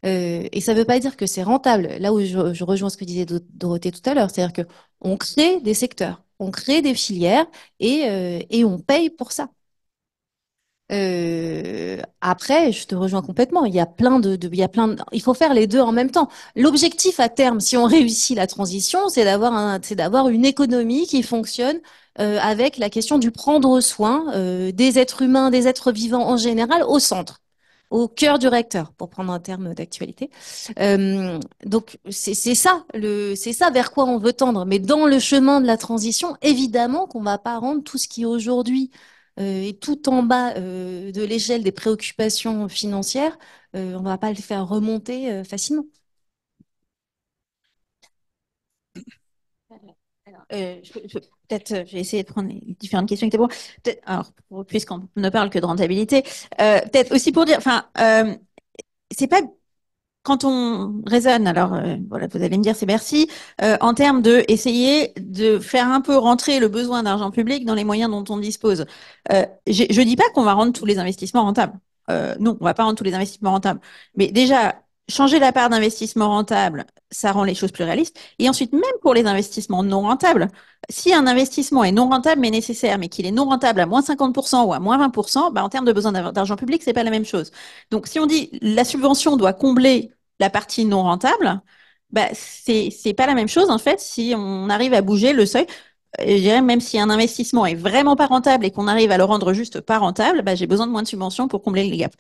Et ça ne veut pas dire que c'est rentable. Là où je rejoins ce que disait Dorothée tout à l'heure, c'est-à-dire que on crée des secteurs, on crée des filières et on paye pour ça. Après, je te rejoins complètement. Il y a il faut faire les deux en même temps. L'objectif à terme, si on réussit la transition, c'est d'avoir une économie qui fonctionne avec la question du prendre soin des êtres humains, des êtres vivants en général, au centre, au cœur du recteur, pour prendre un terme d'actualité. Donc c'est ça vers quoi on veut tendre. Mais dans le chemin de la transition, évidemment qu'on va pas rendre tout ce qui aujourd'hui et tout en bas de l'échelle des préoccupations financières, on va pas le faire remonter facilement. Alors, peut-être, je vais essayer de prendre les différentes questions qui étaient bon. Alors, puisqu'on ne parle que de rentabilité, peut-être aussi pour dire, enfin, c'est pas quand on raisonne, alors voilà, vous allez me dire c'est merci, en termes de essayer de faire un peu rentrer le besoin d'argent public dans les moyens dont on dispose. Je dis pas qu'on va rendre tous les investissements rentables. Non, on va pas rendre tous les investissements rentables. Mais déjà, changer la part d'investissement rentable, ça rend les choses plus réalistes. Et ensuite, même pour les investissements non rentables, si un investissement est non rentable mais nécessaire, mais qu'il est non rentable à moins 50% ou à moins 20%, bah, en termes de besoin d'argent public, c'est pas la même chose. Donc, si on dit la subvention doit combler la partie non rentable, bah, c'est pas la même chose en fait si on arrive à bouger le seuil. Je dirais même si un investissement est vraiment pas rentable et qu'on arrive à le rendre juste pas rentable, bah, j'ai besoin de moins de subventions pour combler les gaps.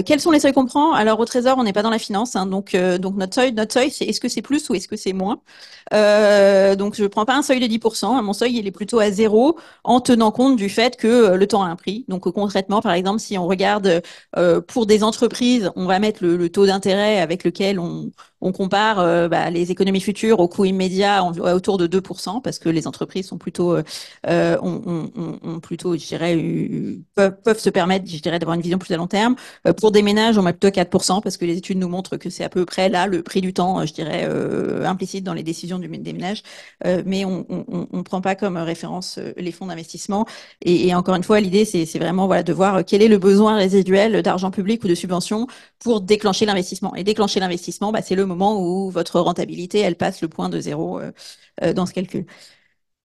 Quels sont les seuils qu'on prend? Alors au Trésor, on n'est pas dans la finance, hein, donc notre seuil, c'est est-ce que c'est plus ou est-ce que c'est moins? Donc je prends pas un seuil de 10%, mon seuil il est plutôt à 0 en tenant compte du fait que le temps a un prix. Donc concrètement, par exemple, si on regarde pour des entreprises, on va mettre le taux d'intérêt avec lequel on compare les économies futures au coût immédiat autour de 2%, parce que les entreprises sont plutôt, ont plutôt, je dirais, peuvent se permettre, je dirais, d'avoir une vision plus à long terme. Pour des ménages, on met plutôt 4%, parce que les études nous montrent que c'est à peu près là le prix du temps, je dirais, implicite dans les décisions des ménages. Mais on ne prend pas comme référence les fonds d'investissement. Et encore une fois, l'idée, c'est vraiment voilà, de voir quel est le besoin résiduel d'argent public ou de subvention pour déclencher l'investissement. Et déclencher l'investissement, bah, c'est le moment où votre rentabilité, elle passe le point de 0 dans ce calcul.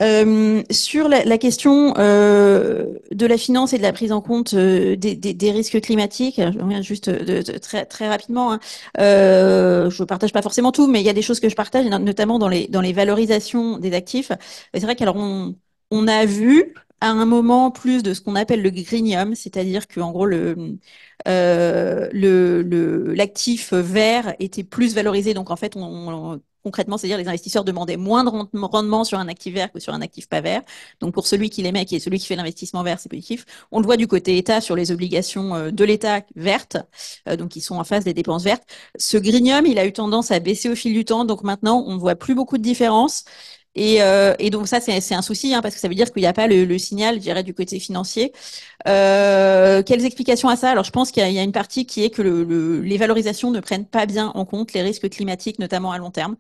Sur la question de la finance et de la prise en compte des risques climatiques, je reviens juste très, très rapidement. Hein. Je partage pas forcément tout, mais il y a des choses que je partage, notamment dans les valorisations des actifs. C'est vrai qu'alors on a vu à un moment plus de ce qu'on appelle le greenium, c'est-à-dire qu'en gros l'actif vert était plus valorisé. Donc en fait, concrètement, c'est-à-dire les investisseurs demandaient moins de rendement sur un actif vert que sur un actif pas vert. Donc pour celui qui l'émet, qui est celui qui fait l'investissement vert, c'est positif. On le voit du côté État sur les obligations de l'État vertes, donc qui sont en face des dépenses vertes. Ce greenium, il a eu tendance à baisser au fil du temps. Donc maintenant, on ne voit plus beaucoup de différence. Et donc ça, c'est un souci, hein, parce que ça veut dire qu'il n'y a pas le signal, je dirais, du côté financier. Quelles explications à ça? Alors, je pense qu'il y a une partie qui est que les valorisations ne prennent pas bien en compte les risques climatiques, notamment à long terme.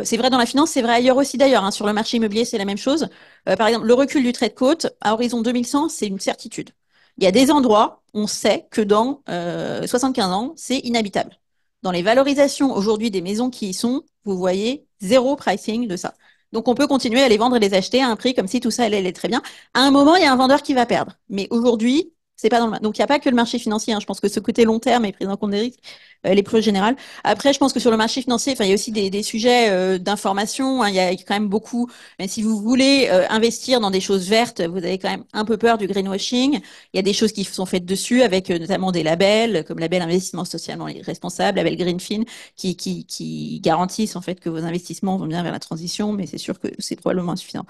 C'est vrai dans la finance, c'est vrai ailleurs aussi d'ailleurs. Hein. Sur le marché immobilier, c'est la même chose. Par exemple, le recul du trait de côte à horizon 2100, c'est une certitude. Il y a des endroits, on sait que dans 75 ans, c'est inhabitable. Dans les valorisations aujourd'hui des maisons qui y sont, vous voyez zéro pricing de ça. Donc, on peut continuer à les vendre et les acheter à un prix comme si tout ça allait très bien. À un moment, il y a un vendeur qui va perdre. Mais aujourd'hui, c'est pas dans le... Donc, il n'y a pas que le marché financier. Hein. Je pense que ce côté long terme est pris en compte des risques, les plus générales. Après, je pense que sur le marché financier, il y a aussi des sujets d'information. Hein. Il y a quand même beaucoup. Mais si vous voulez investir dans des choses vertes, vous avez quand même un peu peur du greenwashing. Il y a des choses qui sont faites dessus, avec notamment des labels, comme label investissement socialement responsable, label Greenfin, qui garantissent en fait que vos investissements vont bien vers la transition, mais c'est sûr que c'est probablement insuffisant.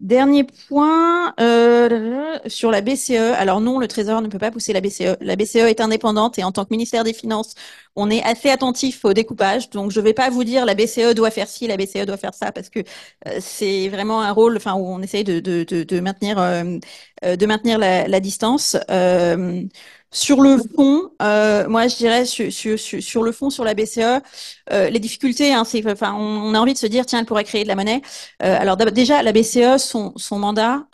Dernier point sur la BCE. Alors non, le Trésor ne peut pas pousser la BCE. La BCE est indépendante et en tant que ministère des Finances, on est assez attentif au découpage. Donc je ne vais pas vous dire la BCE doit faire ci, la BCE doit faire ça, parce que c'est vraiment un rôle, enfin où on essaye de maintenir la distance. Sur le fond, moi je dirais sur le fond, sur la BCE, les difficultés, hein, c'est, enfin, on a envie de se dire, tiens, elle pourrait créer de la monnaie. Alors déjà, la BCE, son mandat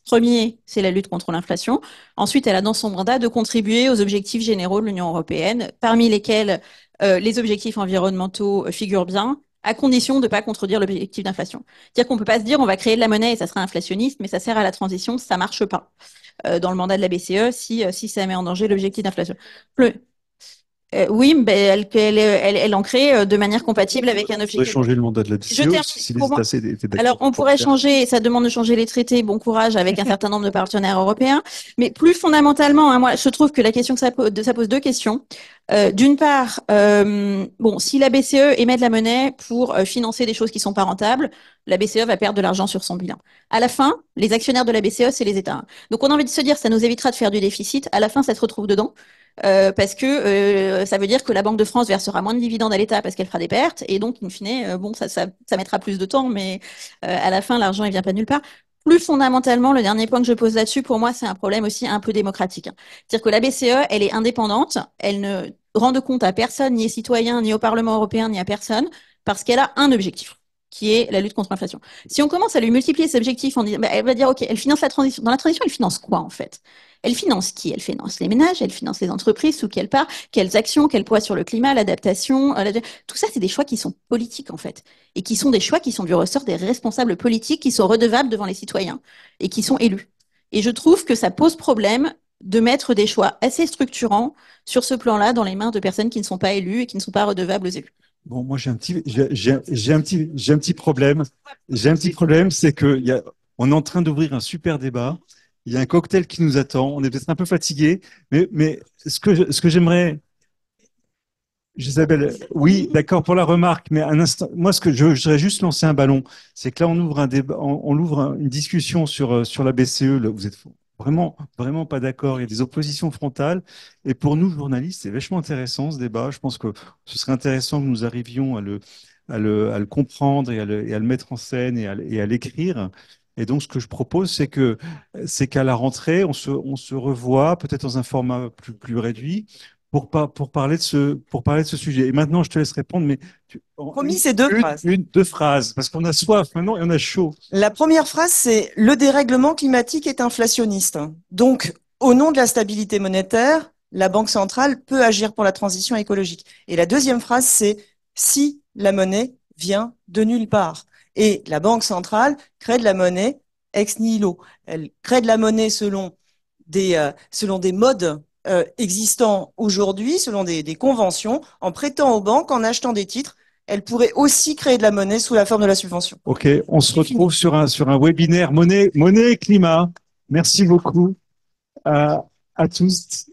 premier, c'est la lutte contre l'inflation. Ensuite, elle a dans son mandat de contribuer aux objectifs généraux de l'Union européenne, parmi lesquels les objectifs environnementaux figurent bien, à condition de ne pas contredire l'objectif d'inflation. C'est-à-dire qu'on peut pas se dire, on va créer de la monnaie et ça sera inflationniste, mais ça sert à la transition, ça marche pas dans le mandat de la BCE si ça met en danger l'objectif d'inflation. Oui, ben, elle en crée de manière compatible avec un On pourrait objectif. changer le mandat de la Je BCE termine. si les Pour moi- États étaient d'accord. Alors, on pourrait changer, ça demande de changer les traités, bon courage avec un certain nombre de partenaires européens. Mais plus fondamentalement, hein, moi, je trouve que la question que ça pose deux questions. D'une part, bon, si la BCE émet de la monnaie pour financer des choses qui sont pas rentables, la BCE va perdre de l'argent sur son bilan. À la fin, les actionnaires de la BCE, c'est les États. Donc, on a envie de se dire, ça nous évitera de faire du déficit. À la fin, ça se retrouve dedans. Parce que ça veut dire que la Banque de France versera moins de dividendes à l'État parce qu'elle fera des pertes, et donc, in fine, bon, ça mettra plus de temps, mais à la fin, l'argent, il vient pas de nulle part. Plus fondamentalement, le dernier point que je pose là-dessus, pour moi, c'est un problème aussi un peu démocratique. C'est-à-dire que la BCE, elle est indépendante, elle ne rend de compte à personne, ni aux citoyens, ni au Parlement européen, ni à personne, parce qu'elle a un objectif, qui est la lutte contre l'inflation. Si on commence à lui multiplier ses objectifs, elle va dire, OK, elle finance la transition. Dans la transition, elle finance quoi, en fait? Elle finance qui? Elle finance les ménages, elle finance les entreprises, sous quelle part, quelles actions, quel poids sur le climat, l'adaptation. Tout ça, c'est des choix qui sont politiques, en fait. Et qui sont des choix qui sont du ressort des responsables politiques qui sont redevables devant les citoyens et qui sont élus. Et je trouve que ça pose problème de mettre des choix assez structurants sur ce plan-là dans les mains de personnes qui ne sont pas élues et qui ne sont pas redevables aux élus. Bon, moi, j'ai un petit problème. J'ai un petit problème, c'est que on est en train d'ouvrir un super débat. Il y a un cocktail qui nous attend. On est peut-être un peu fatigué, mais ce que j'aimerais, Isabelle, oui, d'accord pour la remarque, mais un instant, moi, ce que je voudrais juste lancer un ballon, c'est que là, on ouvre un débat, on ouvre une discussion sur la BCE. Là, vous êtes vraiment pas d'accord. Il y a des oppositions frontales. Et pour nous, journalistes, c'est vachement intéressant ce débat. Je pense que ce serait intéressant que nous arrivions à le comprendre et à le mettre en scène et à l'écrire. Et donc, ce que je propose, c'est qu'à la rentrée, on se revoit, peut-être dans un format plus réduit, pour parler de ce sujet. Et maintenant, je te laisse répondre, mais Promis, c'est deux phrases. Deux phrases, parce qu'on a soif maintenant et on a chaud. La première phrase, c'est « Le dérèglement climatique est inflationniste ». Donc, au nom de la stabilité monétaire, la Banque centrale peut agir pour la transition écologique. Et la deuxième phrase, c'est « Si la monnaie vient de nulle part ». Et la Banque centrale crée de la monnaie ex nihilo. Elle crée de la monnaie selon des modes existants aujourd'hui, selon des conventions, en prêtant aux banques, en achetant des titres. Elle pourrait aussi créer de la monnaie sous la forme de la subvention. OK, on se retrouve sur un webinaire monnaie et climat. Merci beaucoup à tous.